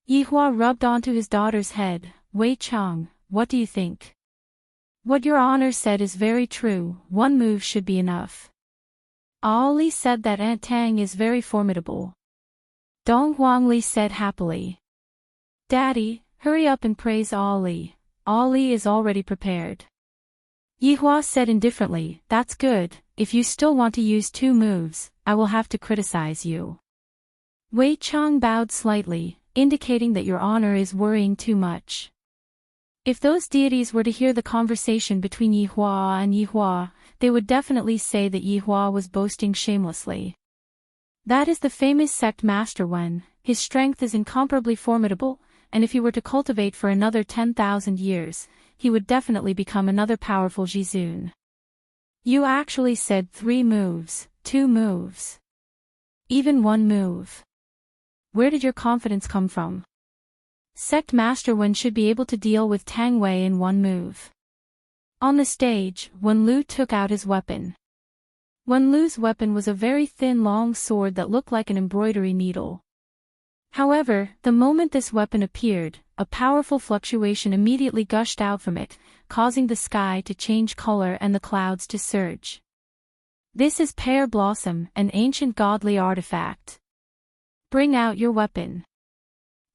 Yihua rubbed onto his daughter's head. Wei Chang, what do you think? What your honor said is very true, 1 move should be enough. Ali said that Aunt Tang is very formidable. Dong Huangli said happily. Daddy, hurry up and praise Ali. Ali is already prepared. Yihua said indifferently, that's good, if you still want to use 2 moves, I will have to criticize you. Wei Chang bowed slightly, indicating that your honor is worrying too much. If those deities were to hear the conversation between Yihua and Yihua, they would definitely say that Yihua was boasting shamelessly. That is the famous sect master Wen, his strength is incomparably formidable, and if he were to cultivate for another 10,000 years, he would definitely become another powerful Jizun. You actually said 3 moves, 2 moves. Even 1 move. Where did your confidence come from? Sect Master Wen should be able to deal with Tang Wei in 1 move. On the stage, Wenlu took out his weapon. Wenlu's weapon was a very thin long sword that looked like an embroidery needle. However, the moment this weapon appeared, a powerful fluctuation immediately gushed out from it, causing the sky to change color and the clouds to surge. This is Pear Blossom, an ancient godly artifact. Bring out your weapon.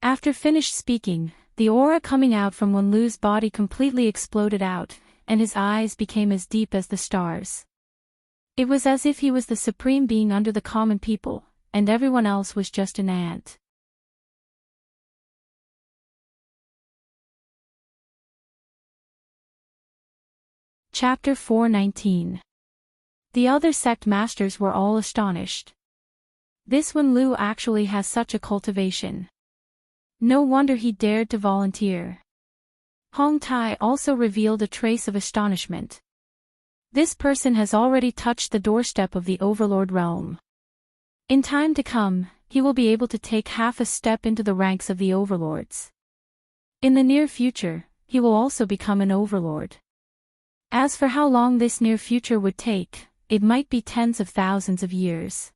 After finished speaking, the aura coming out from Wenlu's body completely exploded out, and his eyes became as deep as the stars. It was as if he was the supreme being under the common people, and everyone else was just an ant. Chapter 419. The other sect masters were all astonished. This Wenlu actually has such a cultivation. No wonder he dared to volunteer. Hong Tai also revealed a trace of astonishment. This person has already touched the doorstep of the Overlord realm. In time to come, he will be able to take half a step into the ranks of the Overlords. In the near future, he will also become an Overlord. As for how long this near future would take, it might be tens of thousands of years.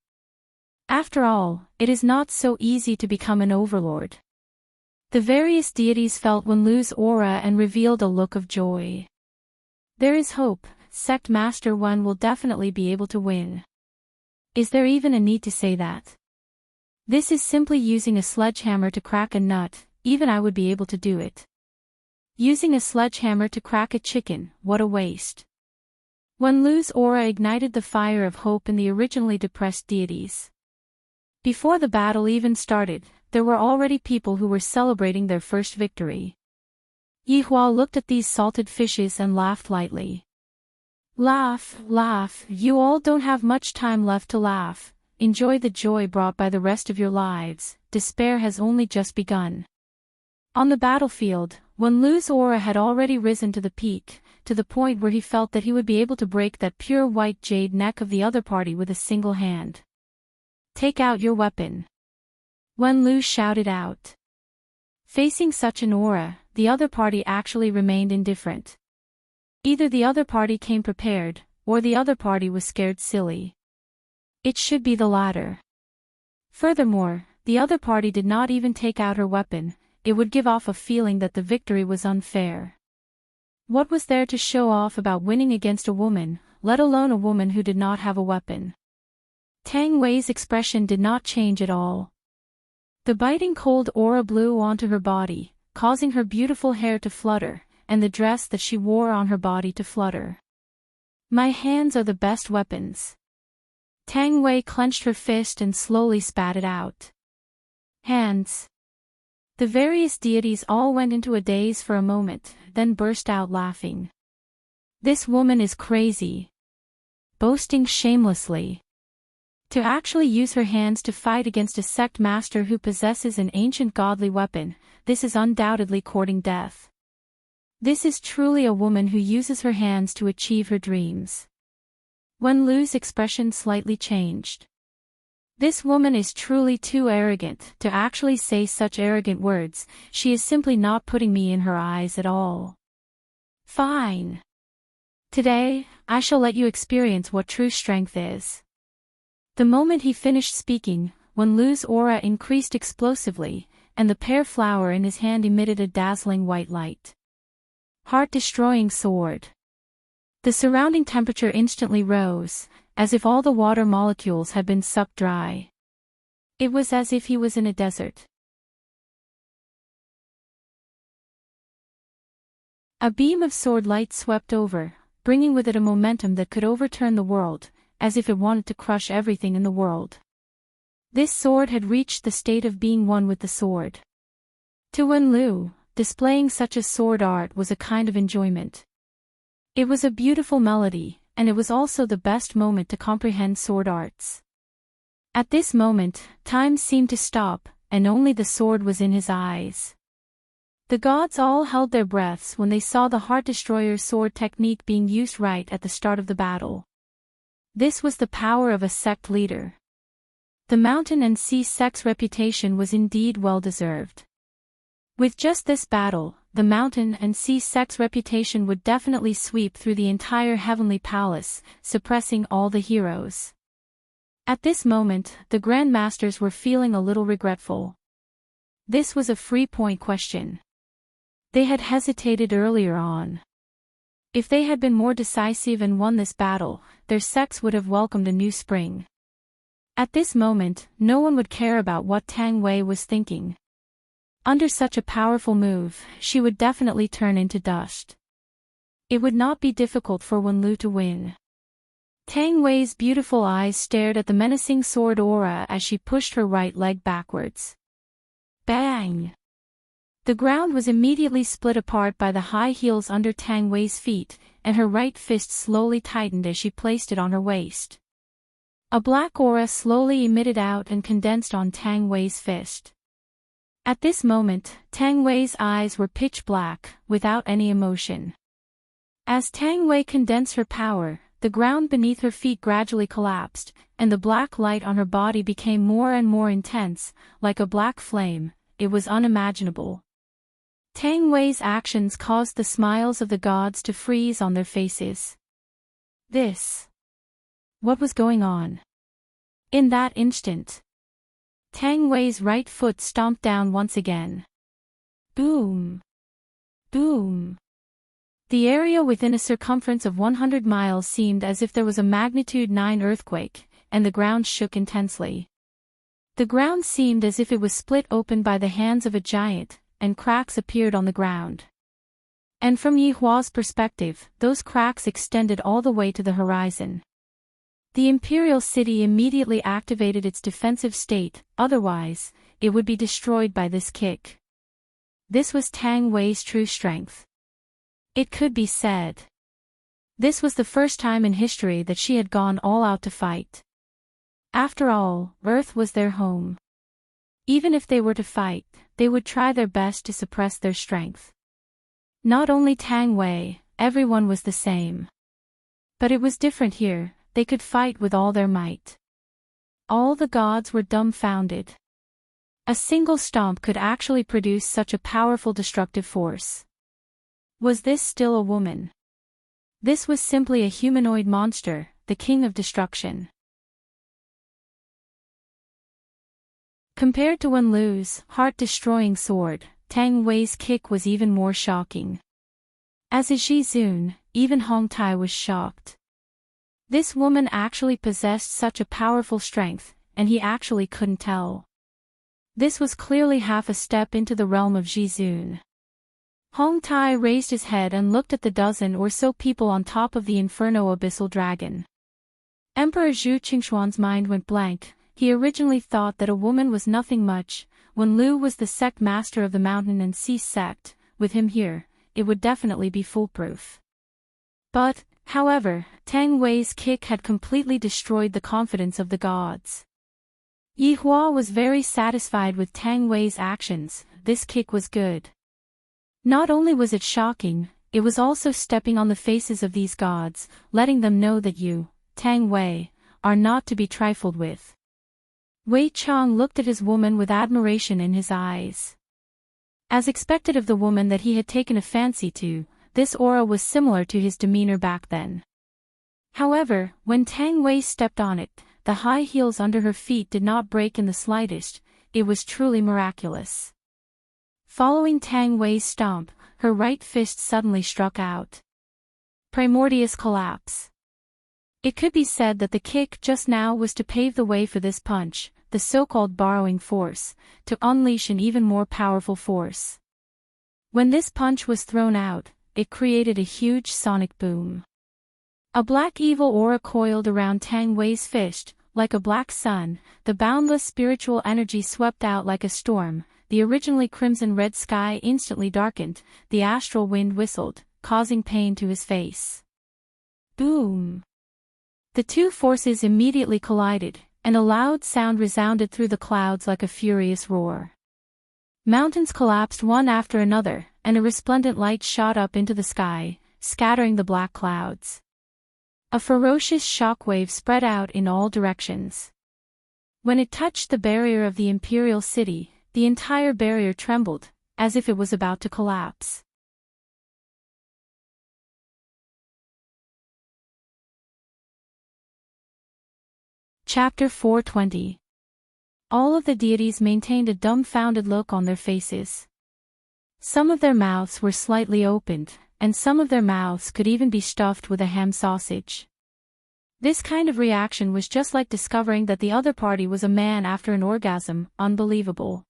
After all, it is not so easy to become an Overlord. The various deities felt Wenlu's aura and revealed a look of joy. There is hope. Sect Master Wen will definitely be able to win. Is there even a need to say that? This is simply using a sledgehammer to crack a nut, even I would be able to do it. Using a sledgehammer to crack a chicken, what a waste. Wenlu's aura ignited the fire of hope in the originally depressed deities. Before the battle even started, there were already people who were celebrating their first victory. Yihua looked at these salted fishes and laughed lightly. Laugh, laugh, you all don't have much time left to laugh. Enjoy the joy brought by the rest of your lives. Despair has only just begun. On the battlefield, Wenlu's aura had already risen to the peak, to the point where he felt that he would be able to break that pure white jade neck of the other party with a single hand. Take out your weapon. Wenlu shouted out. Facing such an aura, the other party actually remained indifferent. Either the other party came prepared, or the other party was scared silly. It should be the latter. Furthermore, the other party did not even take out her weapon. It would give off a feeling that the victory was unfair. What was there to show off about winning against a woman, let alone a woman who did not have a weapon? Tang Wei's expression did not change at all. The biting cold aura blew onto her body, causing her beautiful hair to flutter, and the dress that she wore on her body to flutter. My hands are the best weapons. Tang Wei clenched her fist and slowly spat it out. Hands. The various deities all went into a daze for a moment, then burst out laughing. This woman is crazy. Boasting shamelessly. To actually use her hands to fight against a sect master who possesses an ancient godly weapon, this is undoubtedly courting death. This is truly a woman who uses her hands to achieve her dreams. Wenlu's expression slightly changed. This woman is truly too arrogant to actually say such arrogant words. She is simply not putting me in her eyes at all. Fine. Today, I shall let you experience what true strength is. The moment he finished speaking, Wenlu's aura increased explosively, and the pear flower in his hand emitted a dazzling white light. Heart-destroying sword. The surrounding temperature instantly rose, as if all the water molecules had been sucked dry. It was as if he was in a desert. A beam of sword light swept over, bringing with it a momentum that could overturn the world, as if it wanted to crush everything in the world. This sword had reached the state of being one with the sword. To Wenlu, displaying such a sword art was a kind of enjoyment. It was a beautiful melody, and it was also the best moment to comprehend sword arts. At this moment, time seemed to stop, and only the sword was in his eyes. The gods all held their breaths when they saw the Heart Destroyer sword technique being used right at the start of the battle. This was the power of a sect leader. The mountain and sea sect's reputation was indeed well-deserved. With just this battle, the mountain and sea sect's reputation would definitely sweep through the entire heavenly palace, suppressing all the heroes. At this moment, the grandmasters were feeling a little regretful. This was a free-point question. They had hesitated earlier on. If they had been more decisive and won this battle, their sects would have welcomed a new spring. At this moment, no one would care about what Tang Wei was thinking. Under such a powerful move, she would definitely turn into dust. It would not be difficult for Wenlu to win. Tang Wei's beautiful eyes stared at the menacing sword aura as she pushed her right leg backwards. Bang! The ground was immediately split apart by the high heels under Tang Wei's feet, and her right fist slowly tightened as she placed it on her waist. A black aura slowly emitted out and condensed on Tang Wei's fist. At this moment, Tang Wei's eyes were pitch black, without any emotion. As Tang Wei condensed her power, the ground beneath her feet gradually collapsed, and the black light on her body became more and more intense, like a black flame. It was unimaginable. Tang Wei's actions caused the smiles of the gods to freeze on their faces. What was going on? In that instant, Tang Wei's right foot stomped down once again. Boom! Boom! The area within a circumference of 100 miles seemed as if there was a magnitude 9 earthquake, and the ground shook intensely. The ground seemed as if it was split open by the hands of a giant, and cracks appeared on the ground. And from Yi Hua's perspective, those cracks extended all the way to the horizon. The imperial city immediately activated its defensive state, otherwise, it would be destroyed by this kick. This was Tang Wei's true strength. It could be said. This was the first time in history that she had gone all out to fight. After all, Earth was their home. Even if they were to fight, they would try their best to suppress their strength. Not only Tang Wei, everyone was the same. But it was different here. They could fight with all their might. All the gods were dumbfounded. A single stomp could actually produce such a powerful destructive force. Was this still a woman? This was simply a humanoid monster, the king of destruction. Compared to Wen Lu's heart-destroying sword, Tang Wei's kick was even more shocking. As is Ji Zun, even Hong Tai was shocked. This woman actually possessed such a powerful strength, and he actually couldn't tell. This was clearly half a step into the realm of Ji Zun. Hong Tai raised his head and looked at the dozen or so people on top of the Inferno Abyssal Dragon. Emperor Zhu Qingshuan's mind went blank. He originally thought that a woman was nothing much. Wen Lu was the sect master of the Mountain and Sea sect. With him here, it would definitely be foolproof. But, however, Tang Wei's kick had completely destroyed the confidence of the gods. Yi Hua was very satisfied with Tang Wei's actions. This kick was good. Not only was it shocking, it was also stepping on the faces of these gods, letting them know that you, Tang Wei, are not to be trifled with. Wei Chang looked at his woman with admiration in his eyes. As expected of the woman that he had taken a fancy to, this aura was similar to his demeanor back then. However, when Tang Wei stepped on it, the high heels under her feet did not break in the slightest. It was truly miraculous. Following Tang Wei's stomp, her right fist suddenly struck out. Primordious collapse. It could be said that the kick just now was to pave the way for this punch, the so-called borrowing force, to unleash an even more powerful force. When this punch was thrown out, it created a huge sonic boom. A black evil aura coiled around Tang Wei's fist, like a black sun. The boundless spiritual energy swept out like a storm. The originally crimson-red sky instantly darkened. The astral wind whistled, causing pain to his face. Boom! The two forces immediately collided, and a loud sound resounded through the clouds like a furious roar. Mountains collapsed one after another, and a resplendent light shot up into the sky, scattering the black clouds. A ferocious shockwave spread out in all directions. When it touched the barrier of the imperial city, the entire barrier trembled, as if it was about to collapse. Chapter 420. All of the deities maintained a dumbfounded look on their faces. Some of their mouths were slightly opened, and some of their mouths could even be stuffed with a ham sausage. This kind of reaction was just like discovering that the other party was a man after an orgasm. Unbelievable.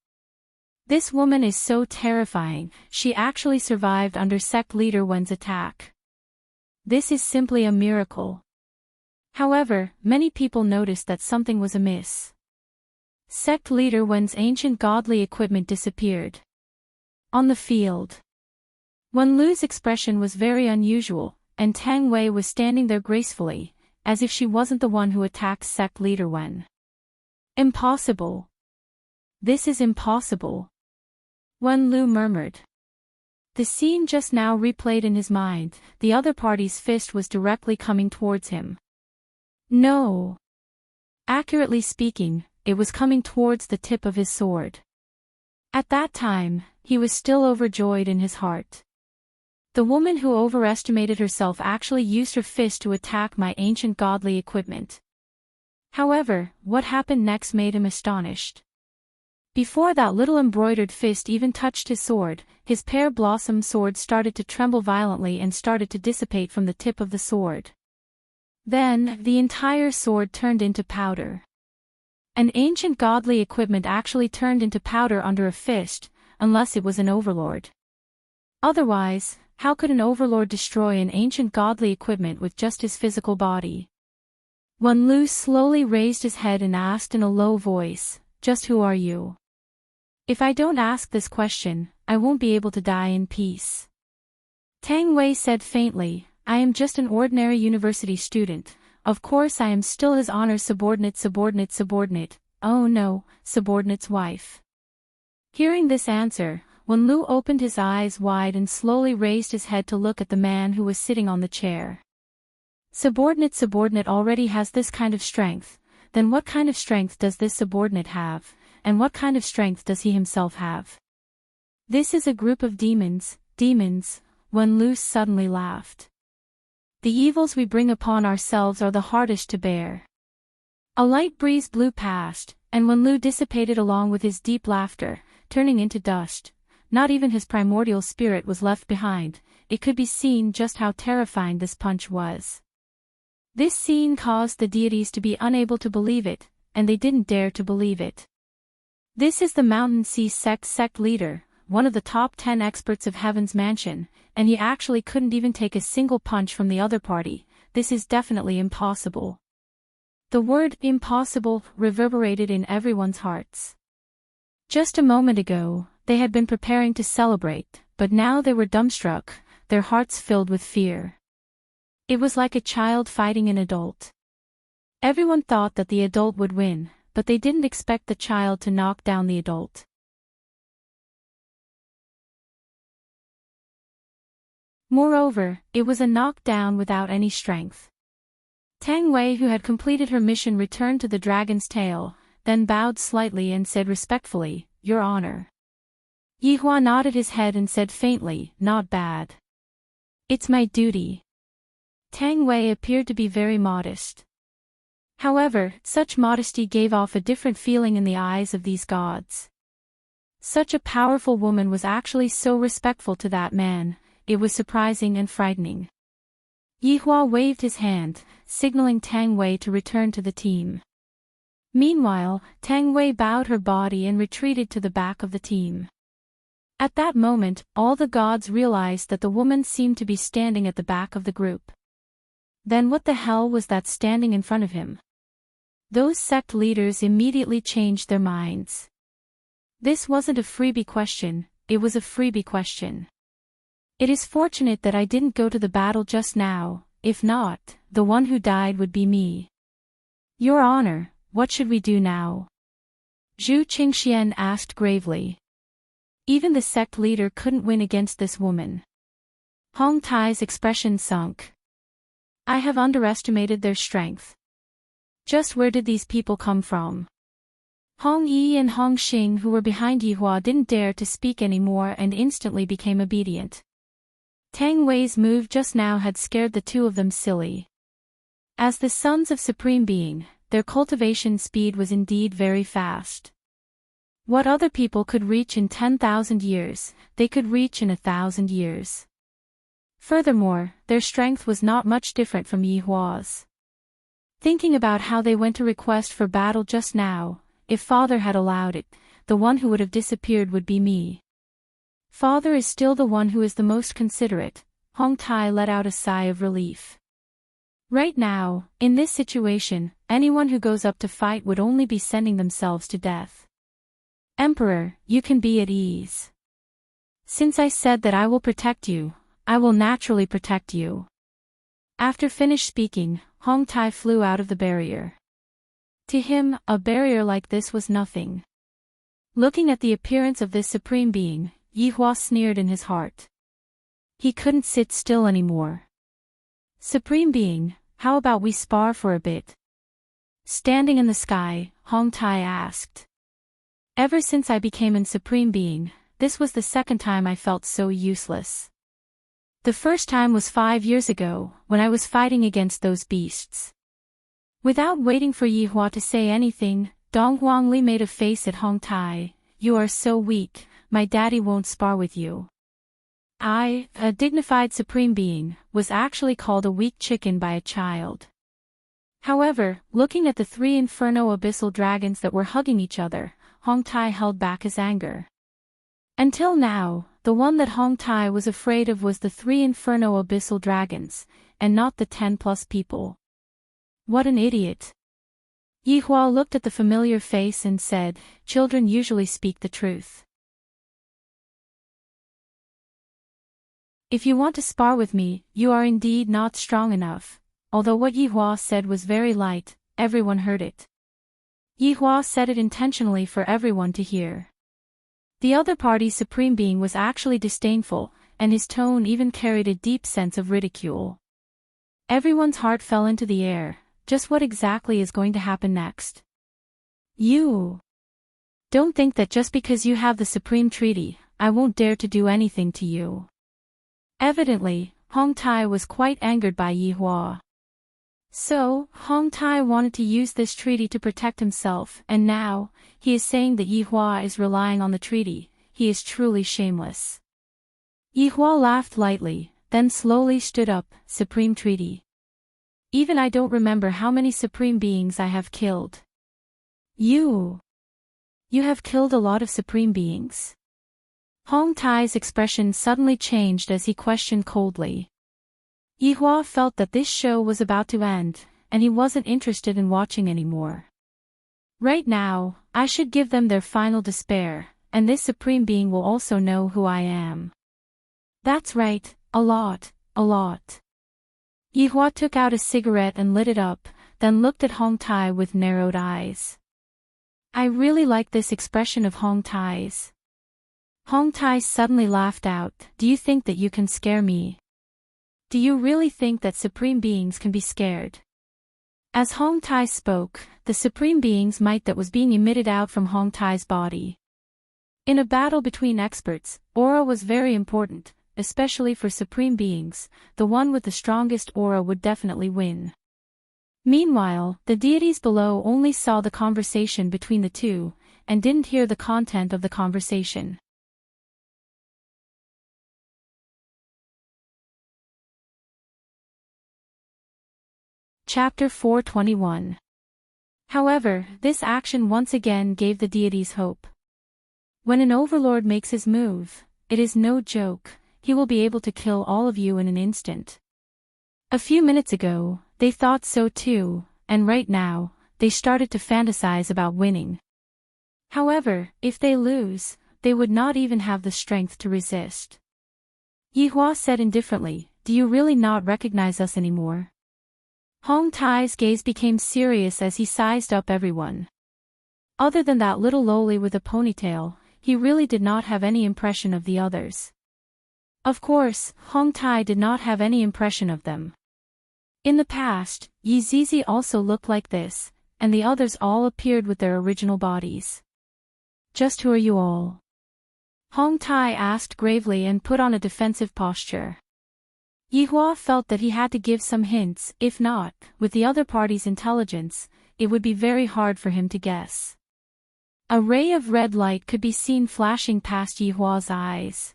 This woman is so terrifying. She actually survived under sect leader Wen's attack. This is simply a miracle. However, many people noticed that something was amiss. Sect leader Wen's ancient godly equipment disappeared. On the field, Wen Lu's expression was very unusual, and Tang Wei was standing there gracefully, as if she wasn't the one who attacked sect leader Wen. Impossible. This is impossible. Wen Lu murmured. The scene just now replayed in his mind, the other party's fist was directly coming towards him. No. Accurately speaking, it was coming towards the tip of his sword. At that time, he was still overjoyed in his heart. The woman who overestimated herself actually used her fist to attack my ancient godly equipment. However, what happened next made him astonished. Before that little embroidered fist even touched his sword, his pear blossom sword started to tremble violently and started to dissipate from the tip of the sword. Then, the entire sword turned into powder. An ancient godly equipment actually turned into powder under a fist, unless it was an overlord. Otherwise, how could an overlord destroy an ancient godly equipment with just his physical body? Wen Lu slowly raised his head and asked in a low voice, "Just who are you? If I don't ask this question, I won't be able to die in peace." Tang Wei said faintly, "I am just an ordinary university student. Of course I am still His Honor's subordinate. Oh no, subordinate's wife." Hearing this answer, Wen Lu opened his eyes wide and slowly raised his head to look at the man who was sitting on the chair. Subordinate already has this kind of strength, then what kind of strength does this subordinate have, and what kind of strength does he himself have? This is a group of demons, Wen Lu suddenly laughed. The evils we bring upon ourselves are the hardest to bear. A light breeze blew past, and Wen Lu dissipated along with his deep laughter, turning into dust. Not even his primordial spirit was left behind. It could be seen just how terrifying this punch was. This scene caused the deities to be unable to believe it, and they didn't dare to believe it. This is the Mountain Sea sect leader, one of the top 10 experts of Heaven's Mansion, and he actually couldn't even take a single punch from the other party. This is definitely impossible. The word impossible reverberated in everyone's hearts. Just a moment ago, they had been preparing to celebrate, but now they were dumbstruck, their hearts filled with fear. It was like a child fighting an adult. Everyone thought that the adult would win, but they didn't expect the child to knock down the adult. Moreover, it was a knockdown without any strength. Tang Wei, who had completed her mission, returned to the dragon's tail, then bowed slightly and said respectfully, "Your Honor." Yihua nodded his head and said faintly, "Not bad. It's my duty." Tang Wei appeared to be very modest. However, such modesty gave off a different feeling in the eyes of these gods. Such a powerful woman was actually so respectful to that man. It was surprising and frightening. Yihua waved his hand, signaling Tang Wei to return to the team. Meanwhile, Tang Wei bowed her body and retreated to the back of the team. At that moment, all the gods realized that the woman seemed to be standing at the back of the group. Then what the hell was that standing in front of him? Those sect leaders immediately changed their minds. This wasn't a freebie question, it was a freebie question. It is fortunate that I didn't go to the battle just now, if not, the one who died would be me. Your Honor, what should we do now? Zhu Qingxian asked gravely. Even the sect leader couldn't win against this woman. Hong Tai's expression sunk. I have underestimated their strength. Just where did these people come from? Hong Yi and Hong Xing, who were behind Yihua, didn't dare to speak anymore and instantly became obedient. Tang Wei's move just now had scared the two of them silly. As the sons of Supreme Being, their cultivation speed was indeed very fast. What other people could reach in 10,000 years, they could reach in 1,000 years. Furthermore, their strength was not much different from Yihua's. Thinking about how they went to request for battle just now, if Father had allowed it, the one who would have disappeared would be me. Father is still the one who is the most considerate. Hong Tai let out a sigh of relief. Right now, in this situation, anyone who goes up to fight would only be sending themselves to death. Emperor, you can be at ease. Since I said that I will protect you, I will naturally protect you. After finished speaking, Hong Tai flew out of the barrier. To him, a barrier like this was nothing. Looking at the appearance of this supreme being, Yihua sneered in his heart. He couldn't sit still anymore. Supreme Being, how about we spar for a bit? Standing in the sky, Hong Tai asked. Ever since I became a Supreme Being, this was the second time I felt so useless. The first time was 5 years ago, when I was fighting against those beasts. Without waiting for Yi Hua to say anything, Dong Huangli made a face at Hong Tai. You are so weak, my daddy won't spar with you. I, a dignified Supreme Being, was actually called a weak chicken by a child. However, looking at the 3 inferno abyssal dragons that were hugging each other, Hong Tai held back his anger. Until now, the one that Hong Tai was afraid of was the 3 inferno abyssal dragons, and not the 10+ people. What an idiot. Yi Hua looked at the familiar face and said, children usually speak the truth. If you want to spar with me, you are indeed not strong enough. Although what Yi Hua said was very light, everyone heard it. Yi Hua said it intentionally for everyone to hear. The other party's Supreme Being was actually disdainful, and his tone even carried a deep sense of ridicule. Everyone's heart fell into the air. Just what exactly is going to happen next? You don't think that just because you have the Supreme Treaty, I won't dare to do anything to you. Evidently, Hong Tai was quite angered by Yi Hua. So, Hong Tai wanted to use this treaty to protect himself, and now, he is saying that Yi Hua is relying on the treaty. He is truly shameless. Yi Hua laughed lightly, then slowly stood up. Supreme Treaty. Even I don't remember how many Supreme Beings I have killed. You have killed a lot of Supreme Beings? Hong Tai's expression suddenly changed as he questioned coldly. Yi Hua felt that this show was about to end, and he wasn't interested in watching anymore. Right now, I should give them their final despair, and this Supreme Being will also know who I am. That's right, a lot, a lot. Yi Hua took out a cigarette and lit it up, then looked at Hong Tai with narrowed eyes. I really like this expression of Hong Tai's. Hong Tai suddenly laughed out. Do you think that you can scare me? Do you really think that Supreme Beings can be scared? As Hong Tai spoke, the Supreme Being's might that was being emitted out from Hong Tai's body. In a battle between experts, aura was very important, especially for Supreme Beings. The one with the strongest aura would definitely win. Meanwhile, the deities below only saw the conversation between the two, and didn't hear the content of the conversation. Chapter 421. However, this action once again gave the deities hope. When an overlord makes his move, it is no joke, he will be able to kill all of you in an instant. A few minutes ago, they thought so too, and right now, they started to fantasize about winning. However, if they lose, they would not even have the strength to resist. Yi Hua said indifferently, do you really not recognize us anymore? Hong Tai's gaze became serious as he sized up everyone. Other than that little lowly with a ponytail, he really did not have any impression of the others. Of course, Hong Tai did not have any impression of them. In the past, Yi Zizi also looked like this, and the others all appeared with their original bodies. Just who are you all? Hong Tai asked gravely and put on a defensive posture. Yi Hua felt that he had to give some hints. If not, with the other party's intelligence, it would be very hard for him to guess. A ray of red light could be seen flashing past Yi Hua's eyes.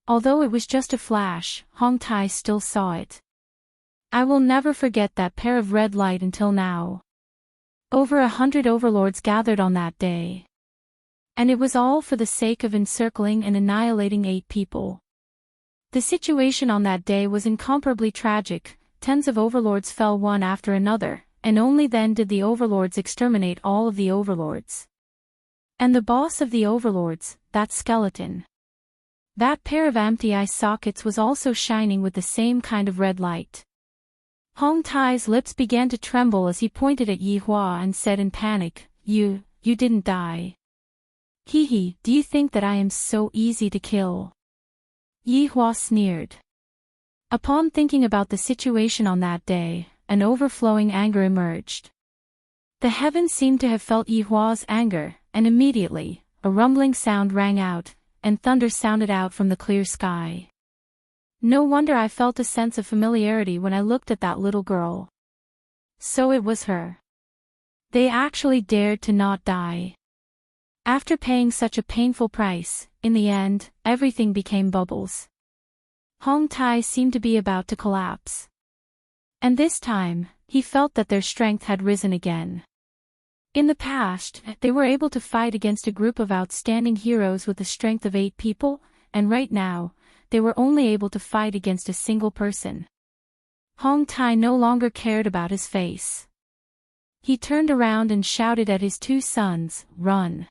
Although it was just a flash, Hong Tai still saw it. I will never forget that pair of red light until now. Over 100 overlords gathered on that day. And it was all for the sake of encircling and annihilating 8 people. The situation on that day was incomparably tragic. Tens of overlords fell one after another, and only then did the overlords exterminate all of the overlords. And the boss of the overlords, that skeleton. That pair of empty eye sockets was also shining with the same kind of red light. Hong Tai's lips began to tremble as he pointed at Yi Hua and said in panic, You didn't die. Hee hee, do you think that I am so easy to kill? Yi Hua sneered. Upon thinking about the situation on that day, an overflowing anger emerged. The heavens seemed to have felt Yi Hua's anger, and immediately, a rumbling sound rang out, and thunder sounded out from the clear sky. No wonder I felt a sense of familiarity when I looked at that little girl. So it was her. They actually dared to not die. After paying such a painful price, in the end, everything became bubbles. Hong Tai seemed to be about to collapse. And this time, he felt that their strength had risen again. In the past, they were able to fight against a group of outstanding heroes with the strength of 8 people, and right now, they were only able to fight against a single person. Hong Tai no longer cared about his face. He turned around and shouted at his 2 sons, "Run!"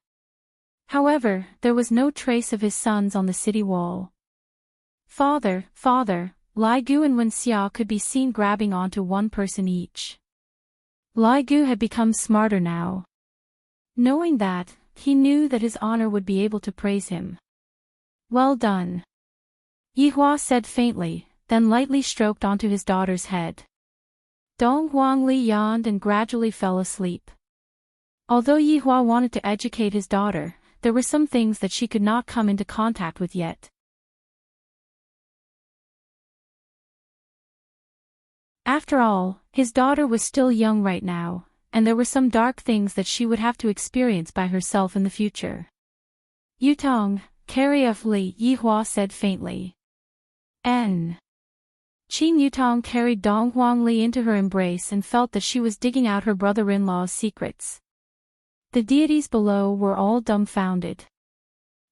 However, there was no trace of his sons on the city wall. Father, Lai Gu and Wen Xia could be seen grabbing onto one person each. Lai Gu had become smarter now. Knowing that, he knew that his honor would be able to praise him. "Well done," Yi Hua said faintly, then lightly stroked onto his daughter's head. Dong Huangli yawned and gradually fell asleep. Although Yi Hua wanted to educate his daughter, there were some things that she could not come into contact with yet. After all, his daughter was still young right now, and there were some dark things that she would have to experience by herself in the future. "Yutong, carry off Li," Yi Hua said faintly. Qing Yutong carried Dong Huangli into her embrace and felt that she was digging out her brother-in-law's secrets. The deities below were all dumbfounded.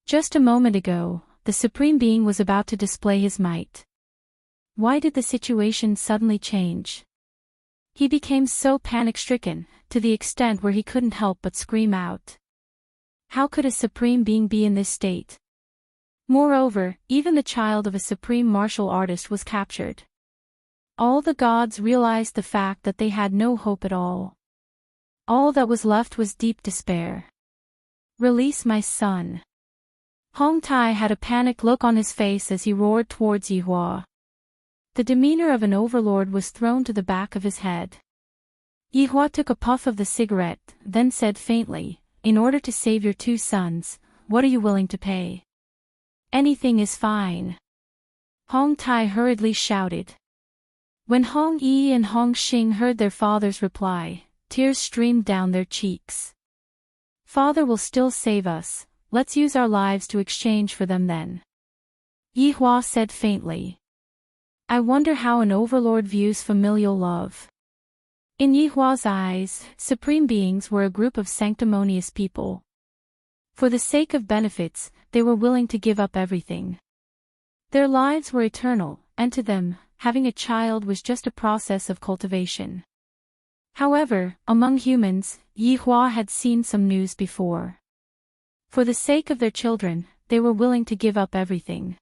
Just a moment ago, the Supreme Being was about to display his might. Why did the situation suddenly change? He became so panic-stricken, to the extent where he couldn't help but scream out. How could a Supreme Being be in this state? Moreover, even the child of a supreme martial artist was captured. All the gods realized the fact that they had no hope at all. All that was left was deep despair. "Release my son." Hong Tai had a panicked look on his face as he roared towards Yi Hua. The demeanor of an overlord was thrown to the back of his head. Yi Hua took a puff of the cigarette, then said faintly, "In order to save your 2 sons, what are you willing to pay?" "Anything is fine," Hong Tai hurriedly shouted. When Hong Yi and Hong Xing heard their father's reply, tears streamed down their cheeks. "Father will still save us, let's use our lives to exchange for them then," Yi Hua said faintly. I wonder how an overlord views familial love. In Yi Hua's eyes, supreme beings were a group of sanctimonious people. For the sake of benefits, they were willing to give up everything. Their lives were eternal, and to them, having a child was just a process of cultivation. However, among humans, Yi Hua had seen some news before. For the sake of their children, they were willing to give up everything.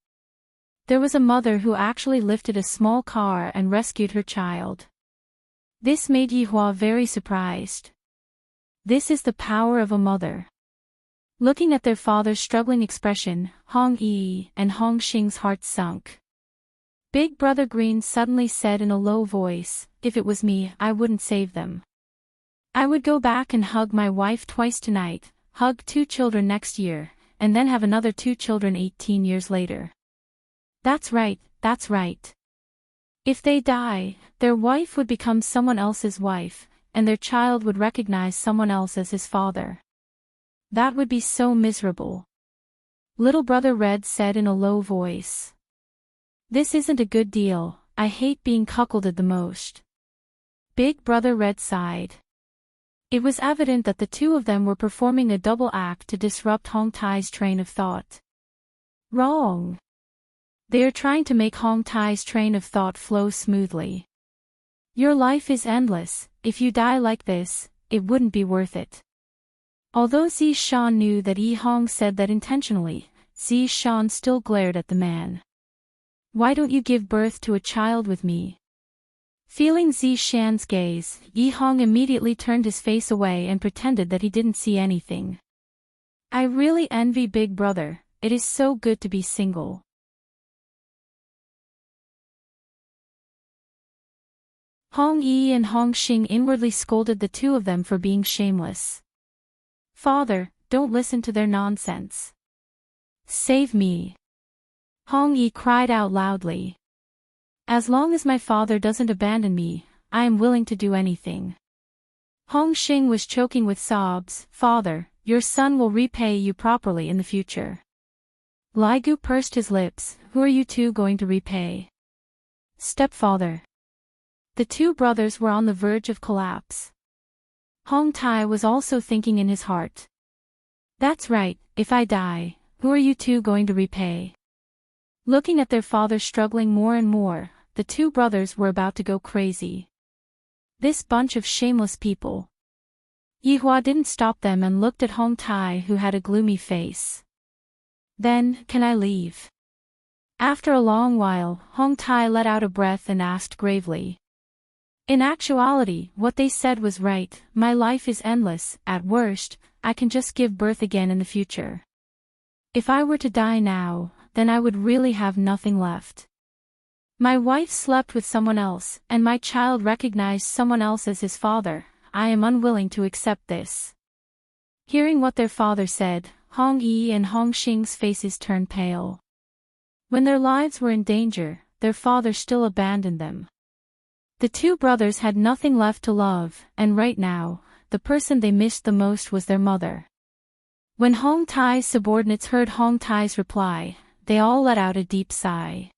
There was a mother who actually lifted a small car and rescued her child. This made Yi Hua very surprised. This is the power of a mother. Looking at their father's struggling expression, Hong Yi and Hong Xing's hearts sunk. Big Brother Green suddenly said in a low voice, "If it was me, I wouldn't save them. I would go back and hug my wife twice tonight, hug 2 children next year, and then have another 2 children 18 years later. That's right, that's right. If they die, their wife would become someone else's wife, and their child would recognize someone else as his father. That would be so miserable." Little Brother Red said in a low voice. "This isn't a good deal, I hate being cuckolded the most." Big Brother Red sighed. It was evident that the 2 of them were performing a double act to disrupt Hong Tai's train of thought. Wrong. They are trying to make Hong Tai's train of thought flow smoothly. Your life is endless, if you die like this, it wouldn't be worth it. Although Zi Shan knew that Yi Hong said that intentionally, Zi Shan still glared at the man. "Why don't you give birth to a child with me?" Feeling Zi Shan's gaze, Yi Hong immediately turned his face away and pretended that he didn't see anything. "I really envy Big Brother, it is so good to be single." Hong Yi and Hong Xing inwardly scolded the two of them for being shameless. Father, don't listen to their nonsense. Save me. Hong Yi cried out loudly. As long as my father doesn't abandon me, I am willing to do anything. Hong Xing was choking with sobs. Father, your son will repay you properly in the future. Li Gu pursed his lips. Who are you two going to repay? Stepfather. The two brothers were on the verge of collapse. Hong Tai was also thinking in his heart. That's right, if I die, who are you two going to repay? Looking at their father struggling more and more, the two brothers were about to go crazy. This bunch of shameless people. Yihua didn't stop them and looked at Hong Tai, who had a gloomy face. Then, can I leave? After a long while, Hong Tai let out a breath and asked gravely. In actuality, what they said was right. My life is endless. At worst, I can just give birth again in the future. If I were to die now, then I would really have nothing left. My wife slept with someone else, and my child recognized someone else as his father. I am unwilling to accept this. Hearing what their father said, Hong Yi and Hong Xing's faces turned pale. When their lives were in danger, their father still abandoned them. The two brothers had nothing left to love, and right now, the person they missed the most was their mother. When Hong Tai's subordinates heard Hong Tai's reply, they all let out a deep sigh.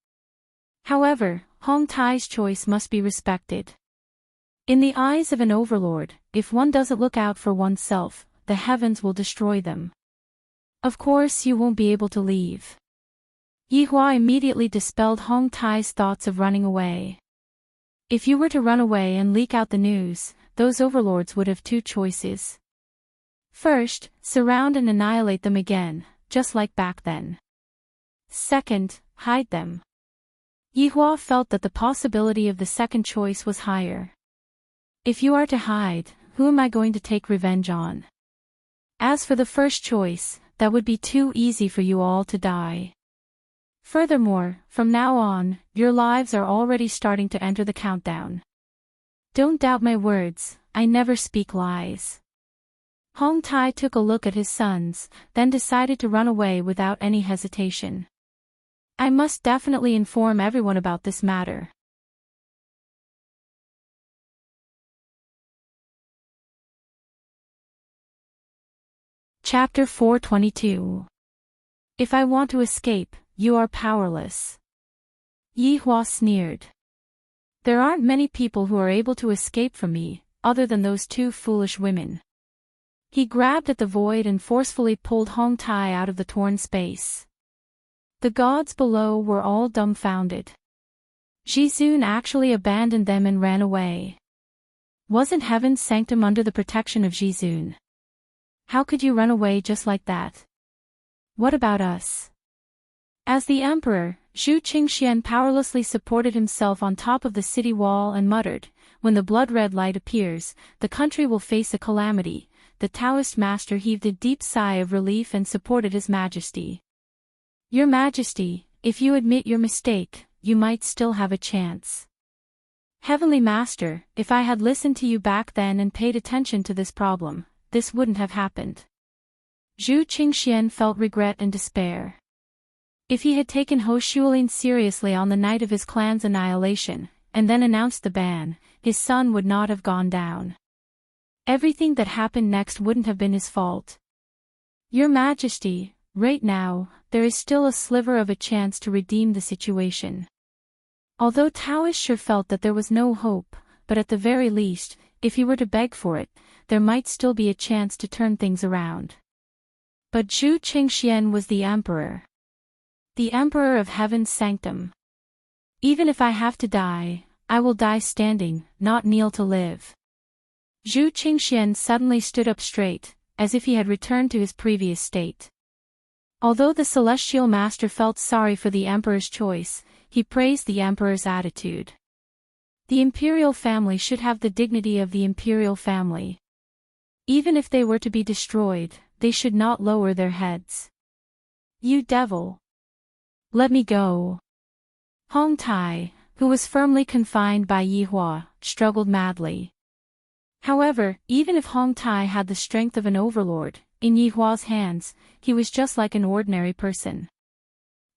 However, Hong Tai's choice must be respected. In the eyes of an overlord, if one doesn't look out for oneself, the heavens will destroy them. Of course you won't be able to leave. Yihua immediately dispelled Hong Tai's thoughts of running away. If you were to run away and leak out the news, those overlords would have two choices. First, surround and annihilate them again, just like back then. Second, hide them. Yihua felt that the possibility of the second choice was higher. If you are to hide, who am I going to take revenge on? As for the first choice, that would be too easy for you all to die. Furthermore, from now on, your lives are already starting to enter the countdown. Don't doubt my words, I never speak lies. Hong Tai took a look at his sons, then decided to run away without any hesitation. I must definitely inform everyone about this matter. Chapter 422. If I want to escape, you are powerless. Yihua sneered. There aren't many people who are able to escape from me, other than those two foolish women. He grabbed at the void and forcefully pulled Hong Tai out of the torn space. The gods below were all dumbfounded. Jizun actually abandoned them and ran away. Wasn't heaven's sanctum under the protection of Jizun? How could you run away just like that? What about us? As the emperor, Zhu Qingxian powerlessly supported himself on top of the city wall and muttered, when the blood-red light appears, the country will face a calamity. The Taoist master heaved a deep sigh of relief and supported His Majesty. Your Majesty, if you admit your mistake, you might still have a chance. Heavenly Master, if I had listened to you back then and paid attention to this problem, this wouldn't have happened. Zhu Qingxian felt regret and despair. If he had taken Ho Shuilin seriously on the night of his clan's annihilation, and then announced the ban, his son would not have gone down. Everything that happened next wouldn't have been his fault. Your Majesty, right now, there is still a sliver of a chance to redeem the situation. Although Taoist sure felt that there was no hope, but at the very least, if he were to beg for it, there might still be a chance to turn things around. But Zhu Qingxian was the emperor. The emperor of heaven's sanctum. Even if I have to die, I will die standing, not kneel to live. Zhu Qingxian suddenly stood up straight, as if he had returned to his previous state. Although the celestial master felt sorry for the emperor's choice, he praised the emperor's attitude. The imperial family should have the dignity of the imperial family. Even if they were to be destroyed, they should not lower their heads. You devil! Let me go. Hong Tai, who was firmly confined by Yi Hua, struggled madly. However, even if Hong Tai had the strength of an overlord, in Yi Hua's hands, he was just like an ordinary person.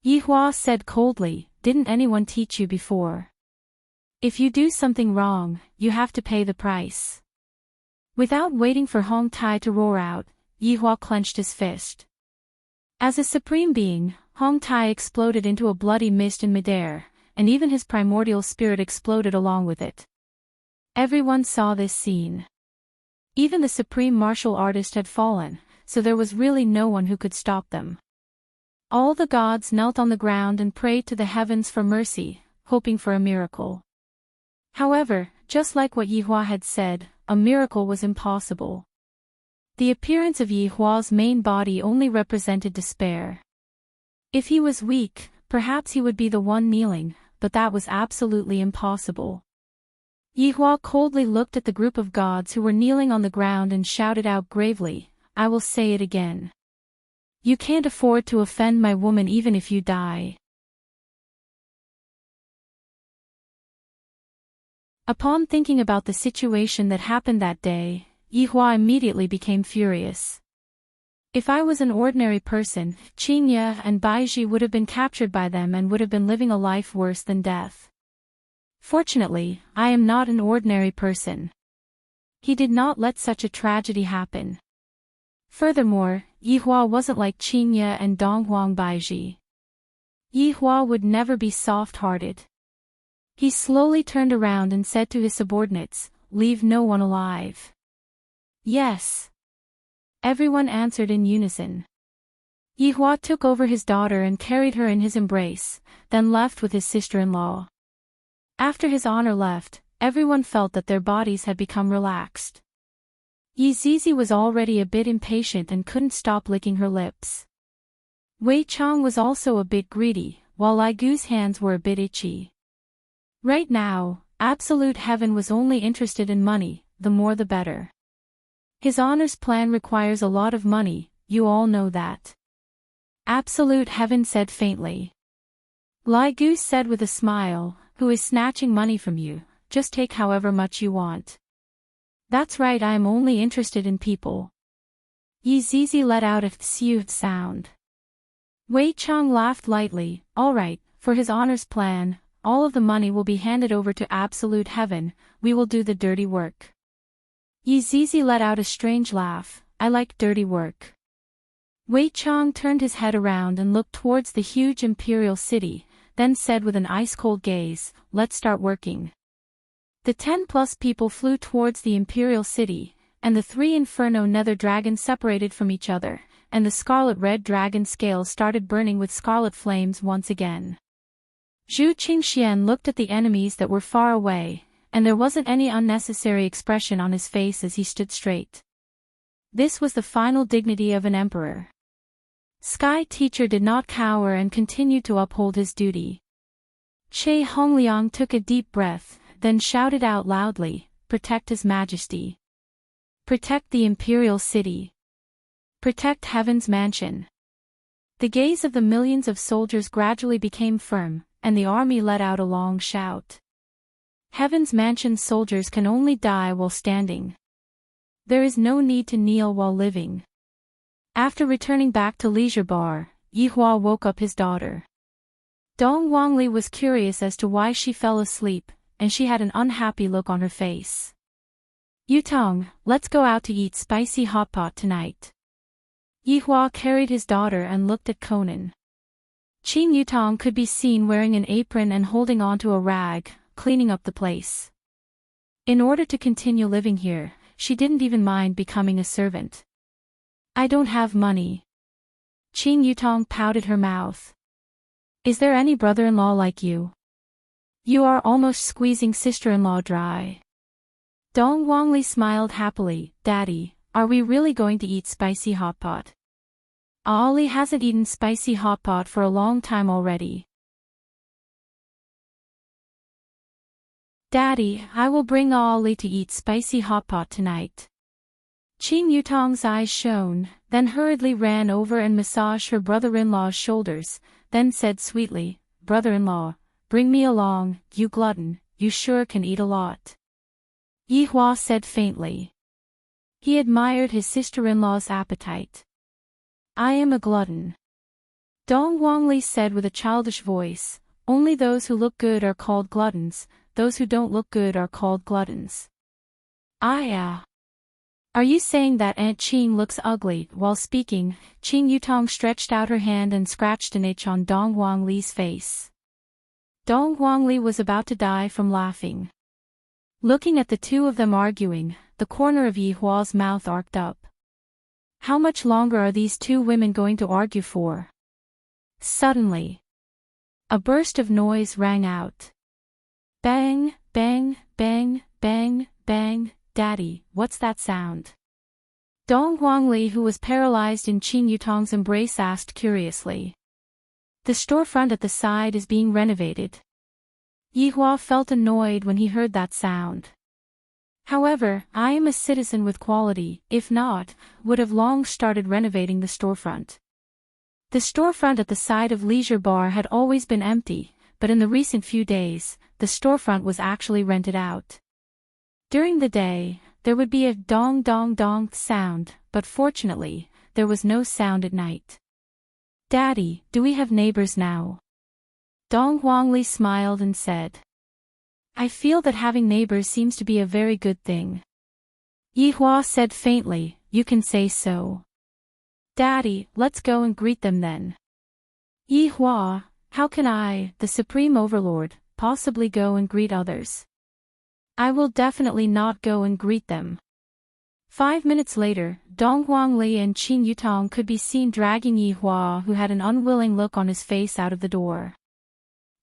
Yi Hua said coldly, "Didn't anyone teach you before? If you do something wrong, you have to pay the price." Without waiting for Hong Tai to roar out, Yi Hua clenched his fist. As a supreme being, Hong Tai exploded into a bloody mist in midair, and even his primordial spirit exploded along with it. Everyone saw this scene. Even the supreme martial artist had fallen, so there was really no one who could stop them. All the gods knelt on the ground and prayed to the heavens for mercy, hoping for a miracle. However, just like what Yi Hua had said, a miracle was impossible. The appearance of Yi Hua's main body only represented despair. If he was weak, perhaps he would be the one kneeling, but that was absolutely impossible. Yi Hua coldly looked at the group of gods who were kneeling on the ground and shouted out gravely, "I will say it again. You can't afford to offend my woman even if you die." Upon thinking about the situation that happened that day, Yi Hua immediately became furious. If I was an ordinary person, Qingye and Baiji would have been captured by them and would have been living a life worse than death. Fortunately, I am not an ordinary person. He did not let such a tragedy happen. Furthermore, Yi Hua wasn't like Qingye and Donghuang Baiji. Yi Hua would never be soft-hearted. He slowly turned around and said to his subordinates, "Leave no one alive." "Yes." Everyone answered in unison. Yi Hua took over his daughter and carried her in his embrace, then left with his sister-in-law. After his honor left, everyone felt that their bodies had become relaxed. Yi Zizi was already a bit impatient and couldn't stop licking her lips. Wei Chang was also a bit greedy, while Lai Gu's hands were a bit itchy. Right now, Absolute Heaven was only interested in money, the more the better. His honors plan requires a lot of money, you all know that. Absolute Heaven said faintly. Lai Gu said with a smile, "Who is snatching money from you? Just take however much you want." "That's right, I am only interested in people." Yi Zizi let out a "th" sound. Wei Chang laughed lightly, "All right, for his honors plan, all of the money will be handed over to Absolute Heaven, we will do the dirty work." Yi Zizi let out a strange laugh, "I like dirty work." Wei Chang turned his head around and looked towards the huge imperial city, then said with an ice-cold gaze, "Let's start working." The 10+ people flew towards the imperial city, and the 3 inferno nether dragons separated from each other, and the scarlet-red dragon scales started burning with scarlet flames once again. Zhu Qingxian looked at the enemies that were far away, and there wasn't any unnecessary expression on his face as he stood straight. This was the final dignity of an emperor. Sky Teacher did not cower and continued to uphold his duty. Che Hongliang took a deep breath, then shouted out loudly, "Protect His Majesty. Protect the imperial city. Protect Heaven's mansion." The gaze of the millions of soldiers gradually became firm, and the army let out a long shout. Heaven's mansion soldiers can only die while standing. There is no need to kneel while living. After returning back to Leisure Bar, Yi Hua woke up his daughter. Dong Wangli was curious as to why she fell asleep, and she had an unhappy look on her face. "Yutong, let's go out to eat spicy hot pot tonight." Yi Hua carried his daughter and looked at Conan. Qing Yutong could be seen wearing an apron and holding onto a rag, cleaning up the place. In order to continue living here, she didn't even mind becoming a servant. "I don't have money." Qing Yutong pouted her mouth. "Is there any brother-in-law like you? You are almost squeezing sister-in-law dry." Dong Wangli smiled happily, "Daddy, are we really going to eat spicy hot pot?" Ali hasn't eaten spicy hot pot for a long time already. "Daddy, I will bring Ali to eat spicy hot pot tonight." Qing Yutong's eyes shone, then hurriedly ran over and massaged her brother-in-law's shoulders, then said sweetly, "Brother-in-law, bring me along, you glutton, you sure can eat a lot. Yi Hua said faintly. He admired his sister-in-law's appetite. I am a glutton. Dong Guangli said with a childish voice, only those who look good are called gluttons, those who don't look good are called gluttons. Are you saying that Aunt Qing looks ugly? While speaking, Qing Yutong stretched out her hand and scratched an itch on Dong Guangli's face. Dong Guangli was about to die from laughing. Looking at the two of them arguing, the corner of Yi Hua's mouth arced up. How much longer are these two women going to argue for? Suddenly, a burst of noise rang out. Bang, bang, bang, bang, bang. Daddy, what's that sound? Dong Guangli, who was paralyzed in Qing Yutong's embrace, asked curiously. The storefront at the side is being renovated. Yi Hua felt annoyed when he heard that sound. However, I am a citizen with quality, if not, would have long started renovating the storefront. The storefront at the side of Leisure Bar had always been empty, but in the recent few days, the storefront was actually rented out. During the day, there would be a dong dong dong sound, but fortunately, there was no sound at night. Daddy, do we have neighbors now? Dong Guangli smiled and said. I feel that having neighbors seems to be a very good thing. Yi Hua said faintly, you can say so. Daddy, let's go and greet them then. Yi Hua, how can I, the Supreme Overlord, possibly go and greet others? I will definitely not go and greet them. 5 minutes later, Dong Guangli and Qing Yutong could be seen dragging Yi Hua, who had an unwilling look on his face, out of the door.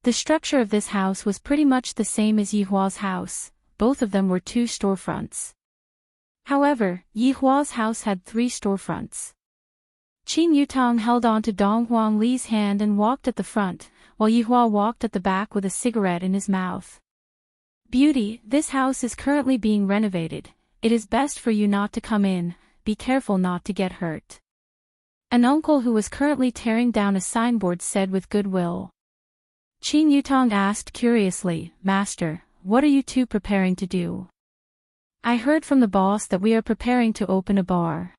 The structure of this house was pretty much the same as Yi Hua's house, both of them were 2 storefronts. However, Yi Hua's house had 3 storefronts. Qing Yutong held on to Dong Guangli's hand and walked at the front, while Yi Hua walked at the back with a cigarette in his mouth. Beauty, this house is currently being renovated. It is best for you not to come in, be careful not to get hurt. An uncle who was currently tearing down a signboard said with goodwill. Qing Yutong asked curiously, Master, what are you two preparing to do? I heard from the boss that we are preparing to open a bar.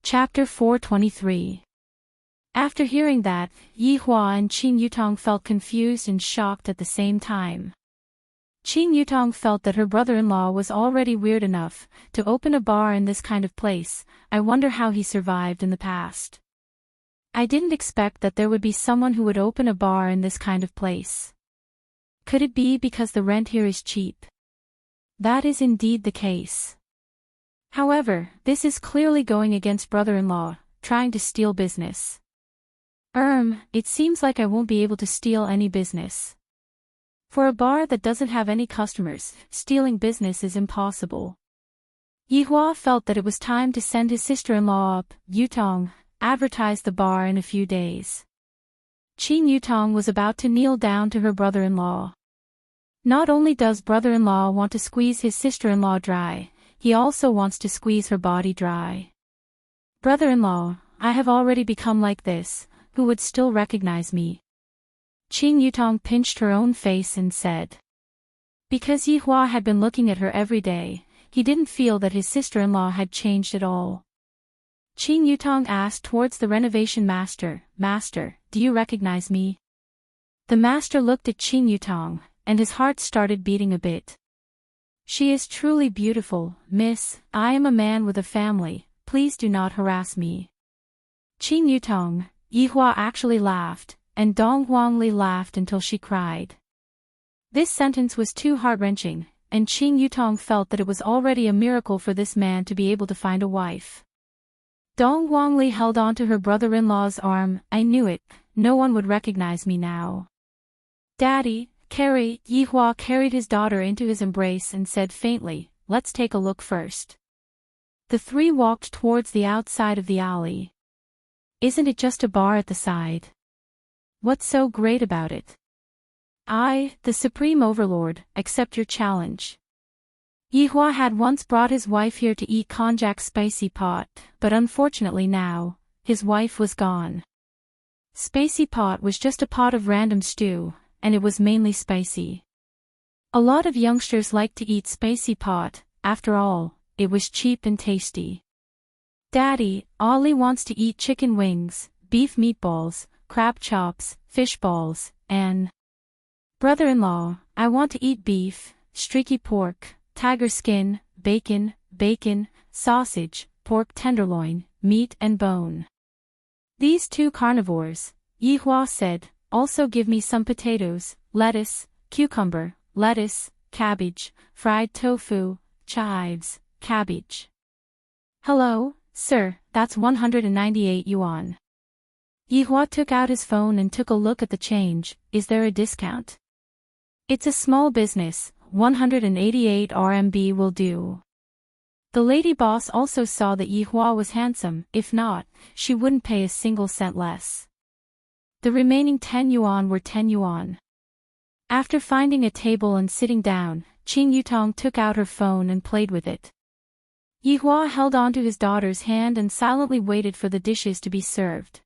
Chapter 423. After hearing that, Yi Hua and Qing Yutong felt confused and shocked at the same time. Qing Yutong felt that her brother-in-law was already weird enough to open a bar in this kind of place. I wonder how he survived in the past. I didn't expect that there would be someone who would open a bar in this kind of place. Could it be because the rent here is cheap? That is indeed the case. However, this is clearly going against brother-in-law, trying to steal business. It seems like I won't be able to steal any business. For a bar that doesn't have any customers, stealing business is impossible. Yi Hua felt that it was time to send his sister-in-law up, Yutong, advertise the bar in a few days. Qing Yutong was about to kneel down to her brother-in-law. Not only does brother-in-law want to squeeze his sister-in-law dry, he also wants to squeeze her body dry. Brother-in-law, I have already become like this, who would still recognize me? Qing Yutong pinched her own face and said. Because Yi Hua had been looking at her every day, he didn't feel that his sister-in-law had changed at all. Qing Yutong asked towards the renovation master, Master, do you recognize me? The master looked at Qing Yutong, and his heart started beating a bit. She is truly beautiful, miss. I am a man with a family, please do not harass me. Qing Yutong, Yi Hua actually laughed, and Dong Guangli laughed until she cried. This sentence was too heart-wrenching, and Qing Yutong felt that it was already a miracle for this man to be able to find a wife. Dong Guangli held on to her brother-in-law's arm. I knew it, no one would recognize me now. Daddy, carry. Yi Hua carried his daughter into his embrace and said faintly, let's take a look first. The 3 walked towards the outside of the alley. Isn't it just a bar at the side? What's so great about it? I, the Supreme Overlord, accept your challenge. Yihua had once brought his wife here to eat konjac spicy pot, but unfortunately now, his wife was gone. Spicy pot was just a pot of random stew, and it was mainly spicy. A lot of youngsters like to eat spicy pot, after all, it was cheap and tasty. Daddy, Ollie wants to eat chicken wings, beef meatballs, crab chops, fish balls, and brother-in-law, I want to eat beef, streaky pork, tiger skin, bacon, sausage, pork tenderloin, meat and bone. These two carnivores, Yihua said, also give me some potatoes, lettuce, cucumber, lettuce, cabbage, fried tofu, chives, cabbage. Hello, sir, that's 198 yuan. Yihua took out his phone and took a look at the change. Is there a discount? It's a small business, 188 RMB will do. The lady boss also saw that Yihua was handsome, if not, she wouldn't pay a single cent less. The remaining 10 yuan were 10 yuan. After finding a table and sitting down, Qing Yutong took out her phone and played with it. Yihua held onto his daughter's hand and silently waited for the dishes to be served.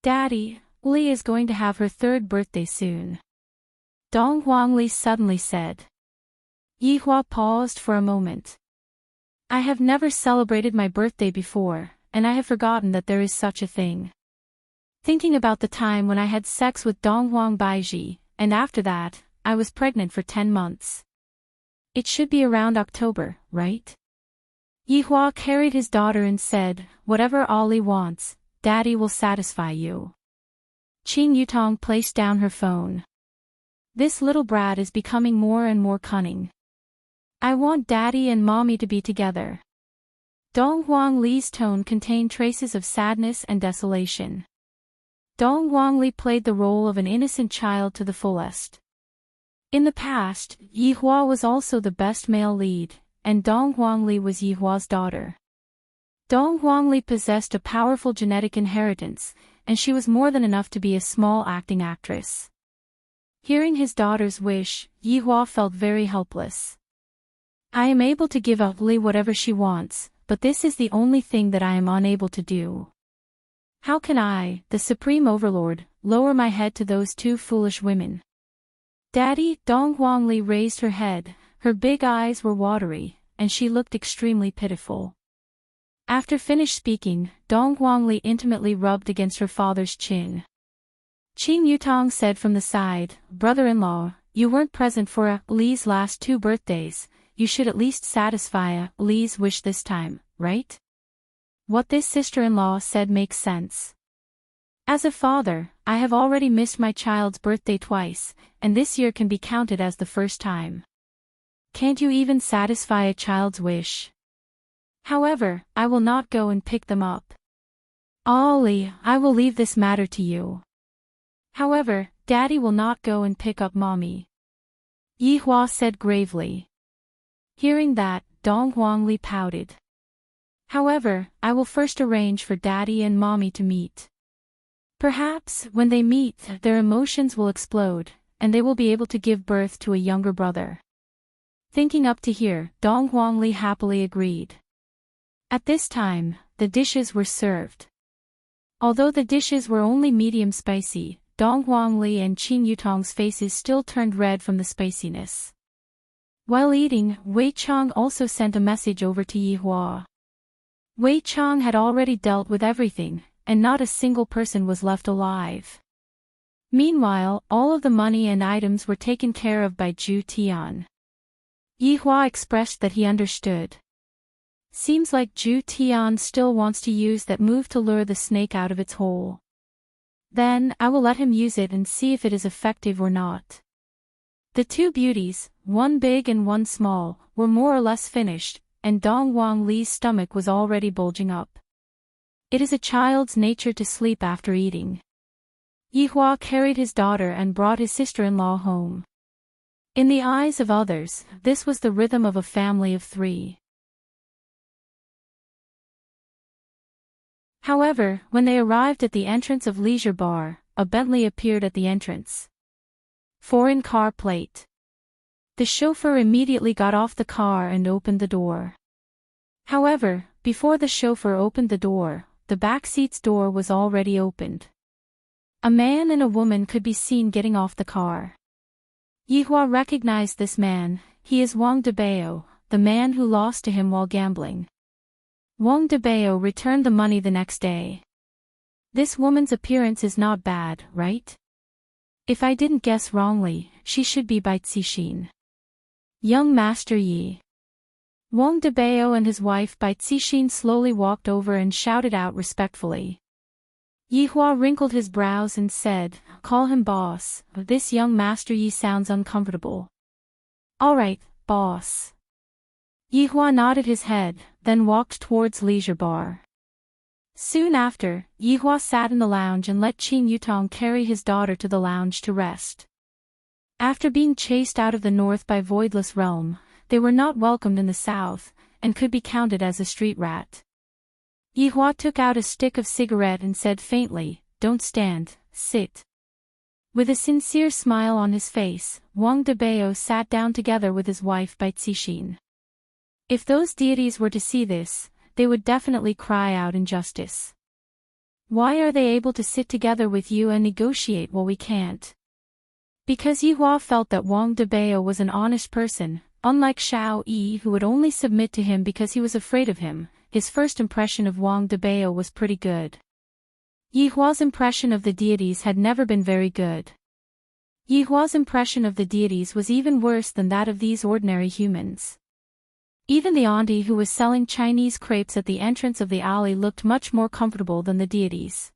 Daddy, Li is going to have her 3rd birthday soon. Dong Huangli suddenly said. Yihua paused for a moment. I have never celebrated my birthday before, and I have forgotten that there is such a thing. Thinking about the time when I had sex with Donghuang Baiji, and after that, I was pregnant for 10 months. It should be around October, right? Yihua carried his daughter and said, whatever Ollie wants, Daddy will satisfy you. Qing Yutong placed down her phone. This little brat is becoming more and more cunning. I want Daddy and Mommy to be together. Dong Huang Li's tone contained traces of sadness and desolation. Dong Huang Li played the role of an innocent child to the fullest. In the past, Yihua was also the best male lead, and Dong Huang Li was Yihua's daughter. Dong Huang Li possessed a powerful genetic inheritance, and she was more than enough to be a small acting actress. Hearing his daughter's wish, Yihua felt very helpless. I am able to give up Li whatever she wants, but this is the only thing that I am unable to do. How can I, the Supreme Overlord, lower my head to those two foolish women? Daddy, Dong Huang Li raised her head, her big eyes were watery, and she looked extremely pitiful. After finished speaking, Dong Huang Li intimately rubbed against her father's chin. Qing Yutong said from the side, brother-in-law, you weren't present for Li's last 2 birthdays, you should at least satisfy Li's wish this time, right? What this sister-in-law said makes sense. As a father, I have already missed my child's birthday twice, and this year can be counted as the first time. Can't you even satisfy a child's wish? However, I will not go and pick them up. Ollie, I will leave this matter to you. However, Daddy will not go and pick up Mommy. Yihua said gravely. Hearing that, Dong Huang Li pouted. However, I will first arrange for Daddy and Mommy to meet. Perhaps, when they meet, their emotions will explode, and they will be able to give birth to a younger brother. Thinking up to here, Dong Huang Li happily agreed. At this time, the dishes were served. Although the dishes were only medium spicy, Dong Huang Li and Qing Yutong's faces still turned red from the spiciness. While eating, Wei Chang also sent a message over to Yihua. Wei Chang had already dealt with everything, and not a single person was left alive. Meanwhile, all of the money and items were taken care of by Zhu Tian. Yihua expressed that he understood. Seems like Zhu Tian still wants to use that move to lure the snake out of its hole. Then, I will let him use it and see if it is effective or not. The 2 beauties, one big and one small, were more or less finished, and Dong Huang Li's stomach was already bulging up. It is a child's nature to sleep after eating. Yihua carried his daughter and brought his sister-in-law home. In the eyes of others, this was the rhythm of a family of 3. However, when they arrived at the entrance of Leisure Bar, a Bentley appeared at the entrance. Foreign car plate. The chauffeur immediately got off the car and opened the door. However, before the chauffeur opened the door, the back seat's door was already opened. A man and a woman could be seen getting off the car. Yihua recognized this man. He is Wang Debao, the man who lost to him while gambling. Wang Debao returned the money the next day. This woman's appearance is not bad, right? If I didn't guess wrongly, she should be Bai Cixin. Young Master Yi. Wang Debao and his wife Bai Cixin slowly walked over and shouted out respectfully. Yihua wrinkled his brows and said, "Call him boss, this young Master Yi sounds uncomfortable." "Alright, boss." Yihua nodded his head, then walked towards leisure bar. Soon after, Yihua sat in the lounge and let Qin Yutong carry his daughter to the lounge to rest. After being chased out of the north by Voidless Realm, they were not welcomed in the south, and could be counted as a street rat. Yihua took out a stick of cigarette and said faintly, "Don't stand, sit." With a sincere smile on his face, Wang Debao sat down together with his wife Bai Cixin. If those deities were to see this, they would definitely cry out injustice. Why are they able to sit together with you and negotiate while we can't? Because Yihua felt that Wang Debao was an honest person, unlike Xiao Yi who would only submit to him because he was afraid of him. His first impression of Wang Debao was pretty good. Yihua's impression of the deities had never been very good. Yihua's impression of the deities was even worse than that of these ordinary humans. Even the auntie who was selling Chinese crepes at the entrance of the alley looked much more comfortable than the deities.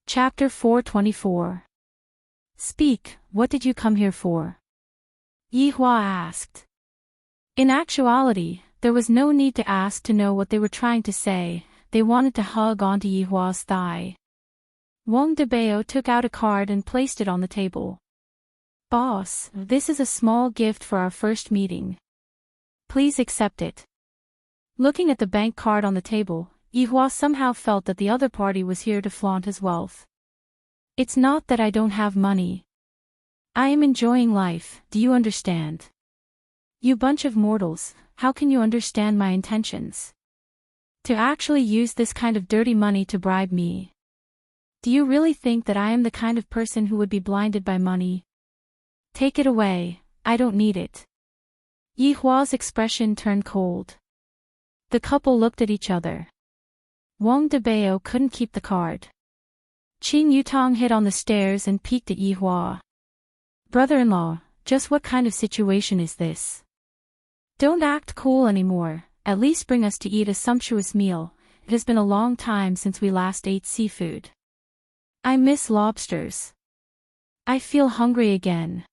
Chapter 424. Speak, what did you come here for? Yihua asked. In actuality, there was no need to ask to know what they were trying to say. They wanted to hug onto Yihua's thigh. Wang Debao took out a card and placed it on the table. "Boss, this is a small gift for our first meeting. Please accept it." Looking at the bank card on the table, Yihua somehow felt that the other party was here to flaunt his wealth. "It's not that I don't have money. I am enjoying life, do you understand? You bunch of mortals, how can you understand my intentions? To actually use this kind of dirty money to bribe me. Do you really think that I am the kind of person who would be blinded by money? Take it away, I don't need it." Yihua's expression turned cold. The couple looked at each other. Wang Debao couldn't keep the card. Qin Yutong hid on the stairs and peeked at Yihua. "Brother-in-law, just what kind of situation is this? Don't act cool anymore, at least bring us to eat a sumptuous meal. It has been a long time since we last ate seafood. I miss lobsters. I feel hungry again."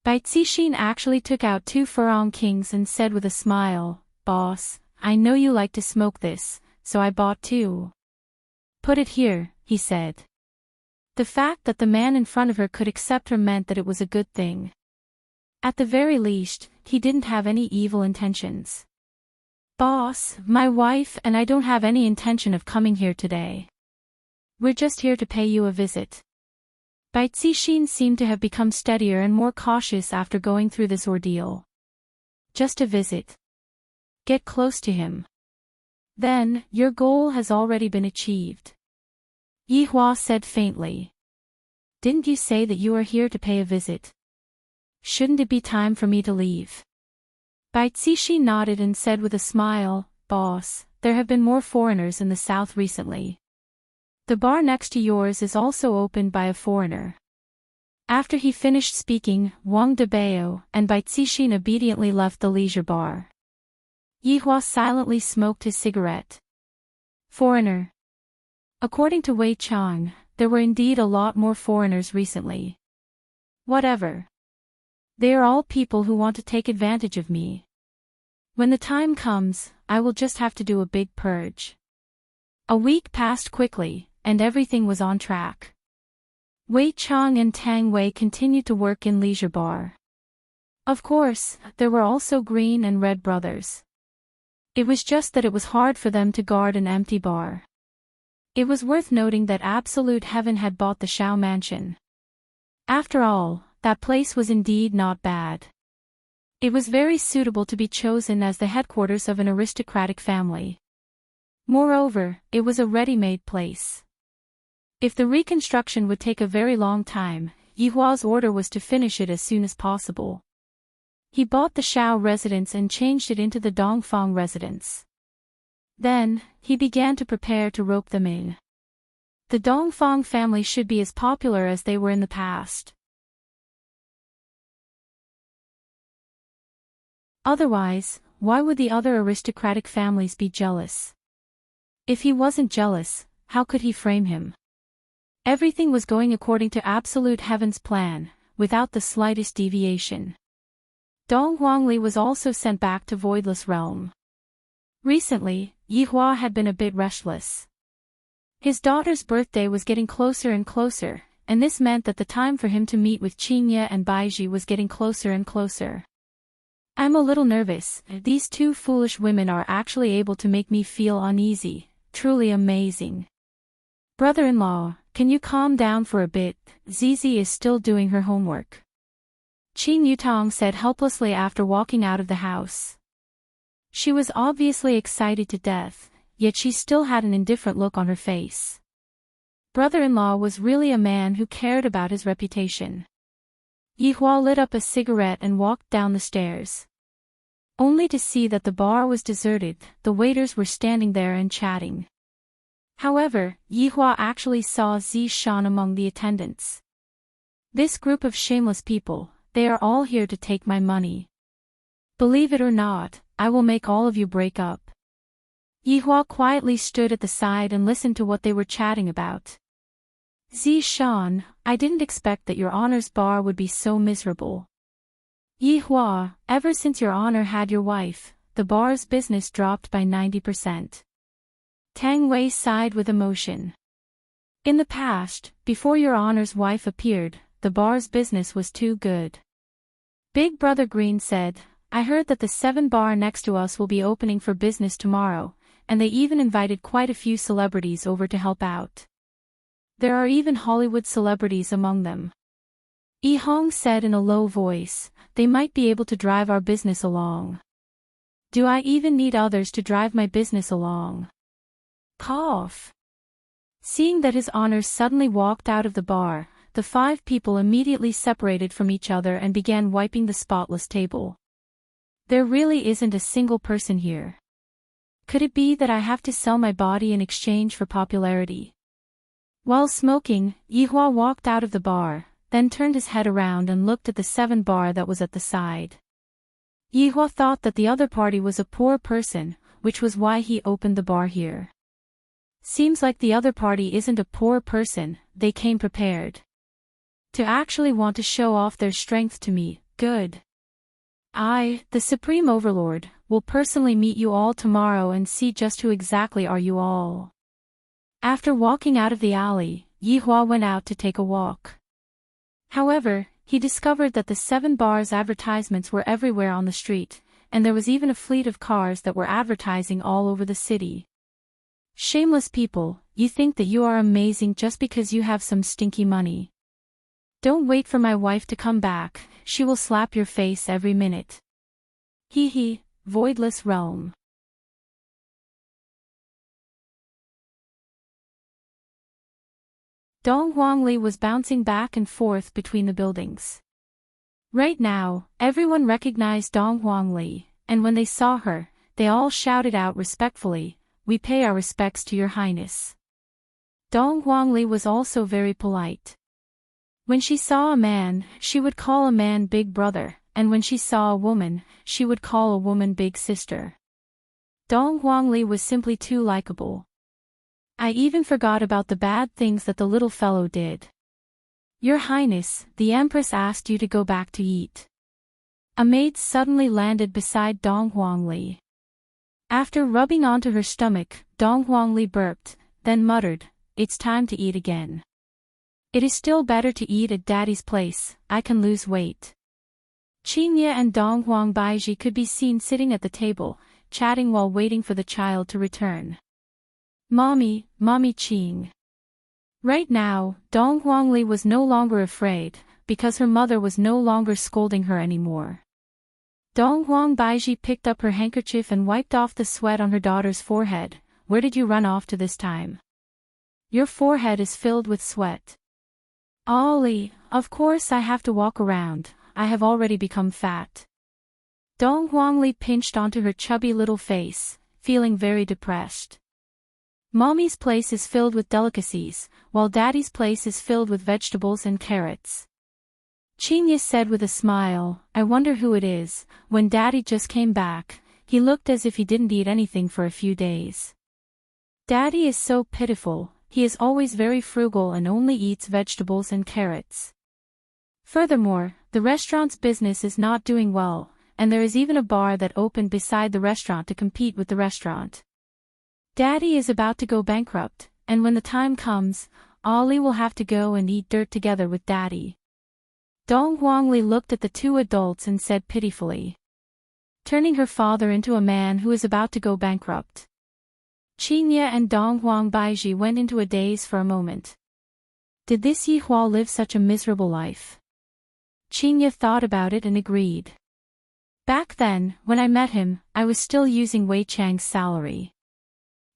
Bai Cixin actually took out 2 Furong Kings and said with a smile, "Boss, I know you like to smoke this, so I bought 2. Put it here," he said. The fact that the man in front of her could accept her meant that it was a good thing. At the very least, he didn't have any evil intentions. "Boss, my wife and I don't have any intention of coming here today. We're just here to pay you a visit." Bai Cixin seemed to have become steadier and more cautious after going through this ordeal. "Just a visit. Get close to him. Then, your goal has already been achieved." Yihua said faintly. "Didn't you say that you are here to pay a visit? Shouldn't it be time for me to leave?" Bai Cixin nodded and said with a smile, "Boss, there have been more foreigners in the south recently. The bar next to yours is also opened by a foreigner." After he finished speaking, Wang Debao and Bai Cixin obediently left the leisure bar. Yihua silently smoked his cigarette. Foreigner. According to Wei Chang, there were indeed a lot more foreigners recently. Whatever. They are all people who want to take advantage of me. When the time comes, I will just have to do a big purge. A week passed quickly, and everything was on track. Wei Chang and Tang Wei continued to work in leisure bar. Of course, there were also Green and Red brothers. It was just that it was hard for them to guard an empty bar. It was worth noting that Absolute Heaven had bought the Shao mansion. After all, that place was indeed not bad. It was very suitable to be chosen as the headquarters of an aristocratic family. Moreover, it was a ready-made place. If the reconstruction would take a very long time, Yihua's order was to finish it as soon as possible. He bought the Shao residence and changed it into the Dongfang residence. Then, he began to prepare to rope them in. The Dongfang family should be as popular as they were in the past. Otherwise, why would the other aristocratic families be jealous? If he wasn't jealous, how could he frame him? Everything was going according to Absolute Heaven's plan, without the slightest deviation. Dong Huangli was also sent back to Voidless Realm. Recently, Yihua had been a bit restless. His daughter's birthday was getting closer and closer, and this meant that the time for him to meet with Qingye and Baiji was getting closer and closer. I'm a little nervous. These two foolish women are actually able to make me feel uneasy. Truly amazing. Brother-in-law, can you calm down for a bit? Zizi is still doing her homework. Qin Yutong said helplessly after walking out of the house. She was obviously excited to death, yet she still had an indifferent look on her face. Brother-in-law was really a man who cared about his reputation. Yihua lit up a cigarette and walked down the stairs. Only to see that the bar was deserted, the waiters were standing there and chatting. However, Yihua actually saw Zishan among the attendants. This group of shameless people, they are all here to take my money. Believe it or not, I will make all of you break up. Yihua quietly stood at the side and listened to what they were chatting about. Zishan, I didn't expect that your honor's bar would be so miserable. Yihua, ever since your honor had your wife, the bar's business dropped by 90%. Tang Wei sighed with emotion. In the past, before your honor's wife appeared, the bar's business was too good. Big Brother Green said, I heard that the 7 bar next to us will be opening for business tomorrow, and they even invited quite a few celebrities over to help out. There are even Hollywood celebrities among them. Yi Hong said in a low voice, they might be able to drive our business along. Do I even need others to drive my business along? Cough. Seeing that his honors suddenly walked out of the bar, the 5 people immediately separated from each other and began wiping the spotless table. There really isn't a single person here. Could it be that I have to sell my body in exchange for popularity? While smoking, Yihua walked out of the bar, then turned his head around and looked at the 7 bar that was at the side. Yihua thought that the other party was a poor person, which was why he opened the bar here. Seems like the other party isn't a poor person, they came prepared. To actually want to show off their strength to me, good. I, the Supreme Overlord, will personally meet you all tomorrow and see just who exactly are you all. After walking out of the alley, Yihua went out to take a walk. However, he discovered that the 7 bars advertisements were everywhere on the street, and there was even a fleet of cars that were advertising all over the city. Shameless people, you think that you are amazing just because you have some stinky money. Don't wait for my wife to come back, she will slap your face every minute. Hee hee, Voidless Realm. Dong Huangli was bouncing back and forth between the buildings. Right now, everyone recognized Dong Huangli, and when they saw her, they all shouted out respectfully, we pay our respects to your highness. Dong Huangli was also very polite. When she saw a man, she would call a man big brother, and when she saw a woman, she would call a woman big sister. Dong Huangli was simply too likable. I even forgot about the bad things that the little fellow did. Your Highness, the Empress asked you to go back to eat. A maid suddenly landed beside Dong Huangli. After rubbing onto her stomach, Dong Huangli burped, then muttered, it's time to eat again. It is still better to eat at Daddy's place, I can lose weight. Qingye and Dong Huangbaiji could be seen sitting at the table, chatting while waiting for the child to return. Mommy Ching. Right now, Dong Huangli was no longer afraid, because her mother was no longer scolding her anymore. Dong Huang Baiji picked up her handkerchief and wiped off the sweat on her daughter's forehead. Where did you run off to this time? Your forehead is filled with sweat. Ollie, of course I have to walk around, I have already become fat. Dong Huangli pinched onto her chubby little face, feeling very depressed. Mommy's place is filled with delicacies, while Daddy's place is filled with vegetables and carrots. Qingye said with a smile, I wonder who it is. When Daddy just came back, he looked as if he didn't eat anything for a few days. Daddy is so pitiful, he is always very frugal and only eats vegetables and carrots. Furthermore, the restaurant's business is not doing well, and there is even a bar that opened beside the restaurant to compete with the restaurant. Daddy is about to go bankrupt, and when the time comes, Ollie will have to go and eat dirt together with Daddy. Dong Huangli looked at the two adults and said pitifully, turning her father into a man who is about to go bankrupt. Qingye and Dong Huang Baiji went into a daze for a moment. Did this Yi Hua live such a miserable life? Qingye thought about it and agreed. Back then, when I met him, I was still using Wei Chang's salary.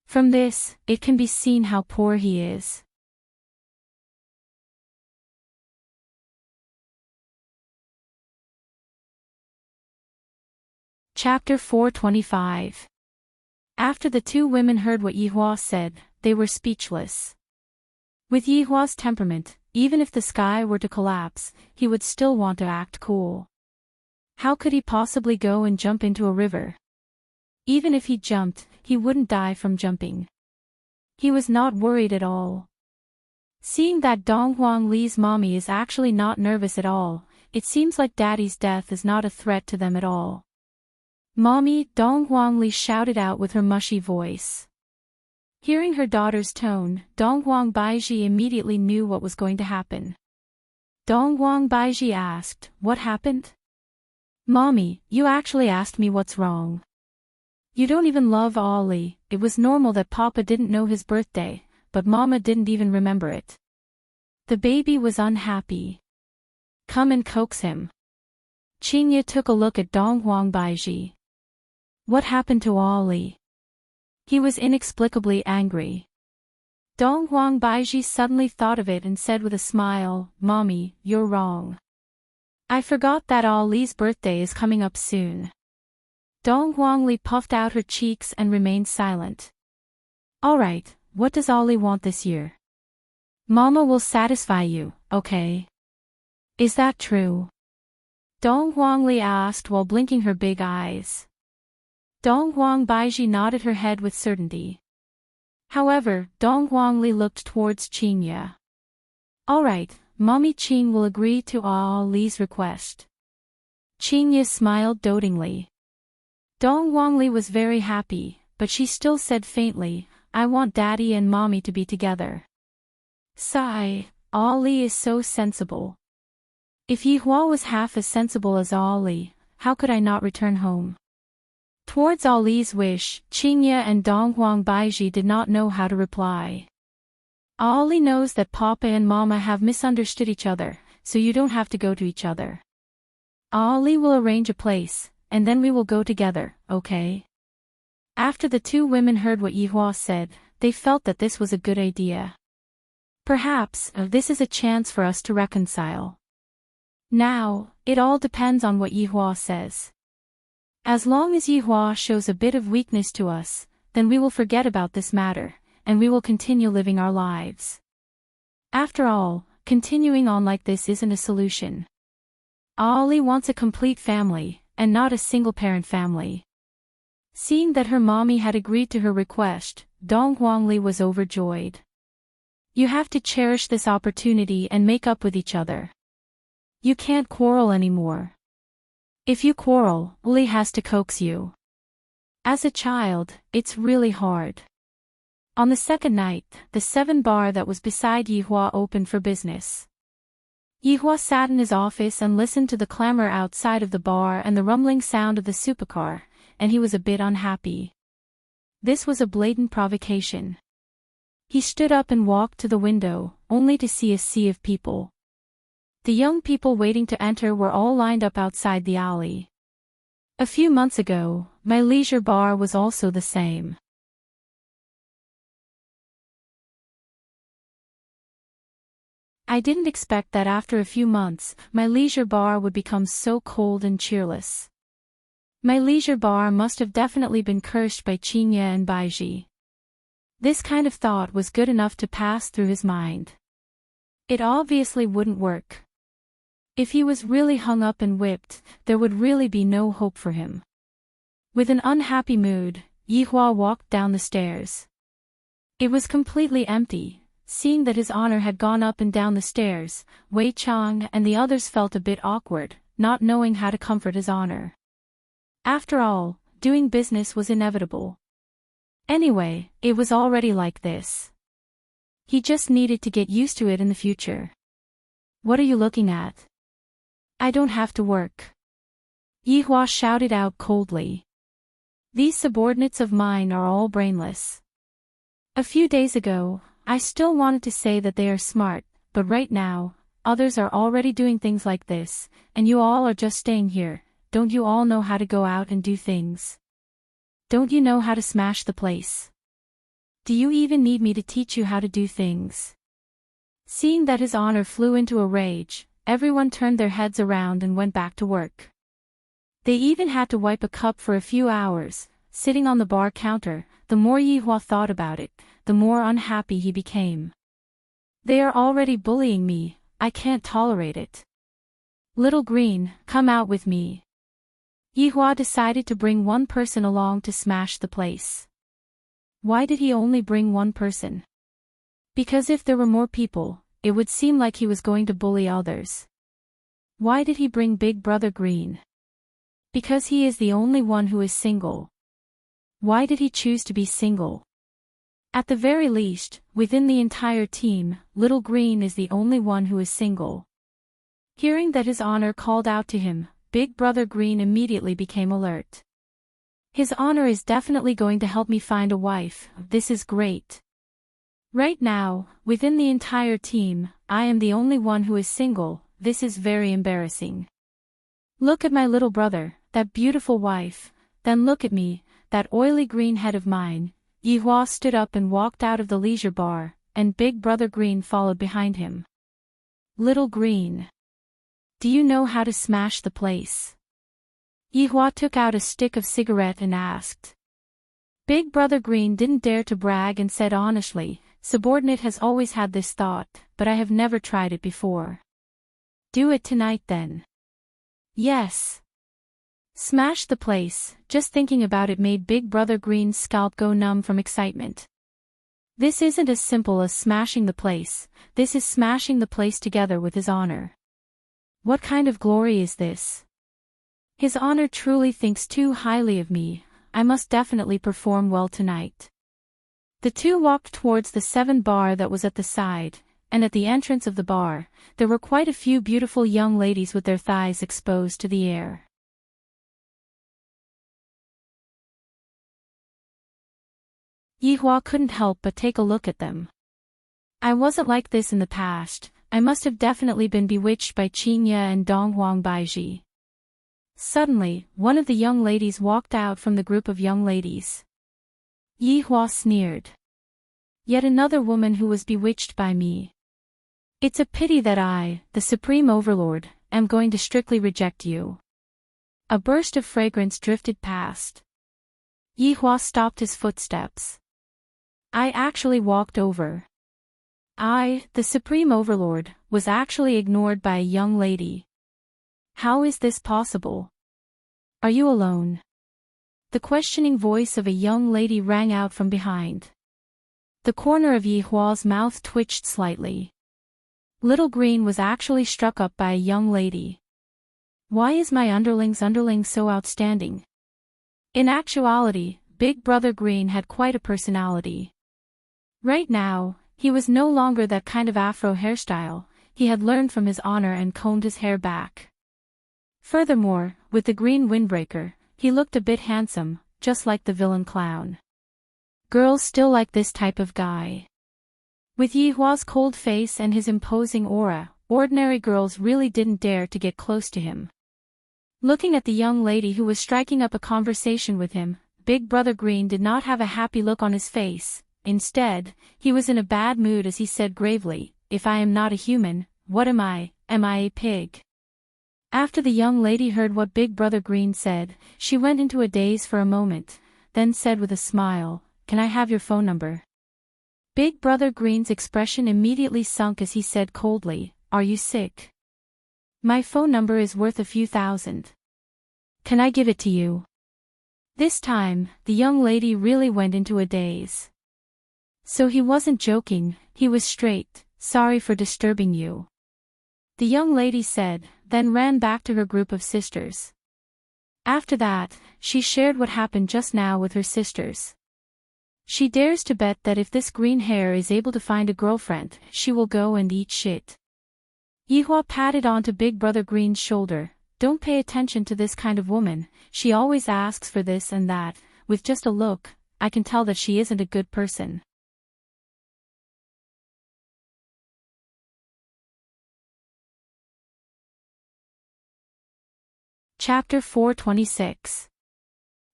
From this, it can be seen how poor he is. Chapter 425. After the two women heard what Yi Hua said, they were speechless. With Yi Hua's temperament, even if the sky were to collapse, he would still want to act cool. How could he possibly go and jump into a river? Even if he jumped, he wouldn't die from jumping. He was not worried at all. Seeing that Dong Huangli's mommy is actually not nervous at all, it seems like Daddy's death is not a threat to them at all. Mommy, Dong Huangli shouted out with her mushy voice. Hearing her daughter's tone, Dong Huang Baiji immediately knew what was going to happen. Dong Huang Baiji asked, what happened? Mommy, you actually asked me what's wrong. You don't even love Ollie. It was normal that Papa didn't know his birthday, but Mama didn't even remember it. The baby was unhappy. Come and coax him. Qingye took a look at Dong Huang Baiji. What happened to Ollie? He was inexplicably angry. Dong Huang Baiji suddenly thought of it and said with a smile, Mommy, you're wrong. I forgot that Ollie's birthday is coming up soon. Dong Huangli puffed out her cheeks and remained silent. Alright, what does Ollie want this year? Mama will satisfy you, okay? Is that true? Dong Huangli asked while blinking her big eyes. Dong Huang Baiji nodded her head with certainty. However, Dong Huangli looked towards Qingye. Alright, Mommy Qing will agree to Ollie's request. Qingye smiled dotingly. Dong Huangli was very happy, but she still said faintly, I want Daddy and Mommy to be together. Sigh, Ollie is so sensible. If Yi Hua was half as sensible as Ollie, how could I not return home? Towards Ollie's wish, Qingye and Dong Huang Baiji did not know how to reply. Ollie knows that Papa and Mama have misunderstood each other, so you don't have to go to each other. Ollie will arrange a place, and then we will go together, okay? After the two women heard what Yi Hua said, they felt that this was a good idea. Perhaps, this is a chance for us to reconcile. Now, it all depends on what Yi Hua says. As long as Yi Hua shows a bit of weakness to us, then we will forget about this matter, and we will continue living our lives. After all, continuing on like this isn't a solution. Ollie wants a complete family, and not a single-parent family. Seeing that her mommy had agreed to her request, Dong Huangli was overjoyed. You have to cherish this opportunity and make up with each other. You can't quarrel anymore. If you quarrel, Ollie has to coax you. As a child, it's really hard. On the second night, the 7-bar that was beside Yi Hua opened for business. Yi Hua sat in his office and listened to the clamor outside of the bar and the rumbling sound of the supercar, and he was a bit unhappy. This was a blatant provocation. He stood up and walked to the window, only to see a sea of people. The young people waiting to enter were all lined up outside the alley. A few months ago, my leisure bar was also the same. I didn't expect that after a few months, my leisure bar would become so cold and cheerless. My leisure bar must have definitely been cursed by Qingye and Baiji. This kind of thought was good enough to pass through his mind. It obviously wouldn't work. If he was really hung up and whipped, there would really be no hope for him. With an unhappy mood, Yihua walked down the stairs. It was completely empty. Seeing that his honor had gone up and down the stairs, Wei Chang and the others felt a bit awkward, not knowing how to comfort his honor. After all, doing business was inevitable. Anyway, it was already like this. He just needed to get used to it in the future. What are you looking at? I don't have to work. Yihua shouted out coldly. These subordinates of mine are all brainless. A few days ago, I still wanted to say that they are smart, but right now, others are already doing things like this, and you all are just staying here. Don't you all know how to go out and do things? Don't you know how to smash the place? Do you even need me to teach you how to do things? Seeing that his honor flew into a rage, everyone turned their heads around and went back to work. They even had to wipe a cup for a few hours, sitting on the bar counter. The more Yihua thought about it, the more unhappy he became. They are already bullying me, I can't tolerate it. Little Green, come out with me. Yihua decided to bring one person along to smash the place. Why did he only bring one person? Because if there were more people, it would seem like he was going to bully others. Why did he bring Big Brother Green? Because he is the only one who is single. Why did he choose to be single? At the very least, within the entire team, Little Green is the only one who is single. Hearing that his honor called out to him, Big Brother Green immediately became alert. His honor is definitely going to help me find a wife, this is great. Right now, within the entire team, I am the only one who is single, this is very embarrassing. Look at my little brother, that beautiful wife, then look at me, that oily green head of mine. Yihua stood up and walked out of the leisure bar, and Big Brother Green followed behind him. Little Green. Do you know how to smash the place? Yihua took out a stick of cigarette and asked. Big Brother Green didn't dare to brag and said honestly, subordinate has always had this thought, but I have never tried it before. Do it tonight then. Yes. Smash the place, just thinking about it made Big Brother Green's scalp go numb from excitement. This isn't as simple as smashing the place, this is smashing the place together with his honor. What kind of glory is this? His honor truly thinks too highly of me, I must definitely perform well tonight. The two walked towards the 7 bar that was at the side, and at the entrance of the bar, there were quite a few beautiful young ladies with their thighs exposed to the air. Yihua couldn't help but take a look at them. I wasn't like this in the past, I must have definitely been bewitched by Qingye and Donghuang Baiji. Suddenly, one of the young ladies walked out from the group of young ladies. Yihua sneered. Yet another woman who was bewitched by me. It's a pity that I, the Supreme Overlord, am going to strictly reject you. A burst of fragrance drifted past. Yihua stopped his footsteps. I actually walked over. I, the Supreme Overlord, was actually ignored by a young lady. How is this possible? Are you alone? The questioning voice of a young lady rang out from behind. The corner of Yihua's mouth twitched slightly. Little Green was actually struck up by a young lady. Why is my underling's underling so outstanding? In actuality, Big Brother Green had quite a personality. Right now, he was no longer that kind of afro hairstyle, he had learned from his honor and combed his hair back. Furthermore, with the green windbreaker, He looked a bit handsome, just like the villain clown. Girls still like this type of guy. With Yihua's cold face and his imposing aura, ordinary girls really didn't dare to get close to him. Looking at the young lady who was striking up a conversation with him, Big Brother Green did not have a happy look on his face. Instead, he was in a bad mood as he said gravely, "If I am not a human, what am I? Am I a pig?" After the young lady heard what Big Brother Green said, she went into a daze for a moment, then said with a smile, "Can I have your phone number?" Big Brother Green's expression immediately sunk as he said coldly, "Are you sick? My phone number is worth a few thousand. Can I give it to you?" This time, the young lady really went into a daze. So he wasn't joking, he was straight, "Sorry for disturbing you," the young lady said, then ran back to her group of sisters. After that, she shared what happened just now with her sisters. She dares to bet that if this green hair is able to find a girlfriend, she will go and eat shit. Yihua patted onto Big Brother Green's shoulder. "Don't pay attention to this kind of woman, she always asks for this and that, with just a look, I can tell that she isn't a good person." Chapter 426.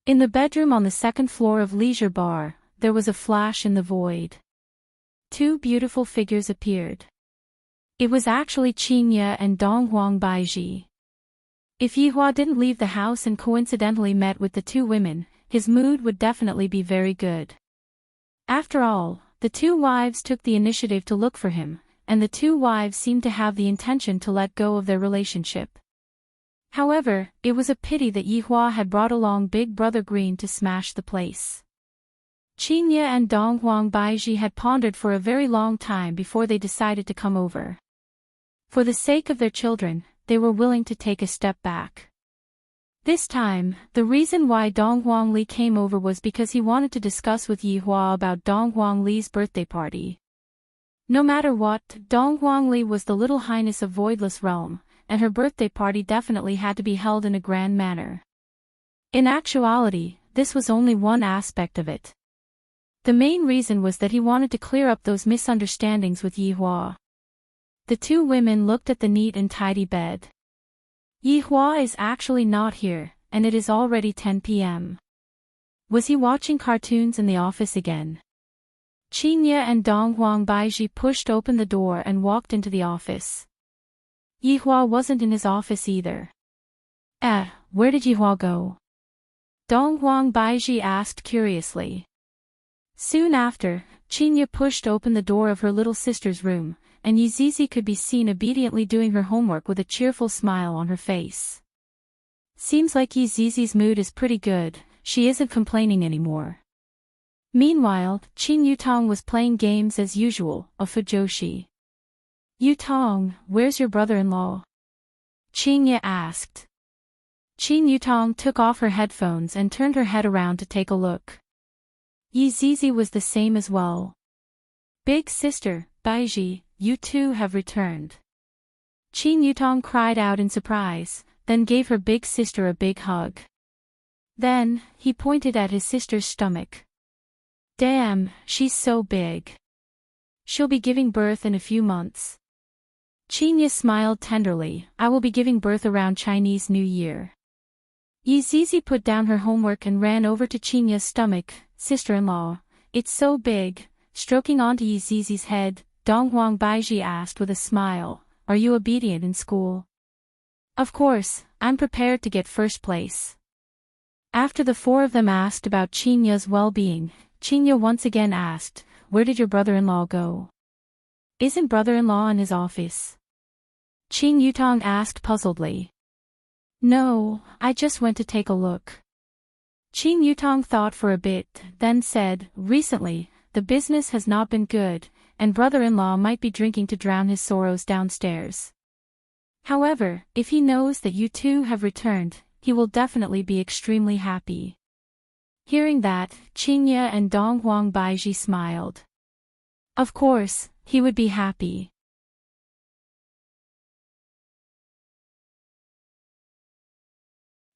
In the bedroom on the second floor of Leisure Bar, there was a flash in the void. Two beautiful figures appeared. It was actually Qingye and Donghuang Baiji. If Yihua didn't leave the house and coincidentally met with the two women, his mood would definitely be very good. After all, the two wives took the initiative to look for him, and the two wives seemed to have the intention to let go of their relationship. However, it was a pity that Yihua had brought along Big Brother Green to smash the place. Qingye and Donghuang Baiji had pondered for a very long time before they decided to come over. For the sake of their children, they were willing to take a step back. This time, the reason why Donghuang Li came over was because he wanted to discuss with Yihua about Donghuang Li's birthday party. No matter what, Donghuang Li was the little highness of Voidless Realm, and her birthday party definitely had to be held in a grand manner. In actuality, this was only one aspect of it. The main reason was that he wanted to clear up those misunderstandings with Yihua. The two women looked at the neat and tidy bed. Yihua is actually not here, and it is already 10 p.m. Was he watching cartoons in the office again? Qingye and Donghuang Baiji pushed open the door and walked into the office. Yihua wasn't in his office either. Where did Yihua go?" Donghuang Baiji asked curiously. Soon after, Qingye pushed open the door of her little sister's room, and Yizizi could be seen obediently doing her homework with a cheerful smile on her face. Seems like Yizizi's mood is pretty good, she isn't complaining anymore. Meanwhile, Qin Yutong was playing games as usual, a fujoshi. "Yutong, where's your brother-in-law?" Qingye asked. Qin Yutong took off her headphones and turned her head around to take a look. Yizizi was the same as well. "Big sister, Baiji, you two have returned." Qin Yutong cried out in surprise, then gave her big sister a big hug. Then, he pointed at his sister's stomach. "Damn, she's so big. She'll be giving birth in a few months." Qingye smiled tenderly, "I will be giving birth around Chinese New Year." Yizizi put down her homework and ran over to Qingye's stomach. "Sister-in-law, it's so big." Stroking onto Yizizi's head, Donghuang Baiji asked with a smile, "Are you obedient in school?" "Of course, I'm prepared to get first place." After the four of them asked about Qingye's well-being, Qingye once again asked, "Where did your brother-in-law go? Isn't brother-in-law in his office?" Qin Yutong asked puzzledly. "No, I just went to take a look." Qin Yutong thought for a bit, then said, "Recently, the business has not been good, and brother-in-law might be drinking to drown his sorrows downstairs. However, if he knows that you two have returned, he will definitely be extremely happy." Hearing that, Qingye and Donghuang Baiji smiled. Of course, he would be happy.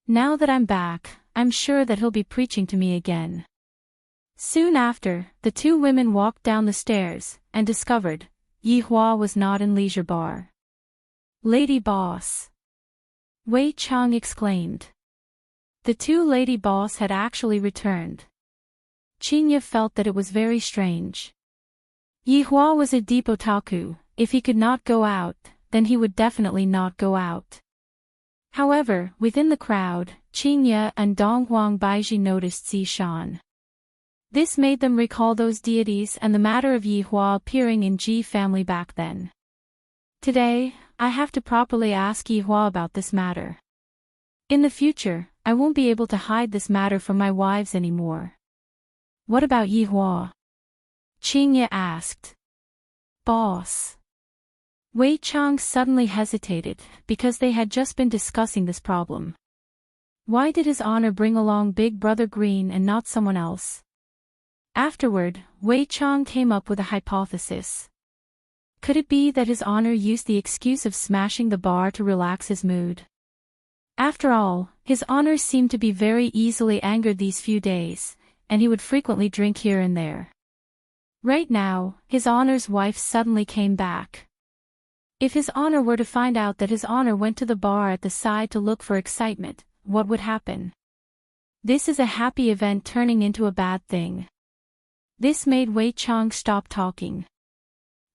Now that I'm back, I'm sure that he'll be preaching to me again. Soon after, the two women walked down the stairs, and discovered, Yi Hua was not in leisure bar. Lady Boss! Wei Chang exclaimed. The two lady boss had actually returned. Chinya felt that it was very strange. Yi Hua was a deep otaku. If he could not go out, then he would definitely not go out. However, within the crowd, Chinya and Donghuang Baiji noticed Zishan. This made them recall those deities and the matter of Yi Hua appearing in Ji family back then. Today, I have to properly ask Yi Hua about this matter. In the future, I won't be able to hide this matter from my wives anymore. What about Yi Hua? Chinya asked. Boss. Wei Chang suddenly hesitated, because they had just been discussing this problem. Why did His Honor bring along Big Brother Green and not someone else? Afterward, Wei Chang came up with a hypothesis. Could it be that His Honor used the excuse of smashing the bar to relax his mood? After all, His Honor seemed to be very easily angered these few days, and he would frequently drink here and there. Right now, His Honor's wife suddenly came back. If His Honor were to find out that His Honor went to the bar at the side to look for excitement, what would happen? This is a happy event turning into a bad thing. This made Wei Chang stop talking.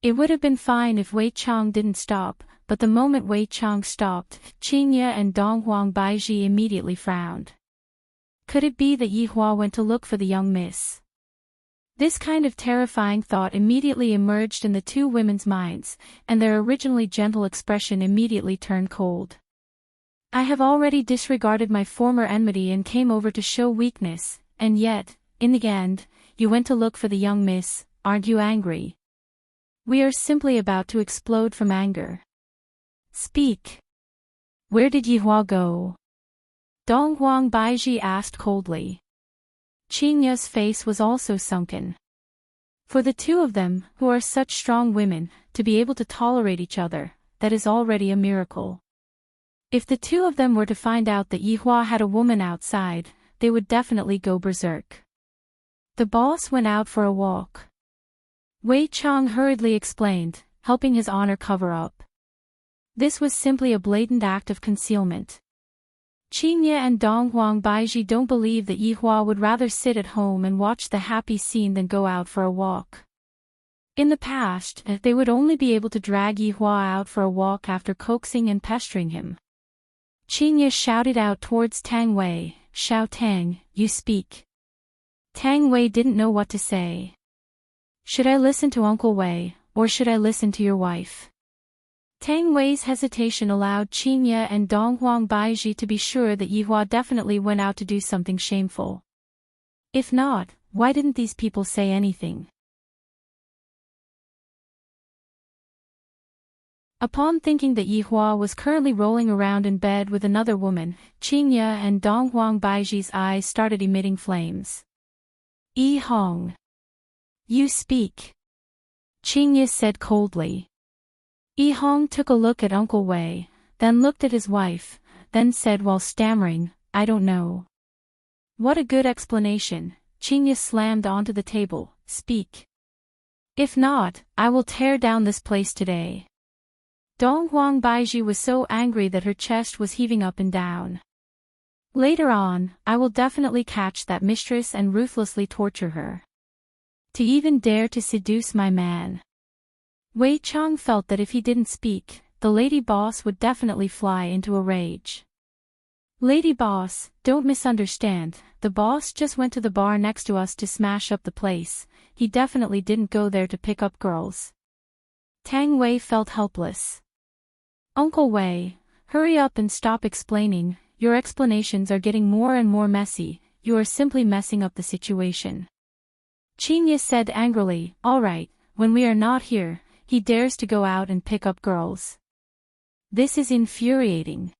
It would have been fine if Wei Chang didn't stop, but the moment Wei Chang stopped, Chinya and Donghuang Baiji immediately frowned. Could it be that Yi Hua went to look for the young miss? This kind of terrifying thought immediately emerged in the two women's minds, and their originally gentle expression immediately turned cold. I have already disregarded my former enmity and came over to show weakness, and yet, in the end, you went to look for the young miss. Aren't you angry? We are simply about to explode from anger. Speak. Where did Yi Hua go? Donghuang Baiji asked coldly. Chinya's face was also sunken. For the two of them, who are such strong women, to be able to tolerate each other, that is already a miracle. If the two of them were to find out that Yi Hua had a woman outside, they would definitely go berserk. The boss went out for a walk. Wei Chang hurriedly explained, helping His Honor cover up. This was simply a blatant act of concealment. Chinya and Donghuang Baiji don't believe that Yi Hua would rather sit at home and watch the happy scene than go out for a walk. In the past, they would only be able to drag Yi Hua out for a walk after coaxing and pestering him. Chinya shouted out towards Tang Wei, "Xiao Tang, you speak." Tang Wei didn't know what to say. Should I listen to Uncle Wei, or should I listen to your wife? Tang Wei's hesitation allowed Chinya and Donghuang Baiji to be sure that Yi Hua definitely went out to do something shameful. If not, why didn't these people say anything? Upon thinking that Yi Hua was currently rolling around in bed with another woman, Chinya and Donghuang Baiji's eyes started emitting flames. Yi Hong. You speak. Chinya said coldly. Yi Hong took a look at Uncle Wei, then looked at his wife, then said while stammering, "I don't know." What a good explanation. Chinya slammed onto the table, "Speak. If not, I will tear down this place today." Donghuang Baiji was so angry that her chest was heaving up and down. Later on, I will definitely catch that mistress and ruthlessly torture her. To even dare to seduce my man. Wei Chang felt that if he didn't speak, the lady boss would definitely fly into a rage. Lady boss, don't misunderstand, the boss just went to the bar next to us to smash up the place, he definitely didn't go there to pick up girls. Tang Wei felt helpless. Uncle Wei, hurry up and stop explaining, your explanations are getting more and more messy, you are simply messing up the situation. Chinya said angrily, all right, when we are not here, he dares to go out and pick up girls. This is infuriating.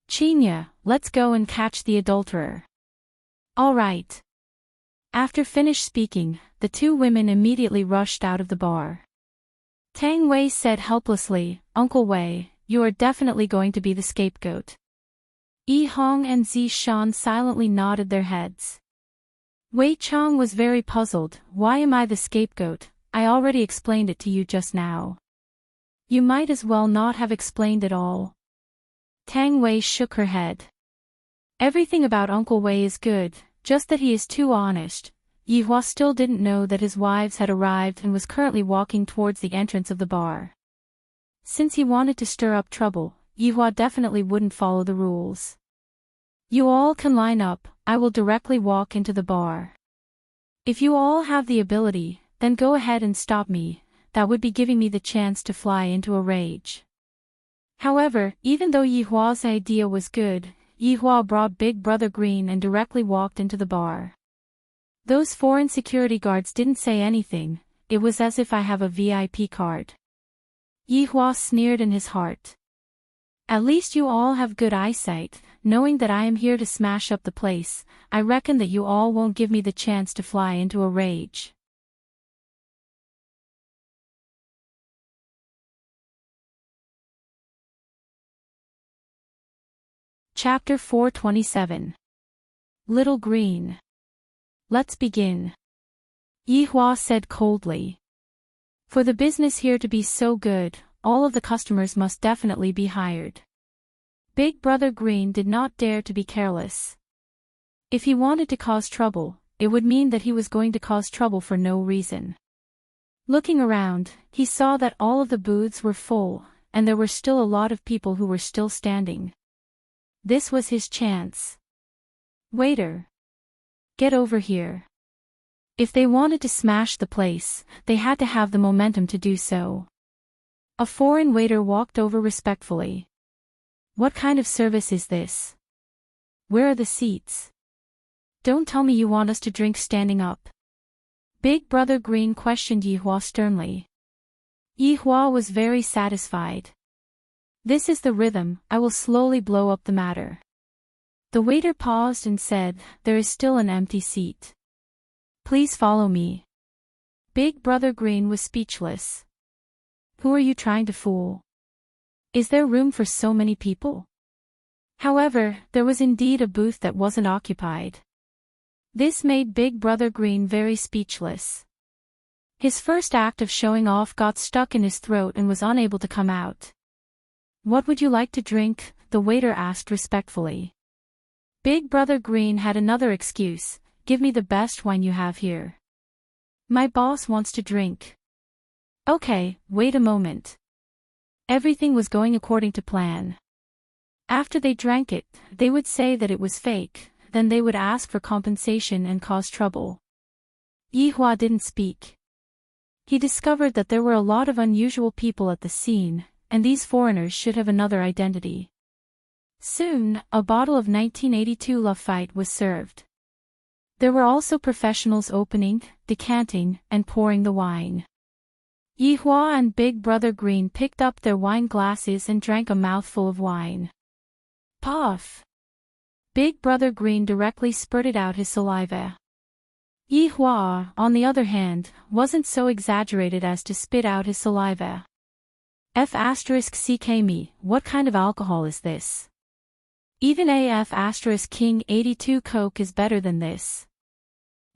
Chinya, let's go and catch the adulterer. All right. After finished speaking, the two women immediately rushed out of the bar. Tang Wei said helplessly, Uncle Wei, you are definitely going to be the scapegoat. Yi Hong and Zi Shan silently nodded their heads. Wei Chong was very puzzled. Why am I the scapegoat? I already explained it to you just now. You might as well not have explained it all. Tang Wei shook her head. Everything about Uncle Wei is good, just that he is too honest. Yi Hua still didn't know that his wives had arrived and was currently walking towards the entrance of the bar. Since he wanted to stir up trouble, Yi Hua definitely wouldn't follow the rules. You all can line up, I will directly walk into the bar. If you all have the ability, then go ahead and stop me, that would be giving me the chance to fly into a rage. However, even though Yi Hua's idea was good, Yi Hua brought Big Brother Green and directly walked into the bar. Those foreign security guards didn't say anything, it was as if I have a VIP card. Yi Hua sneered in his heart. At least you all have good eyesight, knowing that I am here to smash up the place, I reckon that you all won't give me the chance to fly into a rage. Chapter 427. Little Green. Let's begin. Yi Hua said coldly. For the business here to be so good, all of the customers must definitely be hired. Big Brother Green did not dare to be careless. If he wanted to cause trouble, it would mean that he was going to cause trouble for no reason. Looking around, he saw that all of the booths were full, and there were still a lot of people who were still standing. This was his chance. Waiter. Get over here. If they wanted to smash the place, they had to have the momentum to do so. A foreign waiter walked over respectfully. What kind of service is this? Where are the seats? Don't tell me you want us to drink standing up. Big Brother Green questioned Yi Hua sternly. Yi Hua was very satisfied. This is the rhythm, I will slowly blow up the matter. The waiter paused and said, there is still an empty seat. Please follow me. Big Brother Green was speechless. Who are you trying to fool? Is there room for so many people? However, there was indeed a booth that wasn't occupied. This made Big Brother Green very speechless. His first act of showing off got stuck in his throat and was unable to come out. What would you like to drink? The waiter asked respectfully. Big Brother Green had another excuse, give me the best wine you have here. My boss wants to drink. Okay, wait a moment. Everything was going according to plan. After they drank it, they would say that it was fake, then they would ask for compensation and cause trouble. Yi Hua didn't speak. He discovered that there were a lot of unusual people at the scene, and these foreigners should have another identity. Soon, a bottle of 1982 Lafite was served. There were also professionals opening, decanting, and pouring the wine. Yi Hua and Big Brother Green picked up their wine glasses and drank a mouthful of wine. Puff! Big Brother Green directly spurted out his saliva. Yi Hua, on the other hand, wasn't so exaggerated as to spit out his saliva. F***ck me, what kind of alcohol is this? Even King 82 Coke is better than this.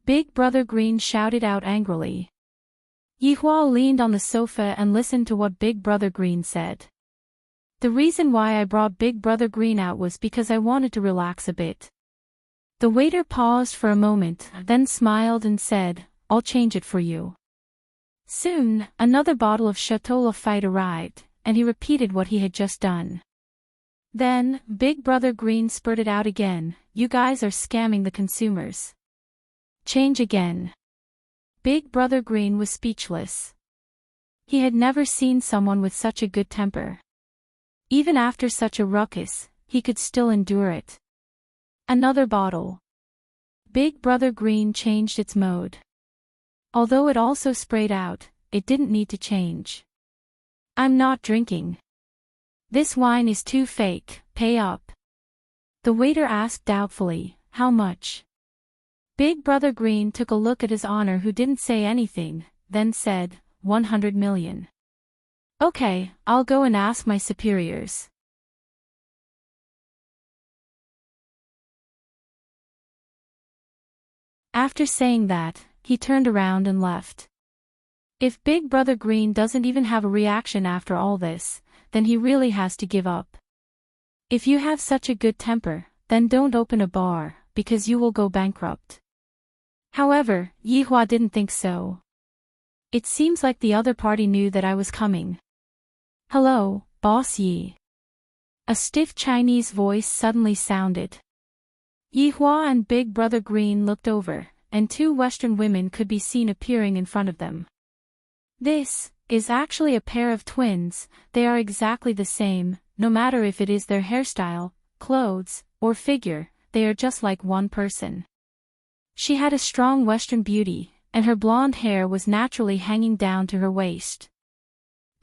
Big Brother Green shouted out angrily. Yi Hua leaned on the sofa and listened to what Big Brother Green said. The reason why I brought Big Brother Green out was because I wanted to relax a bit. The waiter paused for a moment, then smiled and said, I'll change it for you. Soon, another bottle of Chateau Lafite arrived, and he repeated what he had just done. Then, Big Brother Green spurted out again, you guys are scamming the consumers. Change again. Big Brother Green was speechless. He had never seen someone with such a good temper. Even after such a ruckus, he could still endure it. Another bottle. Big Brother Green changed its mode. Although it also sprayed out, it didn't need to change. I'm not drinking. This wine is too fake, pay up. The waiter asked doubtfully, how much? Big Brother Green took a look at his honor who didn't say anything, then said, 100 million. Okay, I'll go and ask my superiors. After saying that, he turned around and left. If Big Brother Green doesn't even have a reaction after all this, then he really has to give up. If you have such a good temper, then don't open a bar, because you will go bankrupt. However, Yihua didn't think so. It seems like the other party knew that I was coming. Hello, Boss Yi. A stiff Chinese voice suddenly sounded. Yihua and Big Brother Green looked over, and two Western women could be seen appearing in front of them. This is actually a pair of twins. They are exactly the same, no matter if it is their hairstyle, clothes, or figure, they are just like one person. She had a strong Western beauty, and her blonde hair was naturally hanging down to her waist.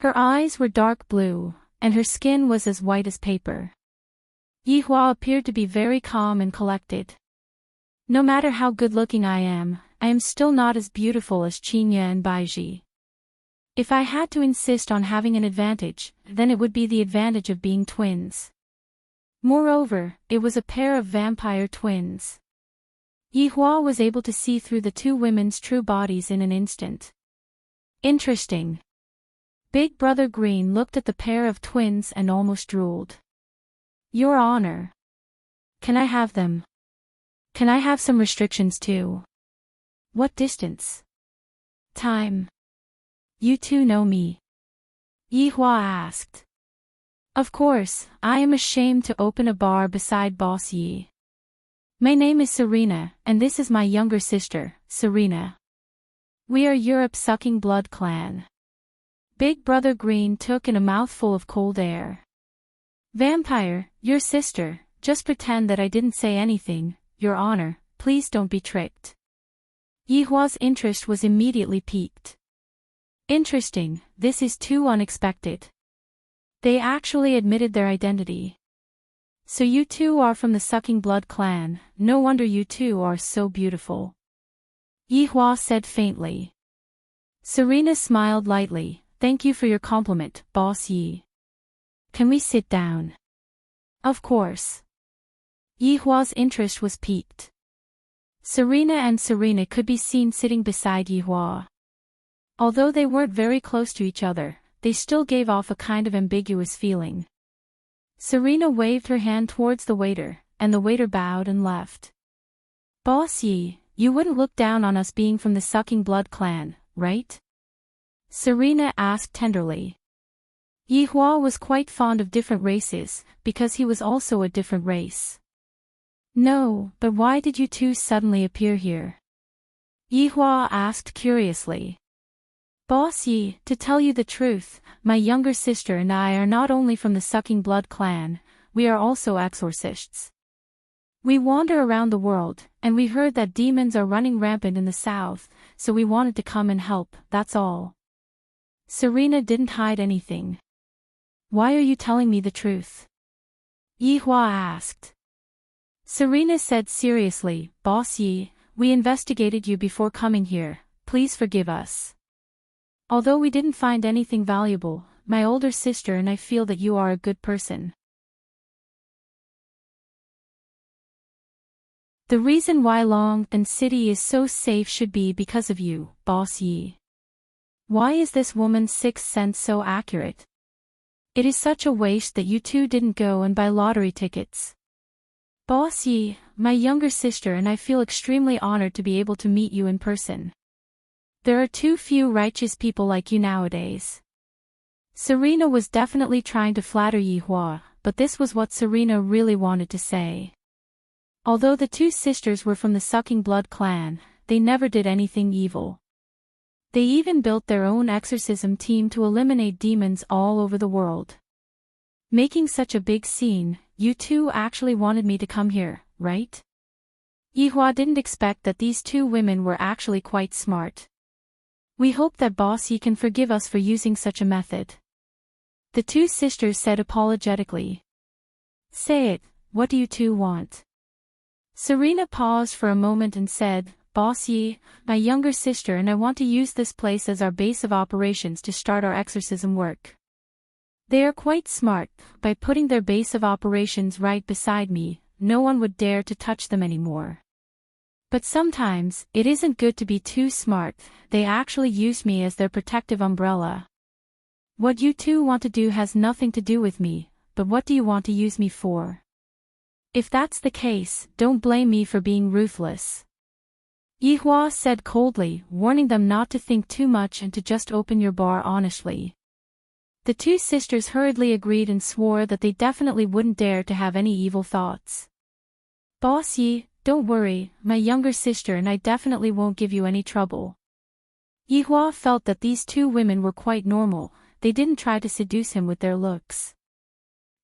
Her eyes were dark blue, and her skin was as white as paper. Yihua appeared to be very calm and collected. No matter how good-looking I am still not as beautiful as Qinya and Baiji. If I had to insist on having an advantage, then it would be the advantage of being twins. Moreover, it was a pair of vampire twins. Yihua was able to see through the two women's true bodies in an instant. Interesting. Big Brother Green looked at the pair of twins and almost drooled. Your Honor. Can I have them? Can I have some restrictions too? What distance? Time. You two know me? Yihua asked. Of course, I am ashamed to open a bar beside Boss Yi. My name is Serena, and this is my younger sister, Serena. We are Europe's sucking blood clan. Big Brother Green took in a mouthful of cold air. Vampire, your sister, just pretend that I didn't say anything, Your Honor, please don't be tricked. Yihua's interest was immediately piqued. Interesting, this is too unexpected. They actually admitted their identity. So you two are from the Sucking Blood clan, no wonder you two are so beautiful. Yihua said faintly. Serena smiled lightly. Thank you for your compliment, Boss Yi. Can we sit down? Of course. Yihua's interest was piqued. Serena could be seen sitting beside Yihua. Although they weren't very close to each other, they still gave off a kind of ambiguous feeling. Serena waved her hand towards the waiter, and the waiter bowed and left. Boss Yi, you wouldn't look down on us being from the Sucking Blood clan, right? Serena asked tenderly. Yihua was quite fond of different races, because he was also a different race. No, but why did you two suddenly appear here? Yihua asked curiously. Boss Yi, to tell you the truth, my younger sister and I are not only from the Sucking Blood clan, we are also exorcists. We wander around the world, and we heard that demons are running rampant in the south, so we wanted to come and help, that's all. Serena didn't hide anything. Why are you telling me the truth? Yihua asked. Serena said seriously, Boss Yi, we investigated you before coming here, please forgive us. Although we didn't find anything valuable, my older sister and I feel that you are a good person. The reason why Long and City is so safe should be because of you, Boss Yi. Why is this woman's sixth sense so accurate? It is such a waste that you two didn't go and buy lottery tickets. Boss Yi, my younger sister and I feel extremely honored to be able to meet you in person. There are too few righteous people like you nowadays. Serena was definitely trying to flatter Yihua, but this was what Serena really wanted to say. Although the two sisters were from the Sucking Blood clan, they never did anything evil. They even built their own exorcism team to eliminate demons all over the world. Making such a big scene, you two actually wanted me to come here, right? Yihua didn't expect that these two women were actually quite smart. We hope that Boss Yi can forgive us for using such a method. The two sisters said apologetically. Say it, what do you two want? Serena paused for a moment and said, Boss Yi, my younger sister and I want to use this place as our base of operations to start our exorcism work. They are quite smart. By putting their base of operations right beside me, no one would dare to touch them anymore. But sometimes, it isn't good to be too smart, they actually use me as their protective umbrella. What you two want to do has nothing to do with me, but what do you want to use me for? If that's the case, don't blame me for being ruthless. Yihua said coldly, warning them not to think too much and to just open your bar honestly. The two sisters hurriedly agreed and swore that they definitely wouldn't dare to have any evil thoughts. Boss Yi, don't worry, my younger sister and I definitely won't give you any trouble. Yihua felt that these two women were quite normal, they didn't try to seduce him with their looks.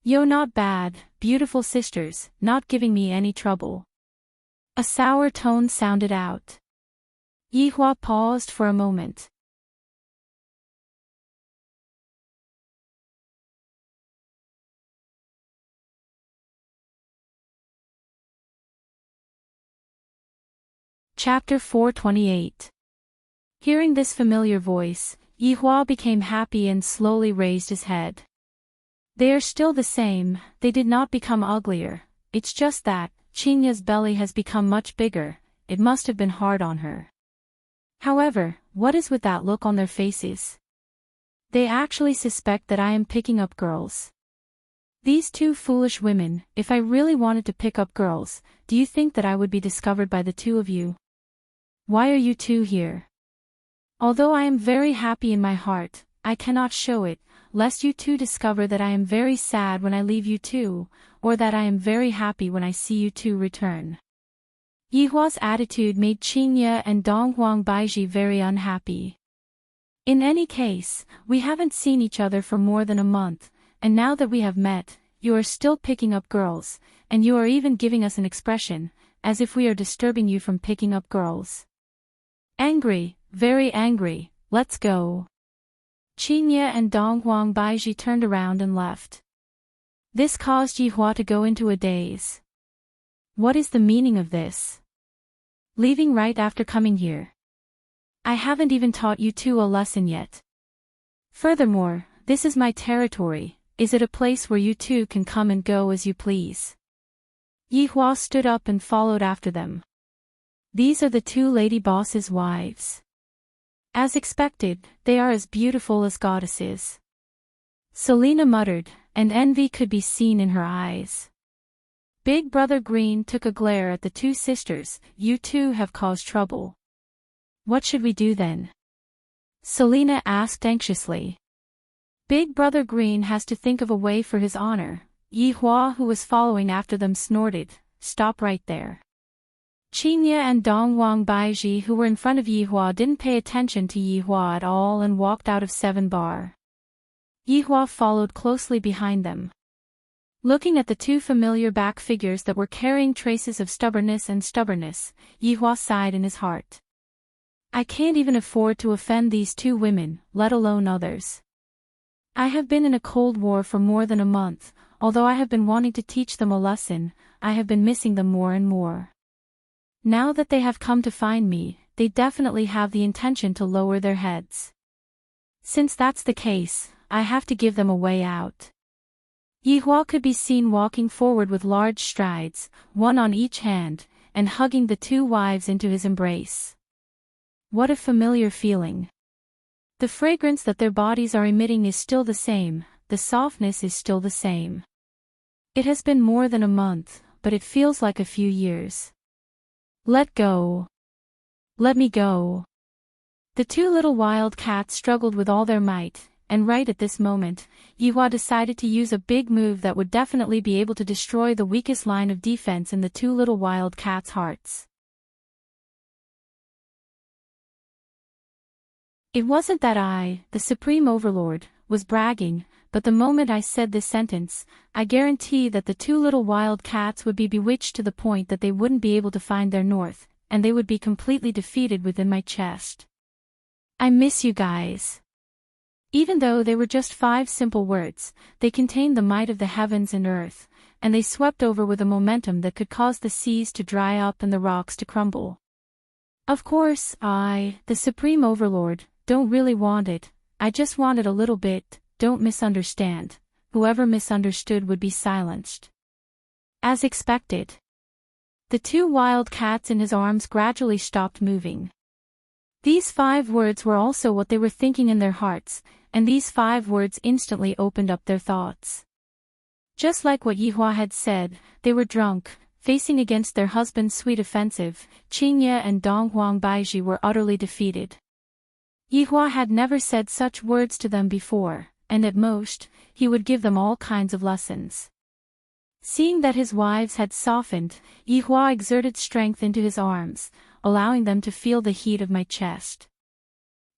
Yo, not bad, beautiful sisters, not giving me any trouble. A sour tone sounded out. Yihua paused for a moment. Chapter 428. Hearing this familiar voice, Yihua became happy and slowly raised his head. They are still the same, they did not become uglier, it's just that, Qingya's belly has become much bigger, it must have been hard on her. However, what is with that look on their faces? They actually suspect that I am picking up girls. These two foolish women, if I really wanted to pick up girls, do you think that I would be discovered by the two of you? Why are you two here? Although I am very happy in my heart, I cannot show it, lest you two discover that I am very sad when I leave you two, or that I am very happy when I see you two return. Yihua's attitude made Qingya and Donghuang Baiji very unhappy. In any case, we haven't seen each other for more than a month, and now that we have met, you are still picking up girls, and you are even giving us an expression, as if we are disturbing you from picking up girls. Angry, very angry, let's go. Qingya and Donghuang Baiji turned around and left. This caused Yihua to go into a daze. What is the meaning of this? Leaving right after coming here. I haven't even taught you two a lesson yet. Furthermore, this is my territory, is it a place where you two can come and go as you please? Yihua stood up and followed after them. These are the two lady bosses' wives. As expected, they are as beautiful as goddesses. Selena muttered, and envy could be seen in her eyes. Big Brother Green took a glare at the two sisters. You two have caused trouble. What should we do then? Selena asked anxiously. Big Brother Green has to think of a way for his honor. Yihua, who was following after them, snorted, stop right there. Qingya and Donghuang Baiji, who were in front of Yihua, didn't pay attention to Yihua at all and walked out of 7 bar. Yihua followed closely behind them. Looking at the two familiar back figures that were carrying traces of stubbornness, Yihua sighed in his heart. I can't even afford to offend these two women, let alone others. I have been in a cold war for more than a month, although I have been wanting to teach them a lesson, I have been missing them more and more. Now that they have come to find me, they definitely have the intention to lower their heads. Since that's the case, I have to give them a way out. Yihua could be seen walking forward with large strides, one on each hand, and hugging the two wives into his embrace. What a familiar feeling. The fragrance that their bodies are emitting is still the same, the softness is still the same. It has been more than a month, but it feels like a few years. Let go. Let me go. The two little wild cats struggled with all their might, and right at this moment, Yihua decided to use a big move that would definitely be able to destroy the weakest line of defense in the two little wild cats' hearts. It wasn't that I, the Supreme Overlord, was bragging, but the moment I said this sentence, I guarantee that the two little wild cats would be bewitched to the point that they wouldn't be able to find their north, and they would be completely defeated within my chest. I miss you guys. Even though they were just 5 simple words, they contained the might of the heavens and earth, and they swept over with a momentum that could cause the seas to dry up and the rocks to crumble. Of course, I, the Supreme Overlord, don't really want it, I just want it a little bit, don't misunderstand, whoever misunderstood would be silenced. As expected. The 2 wild cats in his arms gradually stopped moving. These 5 words were also what they were thinking in their hearts, and these 5 words instantly opened up their thoughts. Just like what Yihua had said, they were drunk, facing against their husband's sweet offensive. Qingye and Donghuang Baizhi were utterly defeated. Yihua had never said such words to them before, and at most, he would give them all kinds of lessons. Seeing that his wives had softened, Yihua exerted strength into his arms, allowing them to feel the heat of my chest.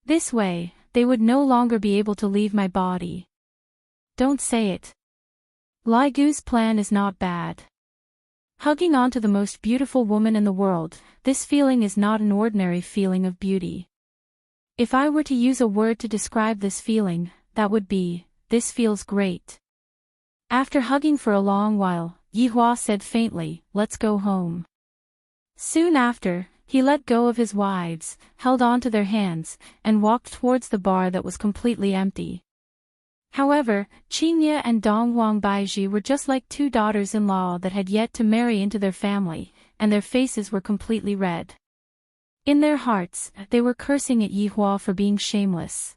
This way, they would no longer be able to leave my body. Don't say it. Lai Gu's plan is not bad. Hugging on to the most beautiful woman in the world, this feeling is not an ordinary feeling of beauty. If I were to use a word to describe this feeling, that would be, this feels great. After hugging for a long while, Yihua said faintly, let's go home. Soon after, he let go of his wives, held on to their hands, and walked towards the bar that was completely empty. However, Qingye and Donghuang Baizhi were just like 2 daughters-in-law that had yet to marry into their family, and their faces were completely red. In their hearts, they were cursing at Yihua for being shameless.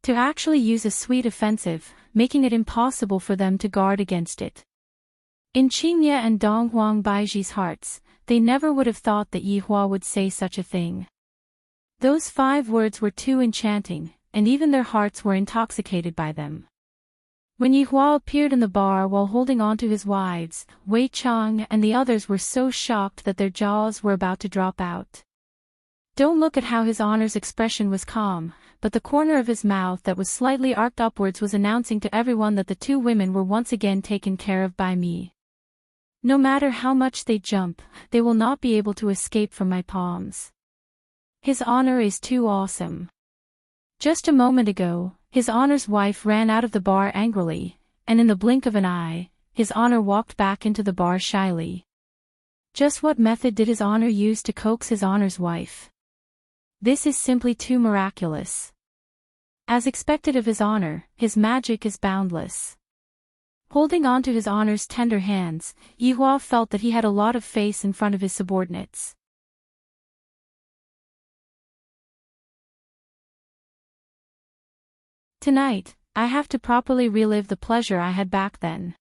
To actually use a sweet offensive, making it impossible for them to guard against it. In Qingye and Donghuang Baizhi's hearts, they never would have thought that Yihua would say such a thing. Those 5 words were too enchanting, and even their hearts were intoxicated by them. When Yihua appeared in the bar while holding on to his wives, Wei Chang and the others were so shocked that their jaws were about to drop out. Don't look at how his honor's expression was calm, but the corner of his mouth that was slightly arched upwards was announcing to everyone that the 2 women were once again taken care of by me. No matter how much they jump, they will not be able to escape from my palms. His honor is too awesome. Just a moment ago, his honor's wife ran out of the bar angrily, and in the blink of an eye, his honor walked back into the bar shyly. Just what method did his honor use to coax his honor's wife? This is simply too miraculous. As expected of his honor, his magic is boundless. Holding on to his honor's tender hands, Yihua felt that he had a lot of face in front of his subordinates. Tonight, I have to properly relive the pleasure I had back then.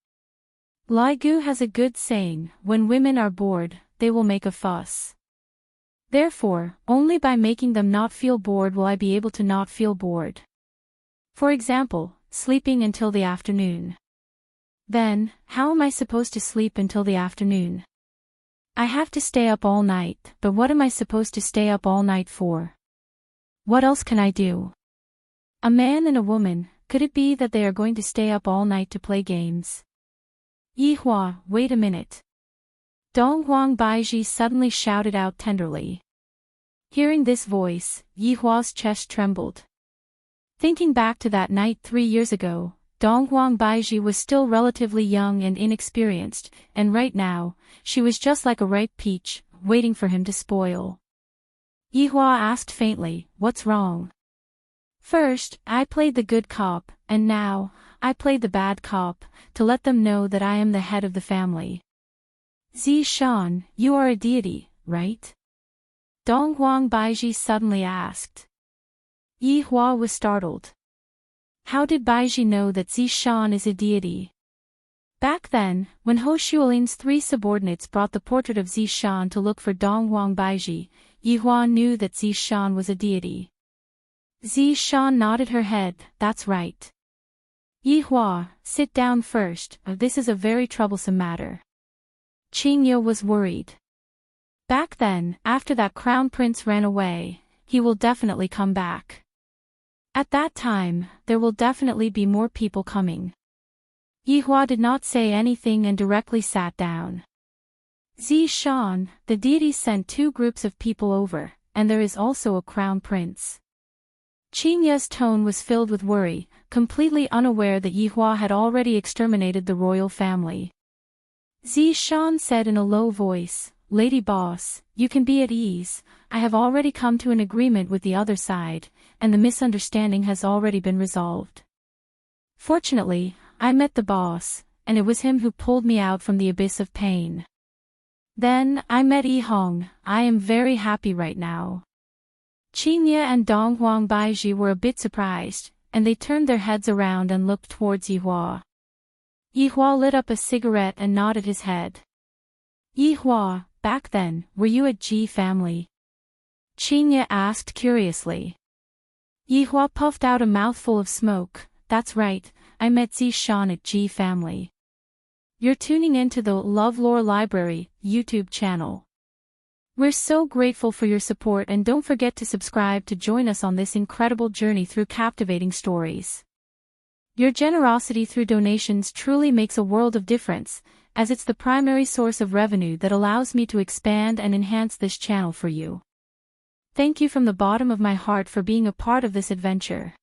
Lai Gu has a good saying, when women are bored, they will make a fuss. Therefore, only by making them not feel bored will I be able to not feel bored. For example, sleeping until the afternoon. Then, how am I supposed to sleep until the afternoon? I have to stay up all night, but what am I supposed to stay up all night for? What else can I do? A man and a woman, could it be that they are going to stay up all night to play games? Yihua, wait a minute. Donghuang Baizhi suddenly shouted out tenderly. Hearing this voice, Yihua's chest trembled. Thinking back to that night 3 years ago, Donghuang Baizhi was still relatively young and inexperienced, and right now, she was just like a ripe peach, waiting for him to spoil. Yihua asked faintly, what's wrong? First, I played the good cop, and now, I played the bad cop, to let them know that I am the head of the family. Zishan, you are a deity, right? Donghuang Baizhi suddenly asked. Yihua was startled. How did Baizhi know that Zishan is a deity? Back then, when Ho Shuolin's 3 subordinates brought the portrait of Zishan to look for Donghuang Baizhi, Yihua knew that Zishan was a deity. Zishan nodded her head, that's right. Yihua, sit down first, this is a very troublesome matter. Qingye was worried. Back then, after that crown prince ran away, he will definitely come back. At that time, there will definitely be more people coming. Yihua did not say anything and directly sat down. Zishan, the deity sent 2 groups of people over, and there is also a crown prince. Qingye's tone was filled with worry, completely unaware that Yihua had already exterminated the royal family. Zishan said in a low voice, Lady Boss, you can be at ease, I have already come to an agreement with the other side, and the misunderstanding has already been resolved. Fortunately, I met the boss, and it was him who pulled me out from the abyss of pain. Then, I met Yi Hong. I am very happy right now. Qingye and Dong Huang Baiji were a bit surprised, and they turned their heads around and looked towards Yihua. Yihua lit up a cigarette and nodded his head. Yihua, back then, were you at Ji family? Qingye asked curiously. Yihua puffed out a mouthful of smoke. That's right, I met Zishan at Ji family. You're tuning into the LoveLore Library YouTube channel. We're so grateful for your support, and don't forget to subscribe to join us on this incredible journey through captivating stories. Your generosity through donations truly makes a world of difference, as it's the primary source of revenue that allows me to expand and enhance this channel for you. Thank you from the bottom of my heart for being a part of this adventure.